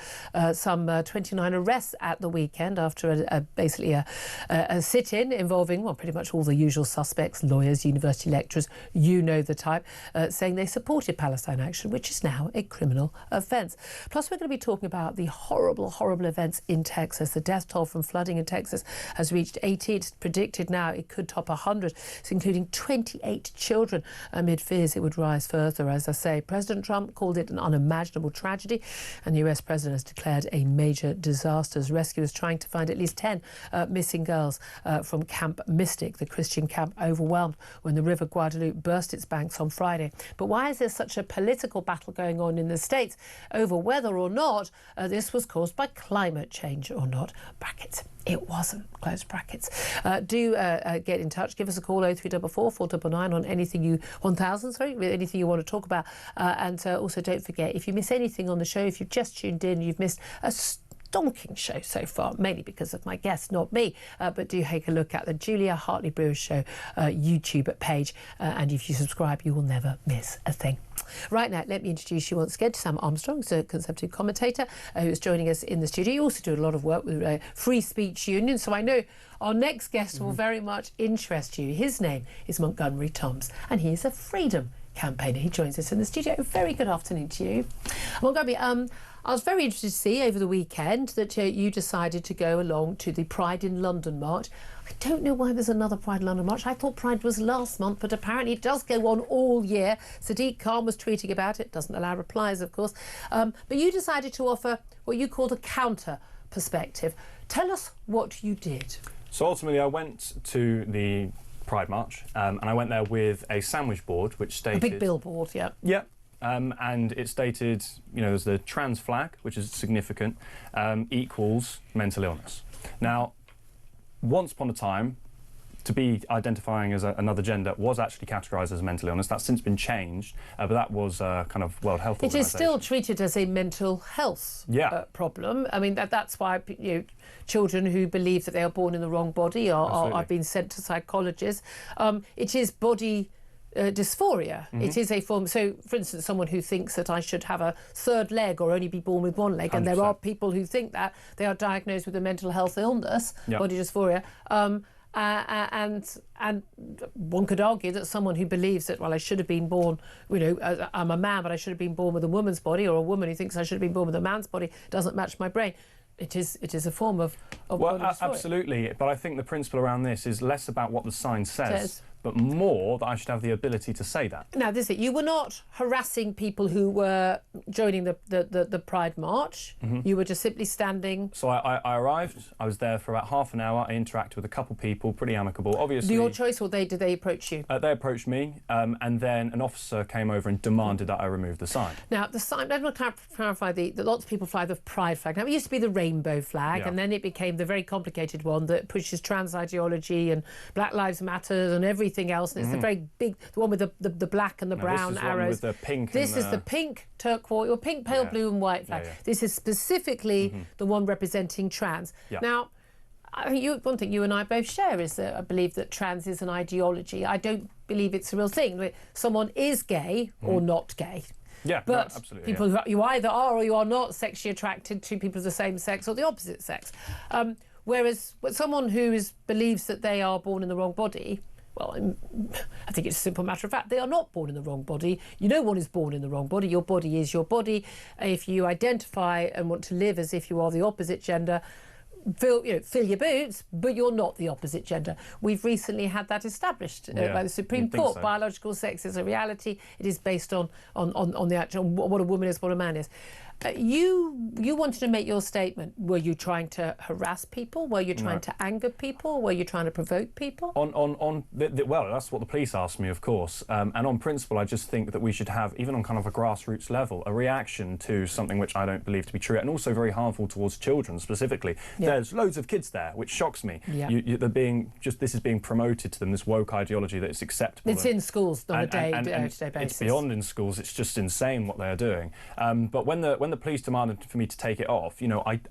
some 29 arrests at the weekend after basically a sit-in involving, well, pretty much all the usual suspects, lawyers, university lecturers, you know the type, saying they supported Palestine Action, which is now a criminal offence. Plus, we're going to be talking about the horrible, horrible events in Texas. The death toll from flooding in Texas has reached 80. It's predicted now it could top 100. It's including 28 children, amid fears it would rise further. As I say, President Trump called it an unimaginable tragedy, and the US President has declared a major disaster as rescuers trying to find at least 10 missing girls from Camp Mystic, the Christian camp overwhelmed when the River Guadalupe burst its banks on Friday. But why is there such a political battle going on in the States over whether or not this was caused by climate change or not? Brackets. It wasn't. Close brackets. Do get in touch. Give us a call, 0344 499 on anything you 1000. Sorry, anything you want to talk about. And also, don't forget, if you miss anything on the show, if you've just tuned in, you've missed a stonking show so far, mainly because of my guest, not me, but do take a look at the Julia Hartley-Brewer show YouTube page, and if you subscribe, you will never miss a thing. Right now, let me introduce you once again to Sam Armstrong, who's a Conservative commentator who's joining us in the studio. You also do a lot of work with Free Speech Union, so I know our next guest will very much interest you. His name is Montgomery Toms, and he is a freedom campaigner. He joins us in the studio. Very good afternoon to you. Montgomery, I was very interested to see over the weekend that you decided to go along to the Pride in London march. I don't know why there's another Pride in London march. I thought Pride was last month, but apparently it does go on all year. Sadiq Khan was tweeting about it. Doesn't allow replies, of course. But you decided to offer what you called a counter perspective. Tell us what you did. So ultimately, I went to the Pride March, and I went there with a sandwich board which stated... A big billboard, yeah. Yeah. And it stated, you know, there's the trans flag, which is significant, equals mental illness. Now, once upon a time, to be identifying as another gender was actually categorised as a mental illness. That's since been changed, but that was kind of World Health Organization. It is still treated as a mental health problem. I mean, that's why children who believe that they are born in the wrong body are being sent to psychologists. It is body dysphoria. It is a form. So, for instance, someone who thinks that I should have a third leg or only be born with one leg, 100%. And there are people who think that they are diagnosed with a mental health illness, body dysphoria. And one could argue that someone who believes that, well, I should have been born, I'm a man, but I should have been born with a woman's body, or a woman who thinks I should have been born with a man's body, doesn't match my brain. It is a form of body dysphoria. Absolutely, but I think the principle around this is less about what the sign says but more that I should have the ability to say that. Now, this is it. You were not harassing people who were joining the Pride March. You were just simply standing. So I arrived. I was there for about half an hour. I interacted with a couple of people, pretty amicable. Obviously, your choice, or did they approach you? They approached me, and then an officer came over and demanded that I remove the sign. Now, the sign. Let me clarify that lots of people fly the Pride flag. Now, it used to be the rainbow flag, and then it became the very complicated one that pushes trans ideology and Black Lives Matter and everything else. And it's the very big, the one with the black and the brown this is arrows. One with the pink. This is the pink turquoise, or pink, pale blue and white flag. This is specifically the one representing trans. Now, I think one thing you and I both share is that I believe that trans is an ideology. I don't believe it's a real thing. Someone is gay or not gay. Yeah, but no, absolutely. People who you either are or you are not sexually attracted to people of the same sex or the opposite sex. Whereas someone who believes that they are born in the wrong body, well, I think it's a simple matter of fact. They are not born in the wrong body. No one is born in the wrong body. Your body is your body. If you identify and want to live as if you are the opposite gender, fill your boots, but you're not the opposite gender. We've recently had that established by the Supreme Court. So. Biological sex is a reality. It is based on the actual what a woman is, what a man is. You wanted to make your statement. Were you trying to harass people? Were you trying to anger people? Were you trying to provoke people? Well, that's what the police asked me, of course. And on principle, I just think that we should have, even on kind of a grassroots level, a reaction to something which I don't believe to be true, and also very harmful towards children specifically. There's loads of kids there, which shocks me. This is being promoted to them, this woke ideology that it's acceptable. It's in schools on a day-to-day basis. It's beyond in schools. It's just insane what they are doing. But when the police demanded for me to take it off,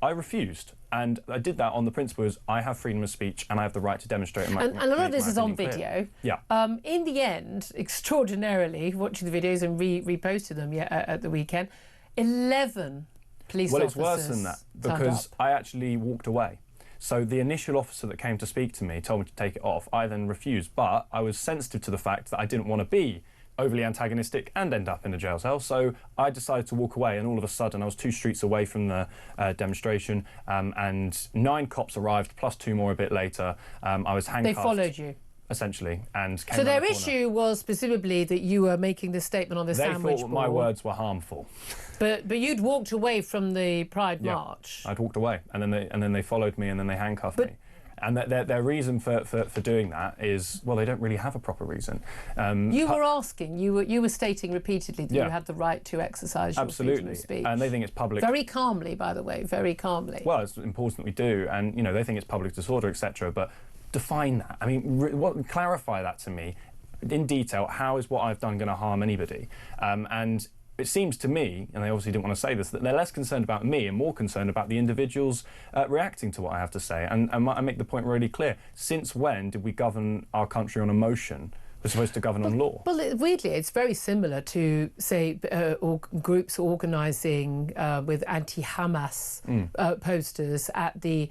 I refused. And I did that on the principle is I have freedom of speech and I have the right to demonstrate. And a lot of this is on video. Yeah. In the end, extraordinarily, watching the videos and reposted them at the weekend, 11 police officers. Well, it's worse than that because I actually walked away. So the initial officer that came to speak to me told me to take it off. I then refused, but I was sensitive to the fact that I didn't want to be overly antagonistic and end up in a jail cell. So I decided to walk away, and all of a sudden I was 2 streets away from the demonstration, and 9 cops arrived, plus 2 more a bit later. I was handcuffed. They followed you? Essentially, and came so their the issue was presumably that you were making this statement on the sandwich board. They thought my words were harmful. But you'd walked away from the Pride March. I'd walked away, and then they followed me, and then they handcuffed me. And their reason for doing that is, well, they don't really have a proper reason. You were asking, you were stating repeatedly that you had the right to exercise your freedom of speech. And they think it's public. Very calmly, by the way, very calmly. Well, it's important that we do, and they think it's public disorder, etc. But define that. I mean, clarify that to me in detail. How is what I've done going to harm anybody? And it seems to me, and they obviously didn't want to say this, that they're less concerned about me and more concerned about the individuals reacting to what I have to say. And I make the point really clear. Since when did we govern our country on emotion? We're supposed to govern on law. Well, weirdly, it's very similar to, say, groups organising with anti-Hamas posters at the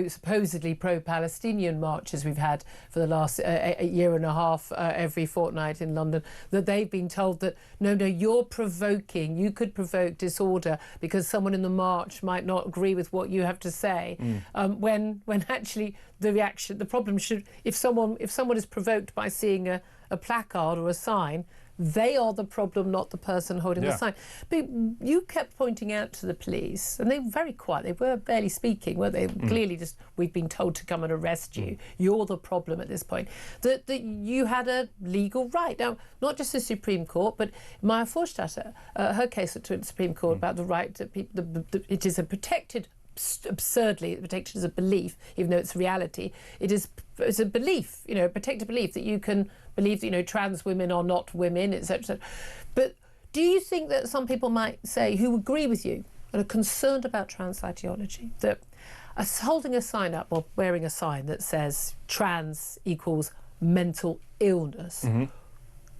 supposedly pro-Palestinian marches we've had for the last year and a half every fortnight in London, that they've been told that, no, you're provoking, you could provoke disorder because someone in the march might not agree with what you have to say, when actually the problem should, if someone is provoked by seeing a placard or a sign, they are the problem, not the person holding the sign. But you kept pointing out to the police, and they were very quiet. They were barely speaking, weren't they? Clearly just, we've been told to come and arrest you. You're the problem at this point. That you had a legal right. Now, not just the Supreme Court, but Maya Forstadt, her case at the Supreme Court about the right to people, it is a protected, absurdly protected as a belief, even though it's reality. It's a belief, a protected belief that you can believe that, trans women are not women, etc. But do you think that some people might say, who agree with you and are concerned about trans ideology, that holding a sign up or wearing a sign that says trans equals mental illness,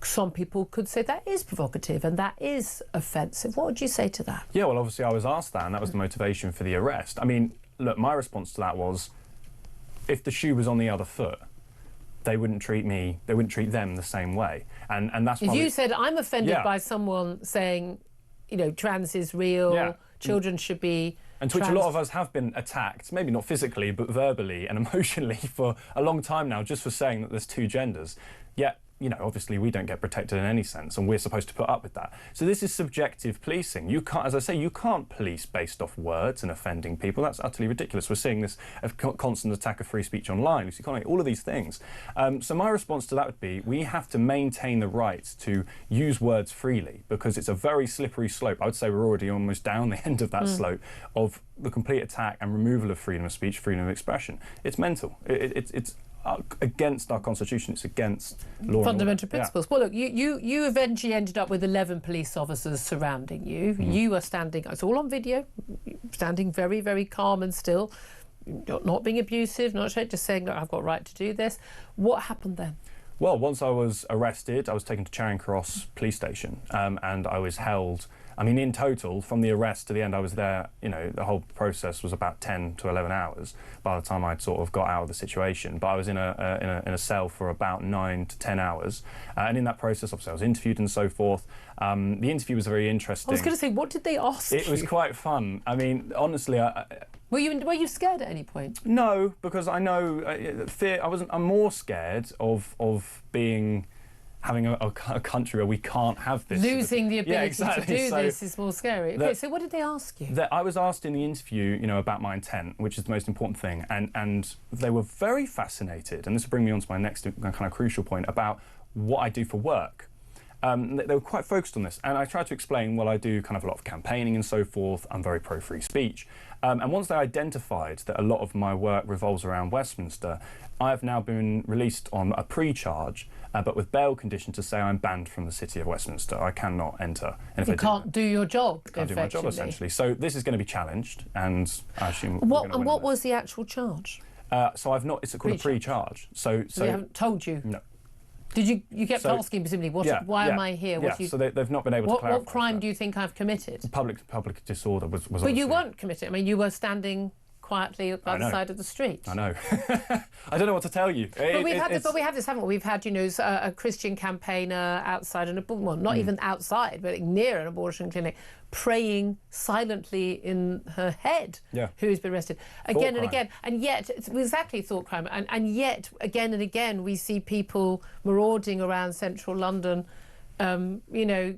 some people could say that is provocative and that is offensive? What would you say to that? Yeah, well, obviously I was asked that, and that was the motivation for the arrest. I mean, look, my response to that was, if the shoe was on the other foot, they wouldn't treat them the same way. And that's if you said, I'm offended by someone saying, trans is real, children should be and to which a lot of us have been attacked, maybe not physically, but verbally and emotionally for a long time now, just for saying that there's two genders. Yet, you know, obviously we don't get protected in any sense, and we're supposed to put up with that. So this is subjective policing. You can't, as I say, you can't police based off words and offending people. That's utterly ridiculous. We're seeing this constant attack of free speech online, all of these things. So my response to that would be, we have to maintain the right to use words freely, because it's a very slippery slope. I would say we're already almost down the end of that slope of the complete attack and removal of freedom of speech, freedom of expression. It's mental. It's against our constitution. It's against law. Fundamental principles. Well, look, you eventually ended up with 11 police officers surrounding you. You are standing, it's all on video, standing very, very calm and still, not being abusive, not just saying, look, I've got a right to do this. What happened then? Well, once I was arrested, I was taken to Charing Cross police station, and I was held. I mean, in total, from the arrest to the end I was there, you know, the whole process was about 10 to 11 hours by the time I'd sort of got out of the situation. But I was in a cell for about 9 to 10 hours. And in that process, obviously, I was interviewed and so forth. The interview was very interesting. I was going to say, what did they ask you? It was quite fun. I mean, honestly, Were you scared at any point? No, because I know fear. I'm more scared of having a country where we can't have this. Losing the ability to do this is more scary. Okay, so what did they ask you? I was asked in the interview, you know, about my intent, which is the most important thing, and they were very fascinated, and this will bring me on to my next kind of crucial point about what I do for work. They were quite focused on this, and I tried to explain, well, I do kind of a lot of campaigning and so forth. I'm very pro-free speech. And once they identified that a lot of my work revolves around Westminster, I have now been released on a pre-charge, but with bail condition to say I'm banned from the city of Westminster. I cannot enter. And if you can't do your job, can't do my job, essentially. So this is going to be challenged, and I assume what was the actual charge? So I've not. It's called a pre-charge. So they haven't told you? No. Did you kept asking presumably, why am I here? So they've not been able to clarify. What crime do you think I've committed? Public disorder was But you weren't committed. I mean, you were standing quietly by the side of the street. I know. I don't know what to tell you. But we have this, haven't we? We've had, you know, a Christian campaigner outside not even outside, but near an abortion clinic, praying silently in her head, who's been arrested again and again. And yet, it's exactly thought crime. And yet, again and again, we see people marauding around central London, you know,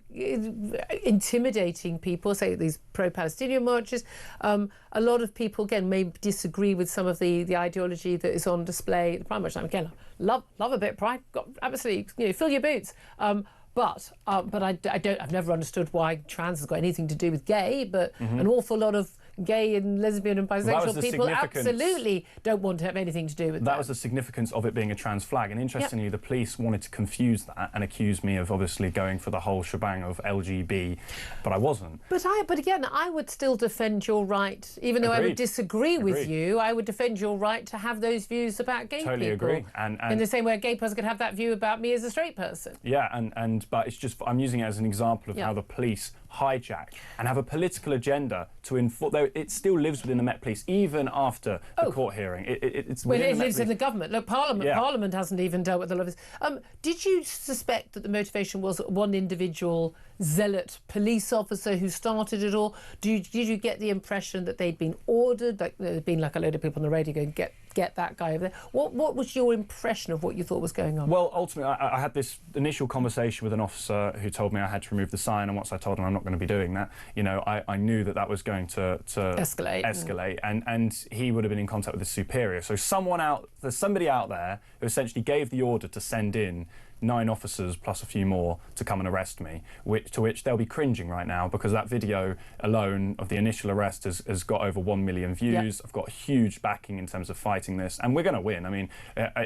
intimidating people, say these pro-Palestinian marches. A lot of people, again, may disagree with some of the ideology that is on display at the Prime Minister. Again, love a bit of pride, absolutely, you know, fill your boots. But I've never understood why trans has got anything to do with gay, but an awful lot of gay and lesbian and bisexual people absolutely don't want to have anything to do with that. That was the significance of it being a trans flag. And interestingly, the police wanted to confuse that and accuse me of obviously going for the whole shebang of LGB, but I wasn't. But again, I would still defend your right, even though I would disagree with you, I would defend your right to have those views about gay people. Totally agree. And in the same way a gay person could have that view about me as a straight person. Yeah, but it's just, I'm using it as an example of how the police hijack and have a political agenda to enforce, though it still lives within the Met Police even after the court hearing. It lives in the government. Look, Parliament hasn't even dealt with a lot of this. Did you suspect that the motivation was one individual zealot police officer who started it all? Did you get the impression that they'd been ordered, like there'd been like a load of people on the radio going, get that guy over there? What was your impression of what you thought was going on? Well, ultimately, I had this initial conversation with an officer who told me I had to remove the sign, and once I told him I'm not going to be doing that, you know, I knew that was going to escalate, and he would have been in contact with his superior. So there's somebody out there who essentially gave the order to send in 9 officers plus a few more to come and arrest me, to which they'll be cringing right now, because that video alone of the initial arrest has got over 1 million views. I've got huge backing in terms of fighting this, and we're going to win. I mean,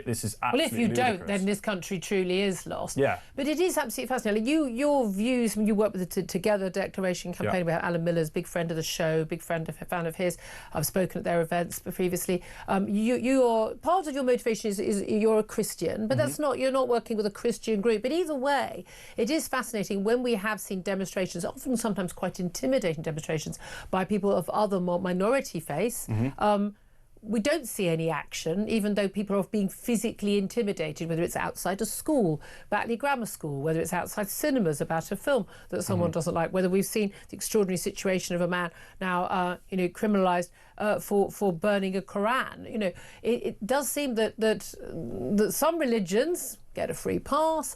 this is absolutely Well, if you ludicrous. don't, then this country truly is lost. Yeah. But it is absolutely fascinating. Your views, when you work with the Together Declaration campaign, we have Alan Miller's big friend of the show, fan of his. I've spoken at their events previously. You're part of your motivation is you're a Christian, but that's not, you're not working with a Christian group. But either way, it is fascinating when we have seen demonstrations, often sometimes quite intimidating demonstrations, by people of other minority faiths. we don't see any action, even though people are being physically intimidated, whether it's outside a school, Batley Grammar School, whether it's outside cinemas about a film that someone doesn't like, whether we've seen the extraordinary situation of a man now, criminalised for burning a Quran. It does seem that some religions get a free pass,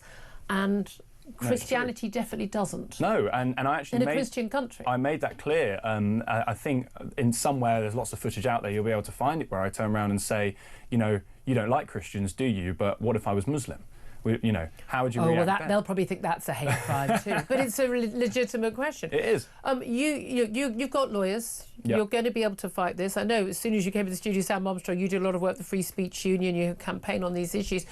and Christianity definitely doesn't. No, and I actually in a Christian country. I made that clear. I think in somewhere there's lots of footage out there. You'll be able to find it where I turn around and say, you don't like Christians, do you? But what if I was Muslim? How would you react? Well, they'll probably think that's a hate crime too. But it's a legitimate question. It is. You've got lawyers. Yep. You're going to be able to fight this. I know. As soon as you came to the studio, Sam Armstrong, you did a lot of work with the Free Speech Union. You campaign on these issues.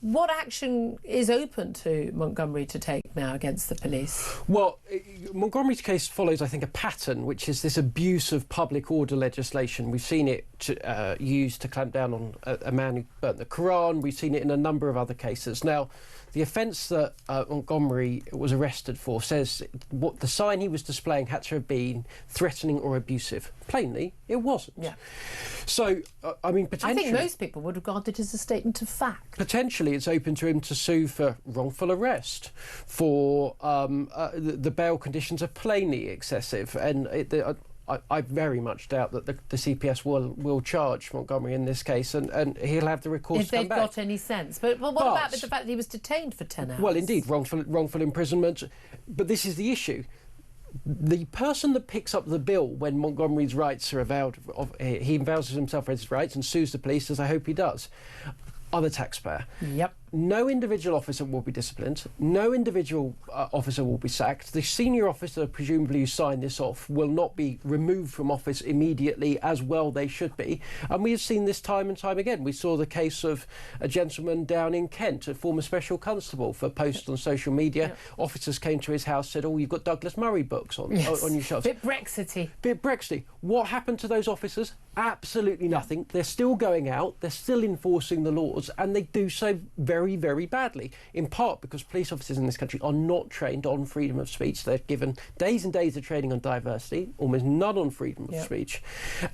What action is open to Montgomery to take now against the police? Well, Montgomery's case follows, I think, a pattern, which is this abuse of public order legislation. We've seen it used to clamp down on a man who burnt the Quran. We've seen it in a number of other cases. Now, the offence that Montgomery was arrested for says what the sign he was displaying had to have been threatening or abusive. Plainly, it wasn't. Yeah. So, potentially, I think most people would regard it as a statement of fact. Potentially, it's open to him to sue for wrongful arrest, for the bail conditions are plainly excessive, and I very much doubt that the CPS will charge Montgomery in this case, and he'll have the recourse if to come back. If they've got any sense. But what about the fact that he was detained for 10 hours? Well, indeed, wrongful imprisonment. But this is the issue. The person that picks up the bill when Montgomery's rights are avowed, he avows himself as his rights and sues the police, as I hope he does, are the taxpayer. Yep. No individual officer will be disciplined. No individual officer will be sacked. The senior officer, presumably, who signed this off, will not be removed from office immediately, as well they should be. And we have seen this time and time again. We saw the case of a gentleman down in Kent, a former special constable, for posts on social media. Yep. Officers came to his house, said, "Oh, you've got Douglas Murray books on your shelves." Bit Brexity. Bit Brexity. What happened to those officers? Absolutely nothing. They're still going out. They're still enforcing the laws, and they do so very, very badly, in part because police officers in this country are not trained on freedom of speech. They're given days and days of training on diversity, almost none on freedom of speech.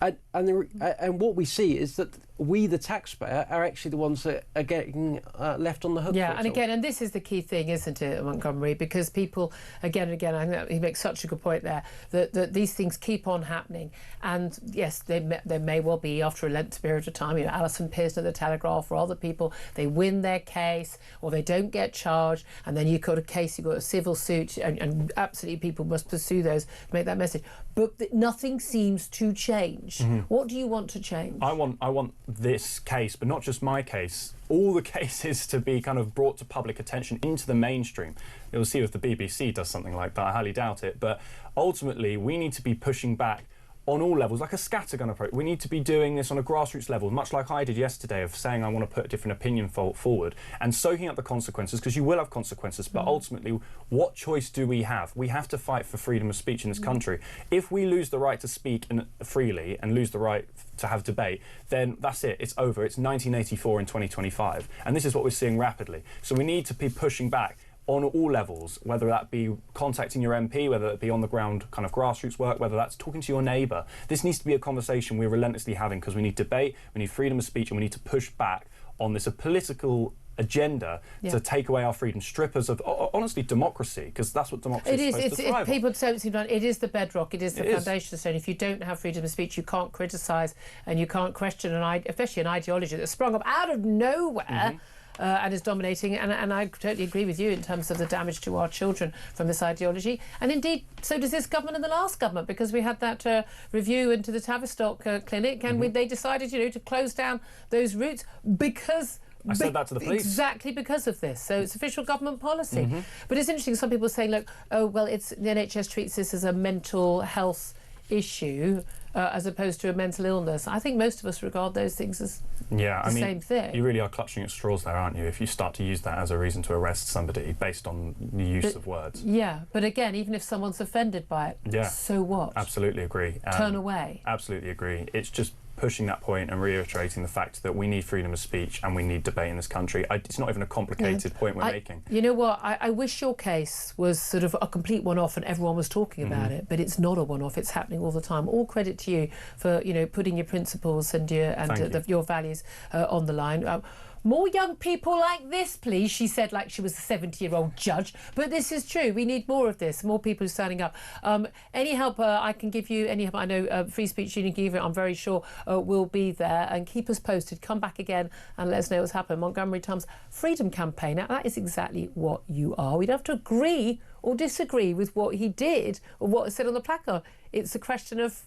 And what we see is that we, the taxpayer, are actually the ones that are getting left on the hook. Yeah, and this is the key thing, isn't it, Montgomery? Because people, again and again, I think he makes such a good point there, that these things keep on happening. And yes, there may well be, after a lengthy period of time, Alison Pearson at the Telegraph or other people, they win their case or they don't get charged, and then you've got a case, you've got a civil suit, and absolutely people must pursue those to make that message. But nothing seems to change. Mm-hmm. What do you want to change? I want this case, but not just my case, all the cases to be kind of brought to public attention, into the mainstream. You'll see if the BBC does something like that. I highly doubt it. But ultimately, we need to be pushing back on all levels, like a scattergun approach. We need to be doing this on a grassroots level, much like I did yesterday, of saying I want to put a different opinion forward and soaking up the consequences, because you will have consequences. But ultimately, what choice do we have? We have to fight for freedom of speech in this country. If we lose the right to speak freely and lose the right to have debate, then that's it. It's over. It's 1984 in 2025. And this is what we're seeing rapidly. So we need to be pushing back on all levels, whether that be contacting your MP, whether it be on the ground kind of grassroots work, whether that's talking to your neighbour. This needs to be a conversation we're relentlessly having, because we need debate, we need freedom of speech, and we need to push back on this political agenda to take away our freedom, strip us of, honestly, democracy, because that's what democracy is supposed to thrive on. People don't seem to know, it is the bedrock, it is the foundation stone. If you don't have freedom of speech, you can't criticise and you can't question, especially an ideology that's sprung up out of nowhere. Mm-hmm. And is dominating, and I totally agree with you in terms of the damage to our children from this ideology. And indeed, so does this government and the last government, because we had that review into the Tavistock clinic, and they decided, to close down those routes because... I said that to the police. Exactly because of this. So it's official government policy. Mm-hmm. But it's interesting, some people are saying, look, the NHS treats this as a mental health issue, as opposed to a mental illness. I think most of us regard those things as same thing. You really are clutching at straws there, aren't you, if you start to use that as a reason to arrest somebody based on the use of words. Yeah, but again, even if someone's offended by it, so what? Absolutely agree. Turn away. Absolutely agree. It's just pushing that point and reiterating the fact that we need freedom of speech and we need debate in this country. It's not even a complicated point we're making. You know what? I wish your case was sort of a complete one-off and everyone was talking about it, but it's not a one-off. It's happening all the time. All credit to you for, you know, putting your principles and your values on the line. More young people like this, please, she said, like she was a 70-year-old judge. But this is true. We need more of this, more people standing up. Any help I can give you, any help I know Free Speech Union can give you, I'm very sure will be there. And keep us posted. Come back again and let us know what's happened. Montgomery Toms Freedom Campaign. Now, that is exactly what you are. We don't have to agree or disagree with what he did or what is said on the placard. It's a question of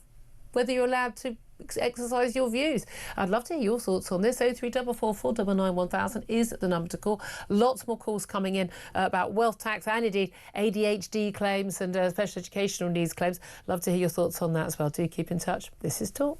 whether you're allowed to exercise your views. I'd love to hear your thoughts on this. 0344 499 1000 is the number to call. Lots more calls coming in about wealth tax and indeed ADHD claims and special educational needs claims. Love to hear your thoughts on that as well. Do keep in touch. This is Talk.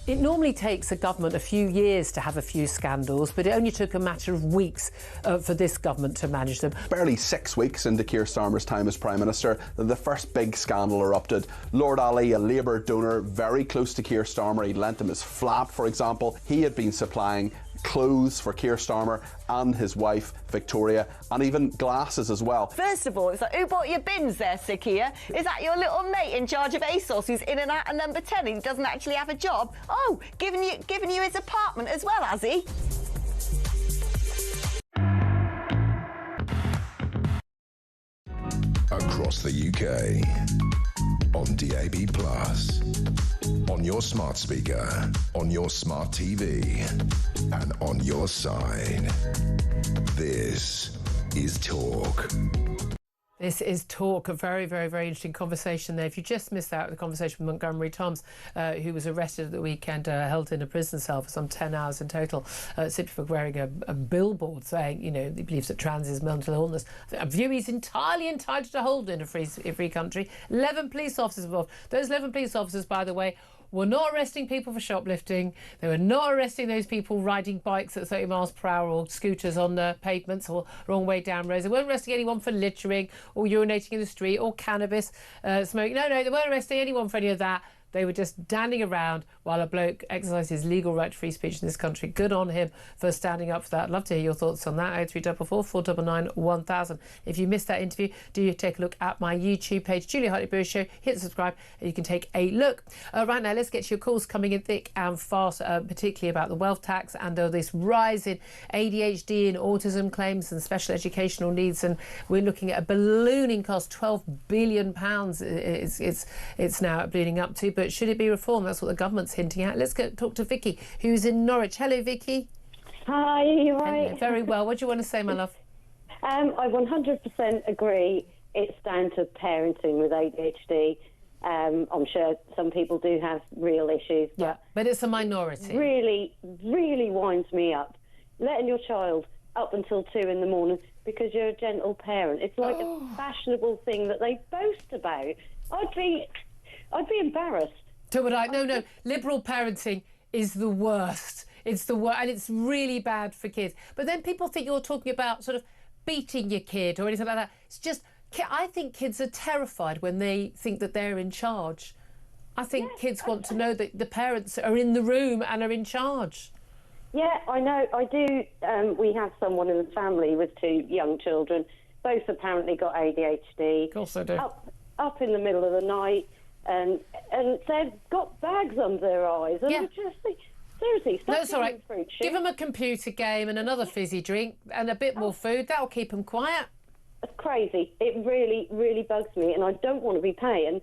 It normally takes a government a few years to have a few scandals, but it only took a matter of weeks for this government to manage them. Barely 6 weeks into Keir Starmer's time as Prime Minister, the first big scandal erupted. Lord Ali, a Labour donor very close to Keir Starmer, he lent him his flat, for example. He had been supplying clothes for Keir Starmer and his wife Victoria, and even glasses as well. First of all, it's like, who bought your bins there, Sakia? Is that your little mate in charge of ASOS who's in and out of number 10 and he doesn't actually have a job? Oh, giving you his apartment as well, has he? Across the UK, on DAB+, on your smart speaker, on your smart TV, and on your side. This is Talk. This is Talk, a very, very, very interesting conversation there. If you just missed out the conversation with Montgomery Toms, who was arrested at the weekend, held in a prison cell for some 10 hours in total, simply for wearing a billboard saying, you know, he believes that trans is mental illness. A view he's entirely entitled to hold in a free country. 11 police officers involved. Those 11 police officers, by the way, were not arresting people for shoplifting. They were not arresting those people riding bikes at 30 miles per hour or scooters on the pavements or wrong way down roads. They weren't arresting anyone for littering or urinating in the street or cannabis smoking. No, they weren't arresting anyone for any of that. They were just standing around while a bloke exercised his legal right to free speech in this country. Good on him for standing up for that. I'd love to hear your thoughts on that. 0344 499 1000. If you missed that interview, do take a look at my YouTube page, Julia Hartley-Brewer Show. Hit subscribe and you can take a look. Right now, let's get to your calls coming in thick and fast, particularly about the wealth tax and this rise in ADHD and autism claims and special educational needs. And we're looking at a ballooning cost, £12 billion it's now ballooning up to. But should it be reformed? That's what the government's hinting at. Let's go talk to Vicky, who's in Norwich. Hello, Vicky. Hi, you right? Hello. Very well. What do you want to say, my love? I 100% agree. It's down to parenting with ADHD. I'm sure some people do have real issues. But it's a minority. Really winds me up. Letting your child up until 2 in the morning because you're a gentle parent. It's like a fashionable thing that they boast about. I'd be embarrassed. So would I. No. Liberal parenting is the worst. It's the worst, and it's really bad for kids. But then people think you're talking about sort of beating your kid or anything like that. It's just, I think kids are terrified when they think that they're in charge. I think kids want to know that the parents are in the room and are in charge. Yeah, I know. I do. We have someone in the family with 2 young children. Both apparently got ADHD. Of course they do. Up in the middle of the night, and they've got bags under their eyes. And I just think, seriously, stop. No, it's all right. Give them a computer game and another fizzy drink and a bit more food. That'll keep them quiet. It's crazy. It really, really bugs me, and I don't want to be paying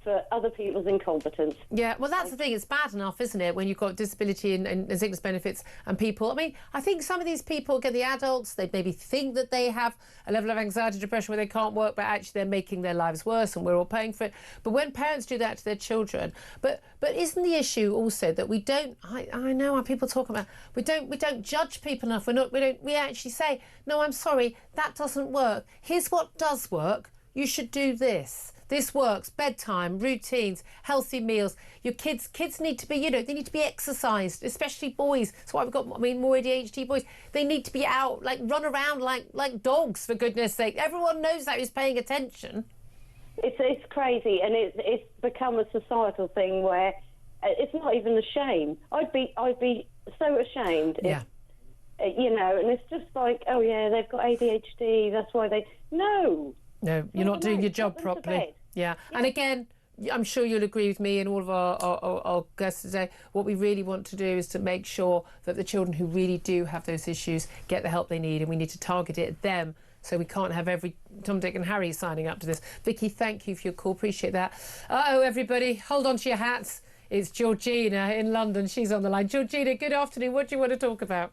for other people's incompetence. Yeah, well, that's the thing. It's bad enough, isn't it, when you've got disability and sickness benefits and people. I mean, I think some of these people, get the adults, they maybe think that they have a level of anxiety, depression where they can't work, but actually they're making their lives worse and we're all paying for it. But when parents do that to their children, but isn't the issue also that we don't, I know how people talk about, we don't judge people enough. We actually say, no, I'm sorry, that doesn't work. Here's what does work. You should do this. This works. Bedtime, routines, healthy meals. Your kids need to be, they need to be exercised, especially boys. That's why we've got, more ADHD boys. They need to be out, run around like dogs, for goodness sake. Everyone knows that who's paying attention. It's crazy, and it's become a societal thing where it's not even a shame. I'd be so ashamed. Yeah. And it's just like, oh yeah, they've got ADHD. That's why they No, you're not doing your job properly. Yeah. And again, I'm sure you'll agree with me and all of our guests today. What we really want to do is to make sure that the children who really do have those issues get the help they need, and we need to target it at them. So we can't have every Tom, Dick and Harry signing up to this. Vicky, thank you for your call. Appreciate that. Everybody, hold on to your hats. It's Georgina in London. She's on the line. Georgina, good afternoon. What do you want to talk about?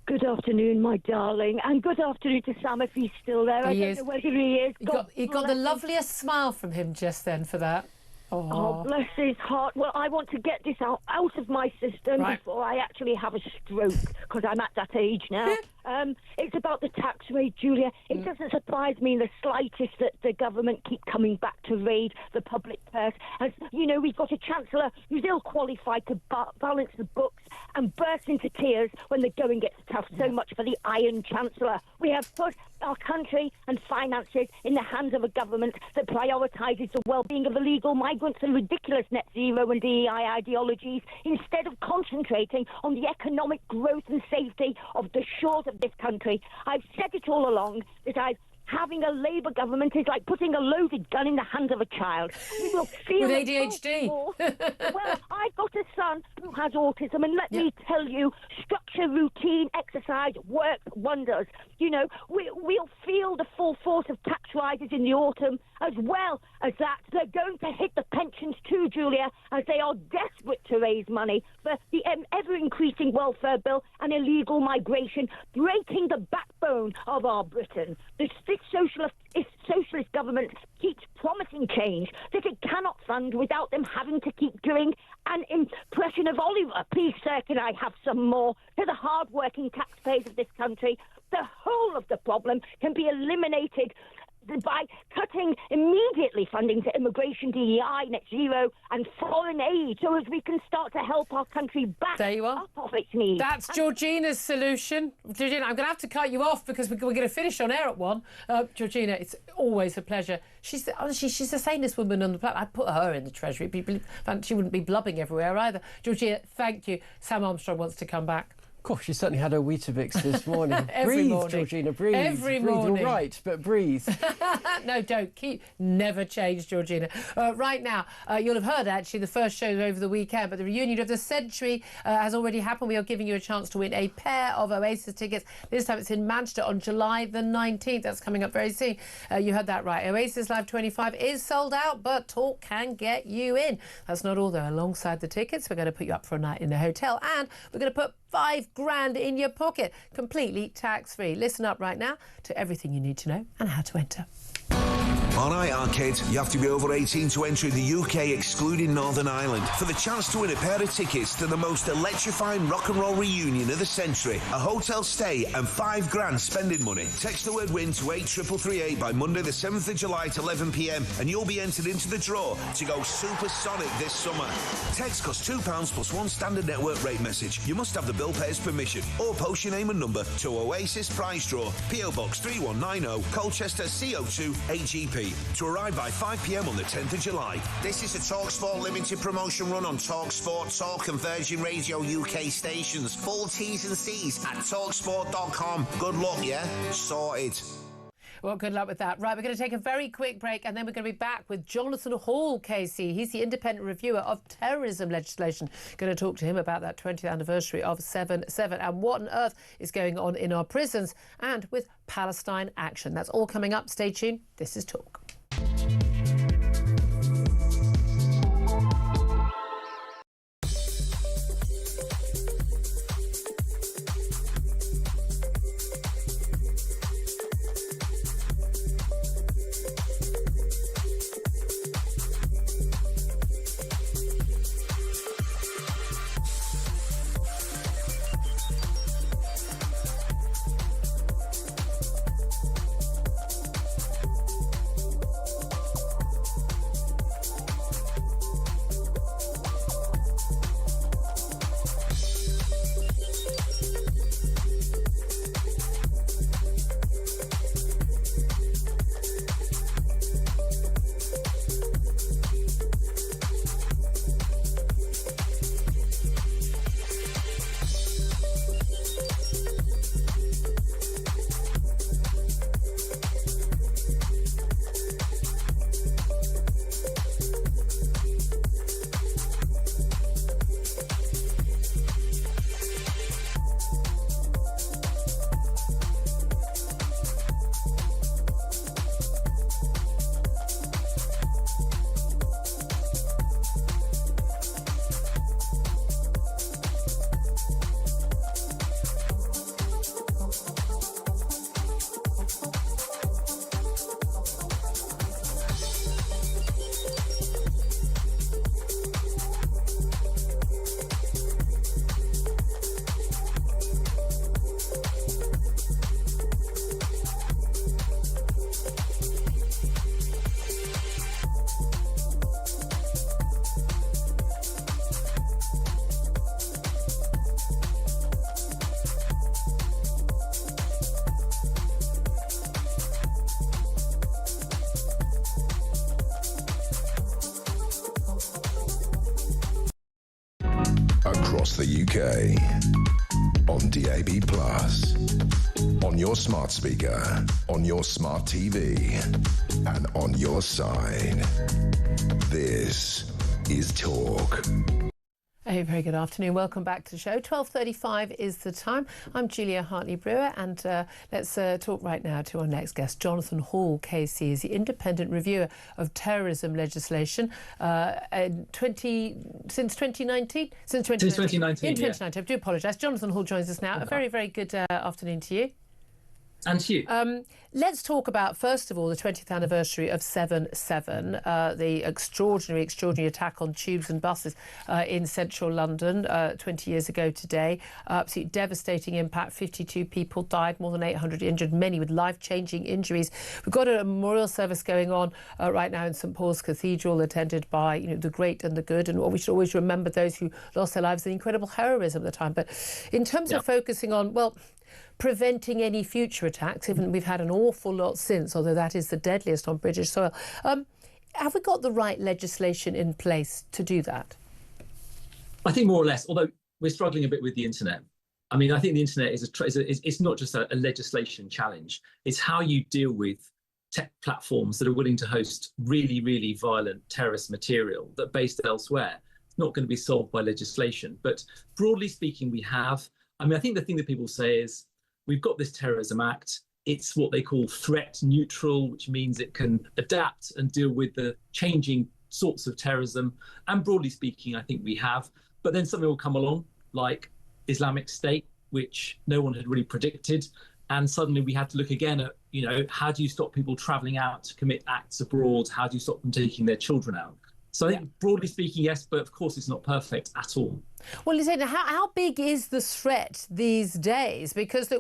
Good afternoon, my darling, and good afternoon to Sam if he's still there. I don't know whether he is. You got the loveliest smile from him just then for that. Oh, bless his heart. Well, I want to get this out of my system before I actually have a stroke, because I'm at that age now. It's about the tax rate, Julia. It doesn't surprise me in the slightest that the government keep coming back to raid the public purse. As you know, we've got a chancellor who's ill-qualified to balance the books and burst into tears when the going gets tough. So much for the Iron Chancellor. We have put our country and finances in the hands of a government that prioritises the well-being of illegal migrants and ridiculous net zero and DEI ideologies instead of concentrating on the economic growth and safety of the shores of this country. I've said it all along that having a Labour government is like putting a loaded gun in the hands of a child. We will feel with ADHD. Well, I've got a son who has autism, and let me tell you, structure, routine, exercise works wonders. We'll feel the full force of tax rises in the autumn, as well as that they're going to hit the pensions too, Julia, as they are desperate to raise money for the ever-increasing welfare bill and illegal migration, breaking the backbone of our Britain. This socialist government keeps promising change that it cannot fund without them having to keep doing an impression of Oliver. Please, sir, can I have some more? To the hard-working taxpayers of this country, the whole of the problem can be eliminated by cutting immediately funding to immigration, DEI, net zero, and foreign aid, so as we can start to help our country back up off its knees. That's Georgina's solution. Georgina, I'm going to have to cut you off because we're going to finish on air at 1. Georgina, it's always a pleasure. Honestly, she's the sanest woman on the planet. I'd put her in the Treasury. She wouldn't be blubbing everywhere either. Georgina, thank you. Sam Armstrong wants to come back. Of course, she certainly had her Weetabix this morning. Every morning. Georgina, breathe. Every breathe. morning. You're right, but breathe. No, don't. Never change, Georgina. Right now, you'll have heard, actually, the first show over the weekend, but the reunion of the century has already happened. We are giving you a chance to win a pair of Oasis tickets. This time it's in Manchester on July the 19th. That's coming up very soon. You heard that right. Oasis Live 25 is sold out, but talk can get you in. That's not all, though. Alongside the tickets, we're going to put you up for a night in a hotel, and we're going to put $5,000 in your pocket, completely tax-free. Listen up right now to everything you need to know and how to enter. On iArcade, you have to be over 18 to enter in the UK, excluding Northern Ireland, for the chance to win a pair of tickets to the most electrifying rock and roll reunion of the century, a hotel stay and $5,000 spending money. Text the word WIN to 83338 by Monday the 7th of July at 11 p.m. and you'll be entered into the draw to go supersonic this summer. Text costs £2 plus one standard network rate message. You must have the bill payer's permission or post your name and number to Oasis Prize Draw, PO Box 3190, Colchester CO2 8GP. To arrive by 5 p.m. on the 10th of July. This is a TalkSport limited promotion run on TalkSport, Talk and Virgin Radio UK stations. Full T's and C's at talksport.com. Good luck, yeah? Sorted. Well, good luck with that. Right, we're going to take a very quick break and then we're going to be back with Jonathan Hall, KC. He's the independent reviewer of terrorism legislation. Going to talk to him about that 20th anniversary of 7/7 and what on earth is going on in our prisons and with Palestine Action. That's all coming up. Stay tuned. This is Talk. Across the UK, on DAB+, on your smart speaker, on your smart TV, and on your side. This is Talk. A very good afternoon. Welcome back to the show. 12:35 is the time. I'm Julia Hartley-Brewer, and let's talk right now to our next guest, Jonathan Hall, KC, is the independent reviewer of terrorism legislation since 2019. Since 2019. In 2019. I do apologise. Jonathan Hall joins us now. A very, very good afternoon to you. And to you. Let's talk about, first of all, the 20th anniversary of 7/7, the extraordinary attack on tubes and buses in central London 20 years ago today. Absolutely devastating impact. 52 people died, more than 800 injured, many with life-changing injuries. We've got a memorial service going on right now in St Paul's Cathedral, attended by the great and the good, and we should always remember those who lost their lives, the incredible heroism at the time. But in terms of focusing on, well, preventing any future attacks, even we've had an awful lot since, although that is the deadliest on British soil. Have we got the right legislation in place to do that? I think more or less, although we're struggling a bit with the internet. I mean, I think the internet it's not just a legislation challenge. It's how you deal with tech platforms that are willing to host really, really violent terrorist material that are based elsewhere. It's not going to be solved by legislation. But broadly speaking, we have. I mean, I think the thing that people say is we've got this Terrorism Act. It's what they call threat neutral, which means it can adapt and deal with the changing sorts of terrorism. And broadly speaking, I think we have. But then something will come along like Islamic State, which no one had really predicted. And suddenly we had to look again at, how do you stop people travelling out to commit acts abroad? How do you stop them taking their children out? So I think broadly speaking, yes, but of course it's not perfect at all. Well, Lisa, how big is the threat these days? Because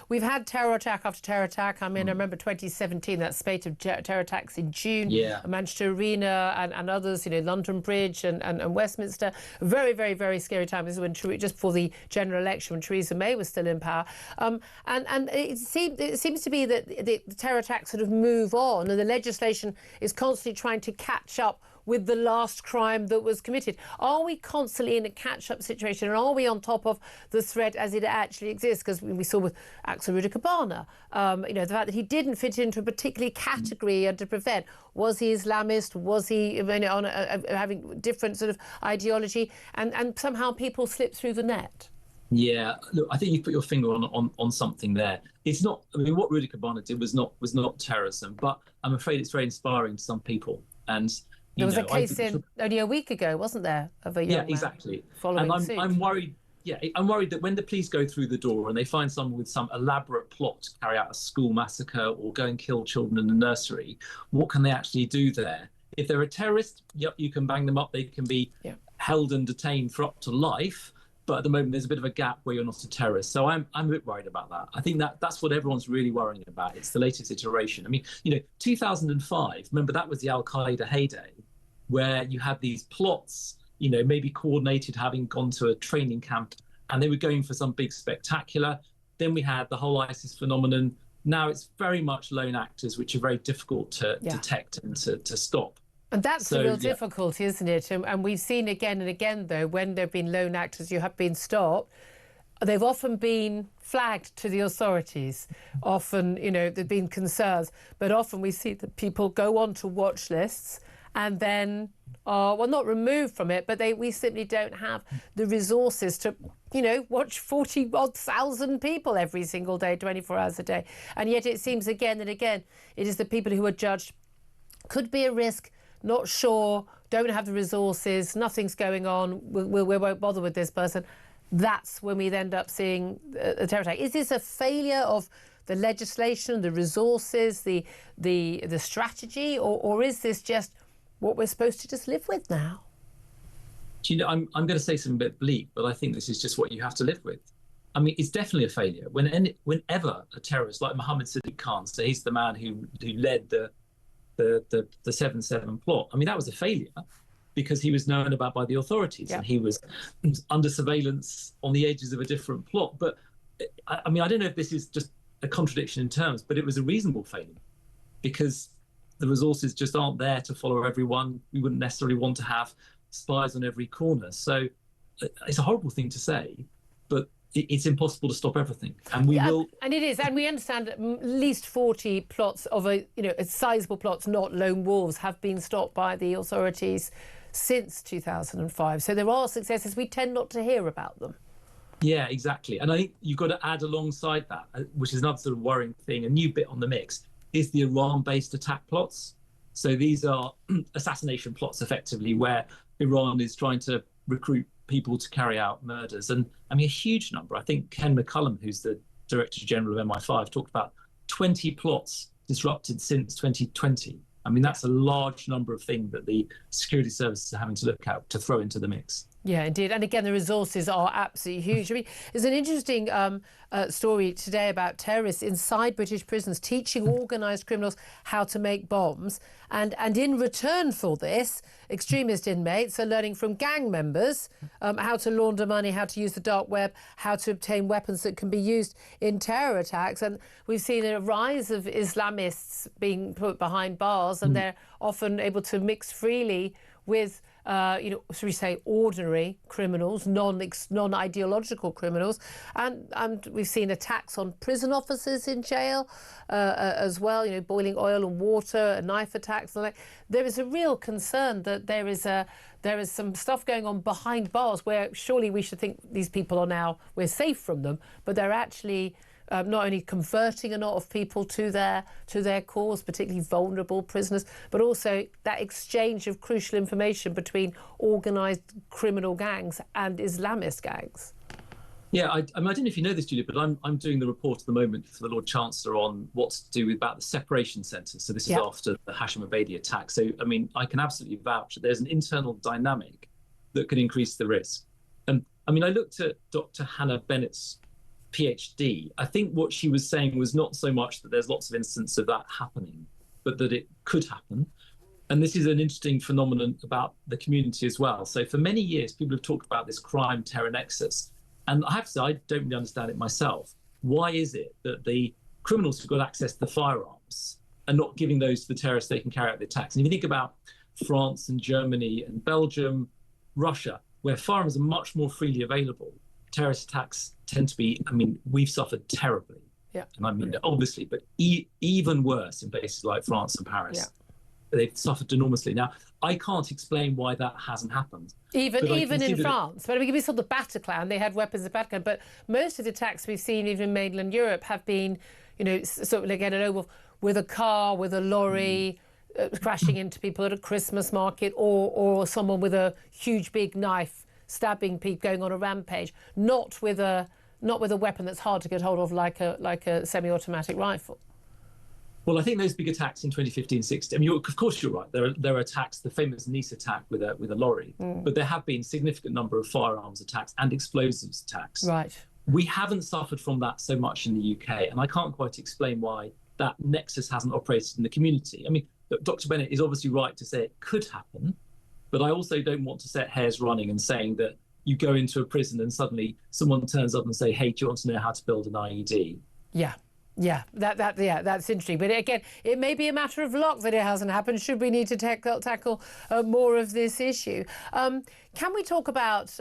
we've had terror attack after terror attack. I mean, I remember 2017, that spate of terror attacks in June, Manchester Arena and others, London Bridge and Westminster. Very, very, very scary time. This is when just before the general election, when Theresa May was still in power. And it seems to be that the terror attacks sort of move on, and the legislation is constantly trying to catch up with the last crime that was committed. Are we constantly in a catch-up situation, and are we on top of the threat as it actually exists? Because we saw with Axel Rudikabana, the fact that he didn't fit into a particular category and to prevent. Was he Islamist? Was he having different sort of ideology? And somehow people slip through the net. Yeah, look, I think you put your finger on something there. It's not. I mean, what Rudikabana did was not terrorism, but I'm afraid it's very inspiring to some people. And there was a case only a week ago, wasn't there, of a young man exactly. following and suit. I'm worried. Yeah, I'm worried that when the police go through the door and they find someone with some elaborate plot to carry out a school massacre or go and kill children in the nursery, what can they actually do there? If they're a terrorist, yep, you can bang them up. They can be held and detained for up to life. But at the moment, there's a bit of a gap where you're not a terrorist. So I'm a bit worried about that. I think that's what everyone's really worrying about. It's the latest iteration. I mean, 2005, remember, that was the Al-Qaeda heyday, where you had these plots, maybe coordinated, having gone to a training camp, and they were going for some big spectacular. Then we had the whole ISIS phenomenon. Now it's very much lone actors, which are very difficult to detect and to stop. And that's the real difficulty, isn't it? And we've seen again and again, though, when there have been lone actors who have been stopped, they've often been flagged to the authorities. Often, there've been concerns, but often we see that people go on to watch lists and then are, not removed from it, but we simply don't have the resources to, watch 40,000 people every single day, 24 hours a day. And yet it seems again and again, it is the people who are judged, could be a risk, not sure, don't have the resources, nothing's going on, we won't bother with this person. That's when we end up seeing a terror attack. Is this a failure of the legislation, the resources, the strategy, or is this just what we're supposed to just live with now? I'm going to say something a bit bleak, but I think this is just what you have to live with. I mean, it's definitely a failure. Whenever a terrorist like Mohammed Sadiq Khan, so he's the man who led the 7/7 plot. I mean, that was a failure because he was known about by the authorities and he was under surveillance on the edges of a different plot. But I mean, I don't know if this is just a contradiction in terms, but it was a reasonable failure because the resources just aren't there to follow everyone. We wouldn't necessarily want to have spies on every corner. So it's a horrible thing to say, but it's impossible to stop everything, and we will. And it is, and we understand that at least 40 plots of a sizable plots, not lone wolves, have been stopped by the authorities since 2005. So there are successes. We tend not to hear about them. Yeah, exactly. And I think you've got to add alongside that, which is another sort of worrying thing, a new bit on the mix, is the Iran-based attack plots. So these are assassination plots, effectively, where Iran is trying to recruit people to carry out murders. And I mean, a huge number. I think Ken McCullum, who's the Director General of MI5, talked about 20 plots disrupted since 2020. I mean, that's a large number of things that the security services are having to look at to throw into the mix. Yeah, indeed. And again, the resources are absolutely huge. I mean, there's an interesting story today about terrorists inside British prisons teaching organised criminals how to make bombs. And in return for this, extremist inmates are learning from gang members how to launder money, how to use the dark web, how to obtain weapons that can be used in terror attacks. And we've seen a rise of Islamists being put behind bars, and they're often able to mix freely with should we say, ordinary criminals, non-ideological criminals. And we've seen attacks on prison officers in jail as well, boiling oil and water, knife attacks. There is a real concern that there is some stuff going on behind bars where surely we should think these people we're safe from them, but they're actually not only converting a lot of people to their cause, particularly vulnerable prisoners, but also that exchange of crucial information between organised criminal gangs and Islamist gangs. Yeah, I don't know if you know this, Julia, but I'm doing the report at the moment for the Lord Chancellor on what's to do about the separation centres. So this is after the Hashim Abedi attack. So, I mean, I can absolutely vouch that there's an internal dynamic that could increase the risk. And, I mean, I looked at Dr. Hannah Bennett's PhD. I think what she was saying was not so much that there's lots of instances of that happening, but that it could happen. And this is an interesting phenomenon about the community as well. So for many years, people have talked about this crime terror nexus. And I have to say, I don't really understand it myself. Why is it that the criminals who've got access to the firearms are not giving those to the terrorists so they can carry out the attacks? And if you think about France and Germany and Belgium, Russia, where firearms are much more freely available, terrorist attacks tend to be, I mean, we've suffered terribly. Yeah. And I mean, obviously, but even worse in places like France and Paris. Yeah. They've suffered enormously. Now, I can't explain why that hasn't happened. Even in France. But I mean, we saw the Bataclan, they had weapons of Bataclan, but most of the attacks we've seen, even in mainland Europe, have been, sort of again, with a car, with a lorry, crashing into people at a Christmas market, or someone with a huge big knife stabbing people, going on a rampage, not with a weapon that's hard to get hold of, like a semi-automatic rifle. Well, I think those big attacks in 2015-16. I mean, of course, you're right. There are attacks, the famous Nice attack with a lorry, but there have been significant number of firearms attacks and explosives attacks. Right. We haven't suffered from that so much in the UK, and I can't quite explain why that nexus hasn't operated in the community. I mean, Dr. Bennett is obviously right to say it could happen, but I also don't want to set hairs running and saying that you go into a prison and suddenly someone turns up and say, hey, do you want to know how to build an IED? Yeah, that's interesting. But again, it may be a matter of luck that it hasn't happened. Should we need to tackle more of this issue? Can we talk about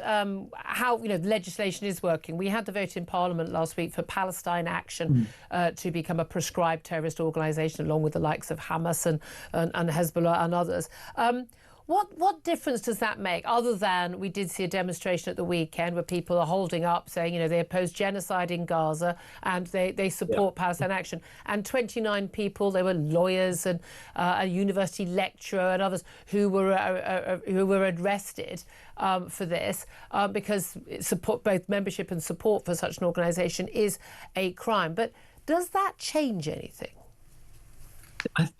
how legislation is working? We had the vote in Parliament last week for Palestine Action to become a proscribed terrorist organisation, along with the likes of Hamas and Hezbollah and others. What difference does that make, other than we did see a demonstration at the weekend where people are holding up saying, they oppose genocide in Gaza and they support Palestine Action, and 29 people, they were lawyers and a university lecturer and others who were arrested for this because both membership and support for such an organisation is a crime. But does that change anything?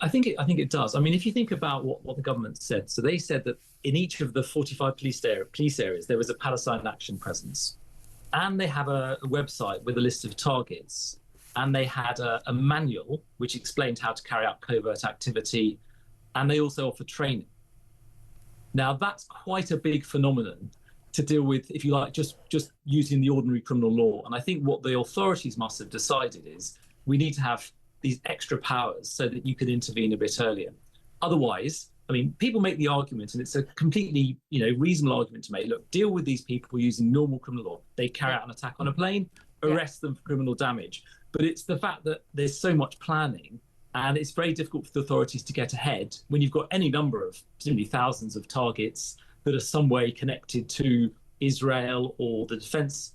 I think it does. I mean, if you think about what the government said, so they said that in each of the 45 police areas, there was a Palestine Action presence. And they have a website with a list of targets. And they had a manual which explained how to carry out covert activity. And they also offer training. Now, that's quite a big phenomenon to deal with, if you like, just using the ordinary criminal law. And I think what the authorities must have decided is we need to have these extra powers so that you can intervene a bit earlier. Otherwise, I mean, people make the argument, and it's a completely, reasonable argument to make. Look, deal with these people using normal criminal law. They carry out an attack on a plane, arrest them for criminal damage. But it's the fact that there's so much planning, and it's very difficult for the authorities to get ahead when you've got any number of, presumably thousands of targets that are some way connected to Israel or the defence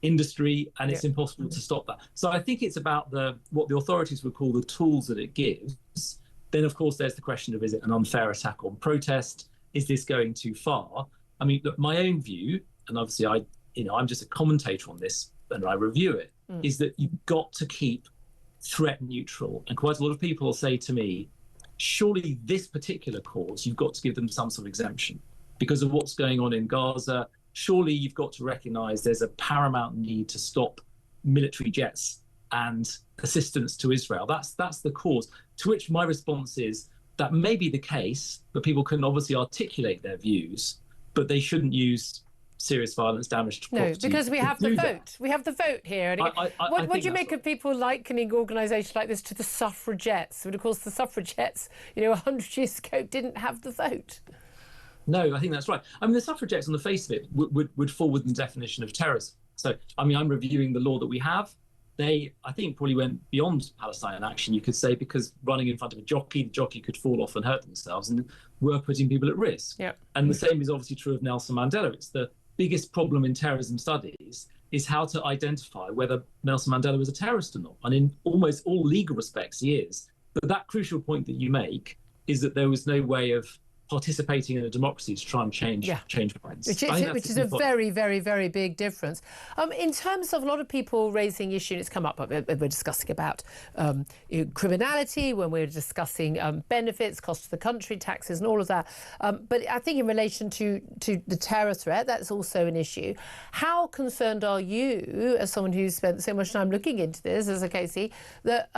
industry, and it's impossible to stop that. So I think it's about what the authorities would call the tools that it gives. Then, of course, there's the question of, is it an unfair attack on protest? Is this going too far? I mean, look, my own view, and obviously I'm just a commentator on this and I review it, is that you've got to keep threat neutral. And quite a lot of people say to me, surely this particular cause, you've got to give them some sort of exemption because of what's going on in Gaza. Surely you've got to recognise there's a paramount need to stop military jets and assistance to Israel. That's the cause. To which my response is that may be the case, but people can obviously articulate their views, but they shouldn't use serious violence, damage to property. No, because we have the vote. We have the vote here. And what do you make of people likening organisations like this to the suffragettes? But of course, the suffragettes, 100 years ago, didn't have the vote. No, I think that's right. I mean, the suffragettes, on the face of it, would fall within the definition of terrorism. So, I mean, I'm reviewing the law that we have. They, I think, probably went beyond Palestine Action, you could say, because running in front of a jockey, the jockey could fall off and hurt themselves, and were putting people at risk. Yep. And the same is obviously true of Nelson Mandela. It's the biggest problem in terrorism studies is how to identify whether Nelson Mandela was a terrorist or not. And in almost all legal respects, he is. But that crucial point that you make is that there was no way of participating in a democracy to try and change minds. Which is a very, very, very big difference. In terms of a lot of people raising issues, it's come up, we're discussing about criminality, when we're discussing benefits, cost to the country, taxes and all of that. But I think in relation to the terror threat, that's also an issue. How concerned are you, as someone who's spent so much time looking into this, as a Casey, that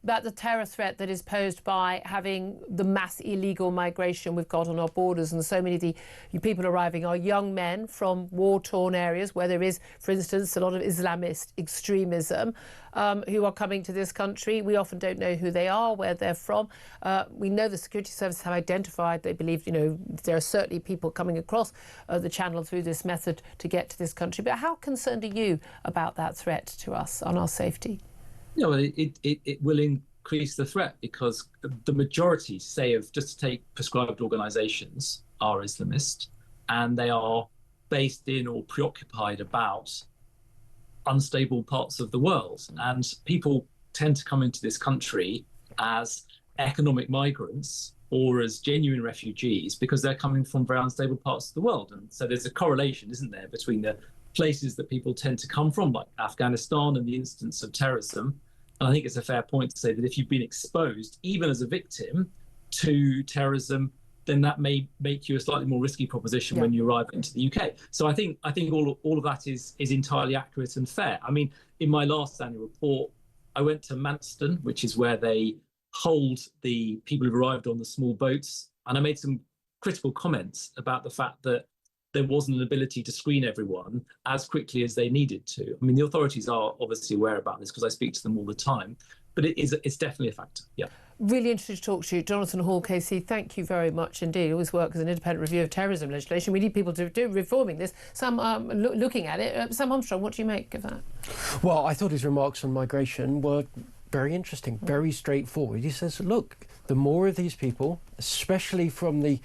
about the terror threat that is posed by having the mass illegal migration we've got on our borders, and so many of the people arriving are young men from war-torn areas where there is, for instance, a lot of Islamist extremism who are coming to this country. We often don't know who they are, where they're from. We know the security services have identified, they believe, there are certainly people coming across the channel through this method to get to this country. But how concerned are you about that threat to us on our safety? It will increase the threat because the majority, say, of just to take prescribed organisations are Islamist, and they are based in or preoccupied about unstable parts of the world. And people tend to come into this country as economic migrants or as genuine refugees because they're coming from very unstable parts of the world. And so there's a correlation, isn't there, between the places that people tend to come from, like Afghanistan and the instance of terrorism. And I think it's a fair point to say that if you've been exposed, even as a victim, to terrorism, then that may make you a slightly more risky proposition when you arrive into the UK. So I think all of that is entirely accurate and fair. I mean, in my last annual report, I went to Manston, which is where they hold the people who've arrived on the small boats, and I made some critical comments about the fact that there wasn't an ability to screen everyone as quickly as they needed to. I mean, the authorities are obviously aware about this because I speak to them all the time, but it's definitely a factor, yeah. Really interested to talk to you. Jonathan Hall, Casey, thank you very much indeed. Always work as an independent review of terrorism legislation. We need people to do reforming this. Some looking at it. Sam Armstrong, what do you make of that? Well, I thought his remarks on migration were very interesting, very straightforward. He says, look, the more of these people, especially from the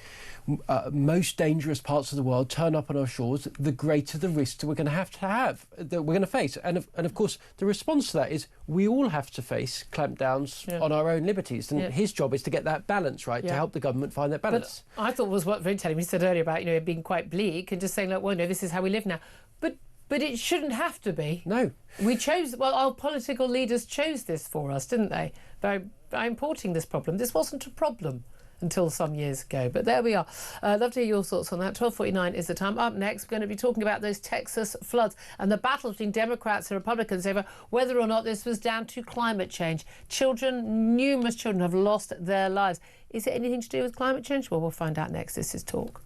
most dangerous parts of the world, turn up on our shores, the greater the risks we're going to have, that we're going to face. And of course, the response to that is we all have to face clampdowns on our own liberties. And his job is to get that balance right, to help the government find that balance. But I thought was what very telling. We said earlier about it being quite bleak and just saying, like, well, no, this is how we live now. But it shouldn't have to be. No. We chose, our political leaders chose this for us, didn't they? By importing this problem. This wasn't a problem until some years ago. But there we are. Love to hear your thoughts on that. 12:49 is the time. Up next, we're going to be talking about those Texas floods and the battle between Democrats and Republicans over whether or not this was down to climate change. Numerous children have lost their lives. Is it anything to do with climate change? Well, we'll find out next. This is Talk.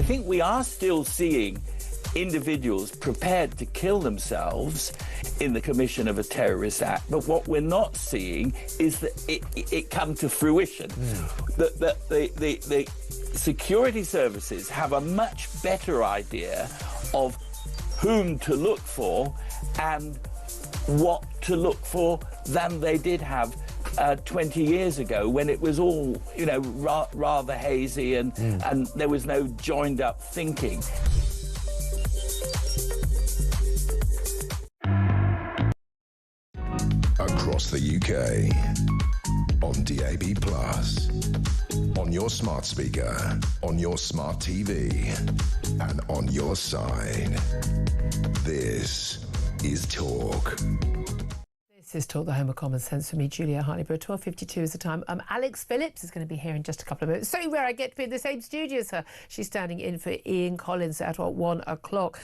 I think we are still seeing individuals prepared to kill themselves in the commission of a terrorist act, but what we're not seeing is that it come to fruition. The security services have a much better idea of whom to look for and what to look for than they did have 20 years ago, when it was all, you know, rather hazy and there was no joined up thinking. Across the UK, on DAB+, on your smart speaker, on your smart TV, and on your side. This is Talk. This is Talk, the home of common sense for me, Julia Hartley-Brewer. 12:52 is the time. Alex Phillips is going to be here in just a couple of minutes. So rare I get to be in the same studio as her. She's standing in for Ian Collins at 1 o'clock.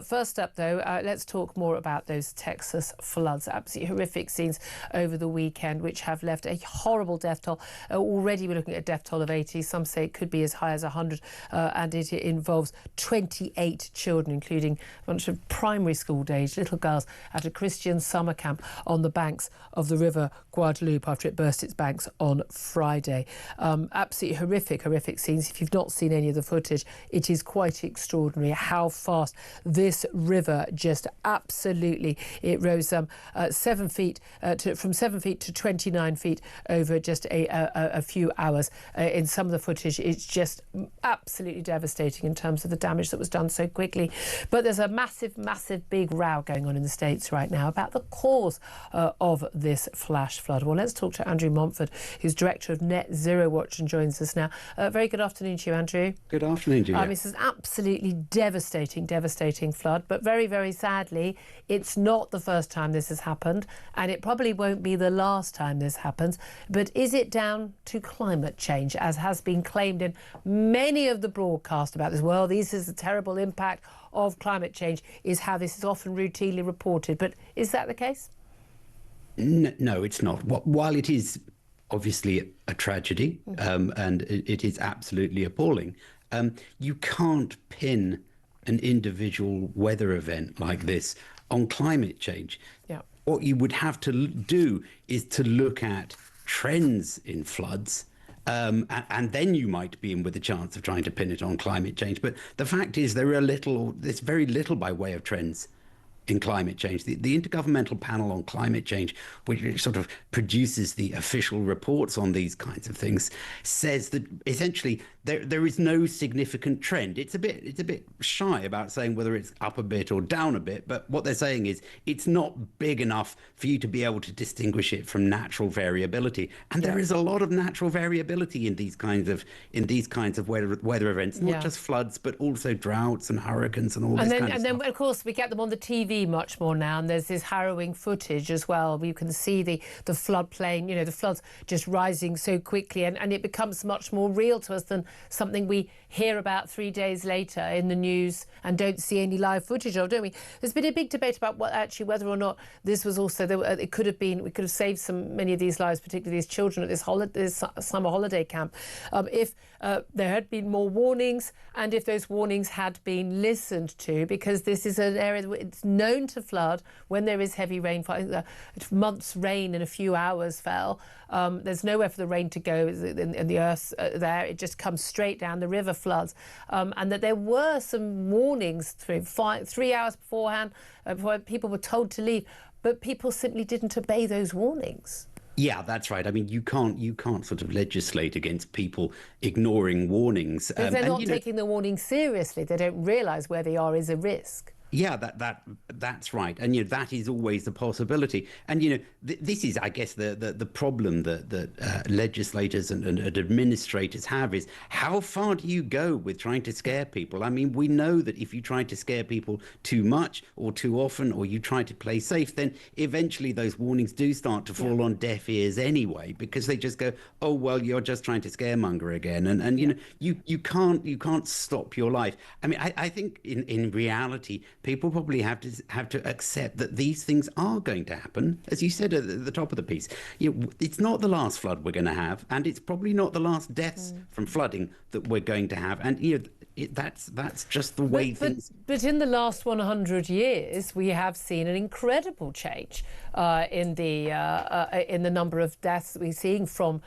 First up, though, let's talk more about those Texas floods. Absolutely horrific scenes over the weekend, which have left a horrible death toll. Already we're looking at a death toll of 80. Some say it could be as high as 100. And it involves 28 children, including a bunch of primary school-age little girls at a Christian summer camp on the banks of the river Guadalupe after it burst its banks on Friday. Absolutely horrific scenes. If you've not seen any of the footage, it is quite extraordinary how fast this river just absolutely, it rose 7 feet from 7 feet to 29 feet over just a few hours. In some of the footage, it's just absolutely devastating in terms of the damage that was done so quickly. But there's a massive big row going on in the States right now about the cause of this flash flood. Well, let's talk to Andrew Montford, who's director of Net Zero Watch and joins us now. Very good afternoon to you, Andrew. Good afternoon, Julia. This is absolutely devastating flood, but very sadly, it's not the first time this has happened, and it probably won't be the last time this happens. But is it down to climate change, as has been claimed in many of the broadcasts about this? Well, this is a terrible impact of climate change, is how this is often routinely reported. But is that the case? No, it's not. While it is obviously a tragedy, and it is absolutely appalling, you can't pin an individual weather event like this on climate change. Yeah. What you would have to do is to look at trends in floods, and then you might be in with a chance of trying to pin it on climate change. But the fact is there's very little by way of trends in climate change. The Intergovernmental Panel on Climate Change, which sort of produces the official reports on these kinds of things, says that essentially there is no significant trend. It's a bit shy about saying whether it's up a bit or down a bit, but what they're saying is it's not big enough for you to be able to distinguish it from natural variability. And there is a lot of natural variability in these kinds of weather events, not just floods, but also droughts and hurricanes and all this kind of stuff. And then, of course, we get them on the TV much more now, and there's this harrowing footage as well. You can see the floodplain, you know, the floods just rising so quickly, and it becomes much more real to us than something we hear about 3 days later in the news and don't see any live footage of, don't we? There's been a big debate about whether or not this was also, we could have saved many of these lives, particularly these children at this summer holiday camp, if there had been more warnings and if those warnings had been listened to, because this is an area that it's known to flood when there is heavy rainfall. Months' rain in a few hours fell. There's nowhere for the rain to go in the earth there. It just comes straight down. The river floods. And that there were some warnings 3 hours beforehand before people were told to leave, but people simply didn't obey those warnings. Yeah, that's right. I mean, you can't sort of legislate against people ignoring warnings. Because they're not taking the warning seriously. They don't realise where they are is a risk. Yeah, that's right, and that is always a possibility. And this is, I guess, the problem that legislators and administrators have is how far do you go with trying to scare people? I mean, we know that if you try to scare people too much or too often, or you try to play safe, then eventually those warnings do start to fall on deaf ears anyway, because they just go, oh well, you're just trying to scaremonger again, and you can't stop your life. I mean, I think in reality, people probably have to accept that these things are going to happen. As you said at the top of the piece, it's not the last flood we're going to have, and it's probably not the last deaths from flooding that we're going to have. And that's just the way things. But in the last 100 years, we have seen an incredible change in the number of deaths that we're seeing from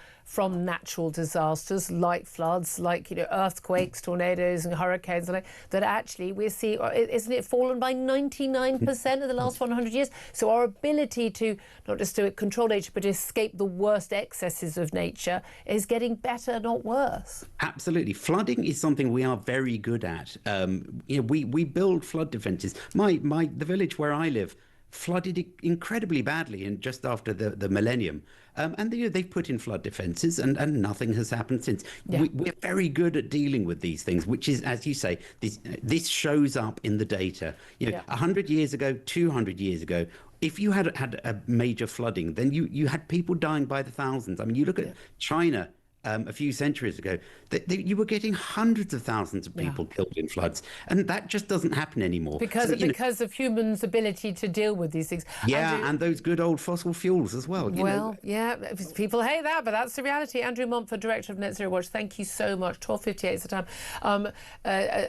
natural disasters like floods, like earthquakes, tornadoes, and hurricanes. That actually we're seeing, isn't it fallen by 99% in the last 100 years? So our ability to not just to control nature but escape the worst excesses of nature is getting better, not worse. Absolutely, flooding is something we are very good at. We build flood defences. The village where I live flooded incredibly badly just after the millennium. And they've put in flood defences and nothing has happened since. Yeah. We're very good at dealing with these things, which is, as you say, this shows up in the data. 100 years ago, 200 years ago, if you had a major flooding, then you had people dying by the thousands. I mean, you look at China a few centuries ago, you were getting hundreds of thousands of people killed in floods, and that just doesn't happen anymore. Because of humans' ability to deal with these things. Yeah, and those good old fossil fuels as well. Yeah, people hate that, but that's the reality. Andrew Montfort, Director of Net Zero Watch, thank you so much. 12:58 is the time.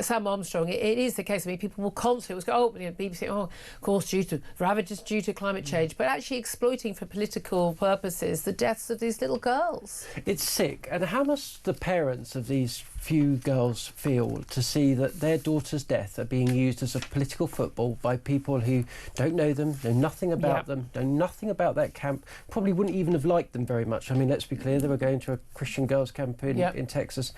Sam Armstrong, it is the case. I mean, people will constantly go, BBC, of course, ravages due to climate change, but actually exploiting for political purposes the deaths of these little girls. It's sick. And how must the parents of these few girls feel to see that their daughter's death are being used as a political football by people who don't know them, know nothing about them, know nothing about that camp, probably wouldn't even have liked them very much. I mean, let's be clear, they were going to a Christian girls' camp in Texas.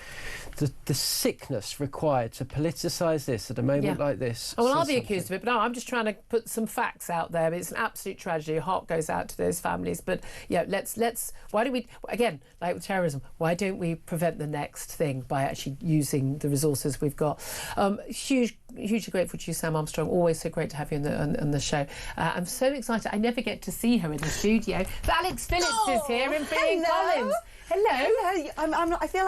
The sickness required to politicise this at a moment like this. Oh, well, I'll be accused of it, but no, I'm just trying to put some facts out there. It's an absolute tragedy. Your heart goes out to those families. But let's why do we, again, like with terrorism, why don't we prevent the next thing by actually using the resources we've got? Hugely grateful to you, Sam Armstrong. Always so great to have you on the show. I'm so excited. I never get to see her in the studio. But Alex Phillips is here in Collins. Hello. I feel like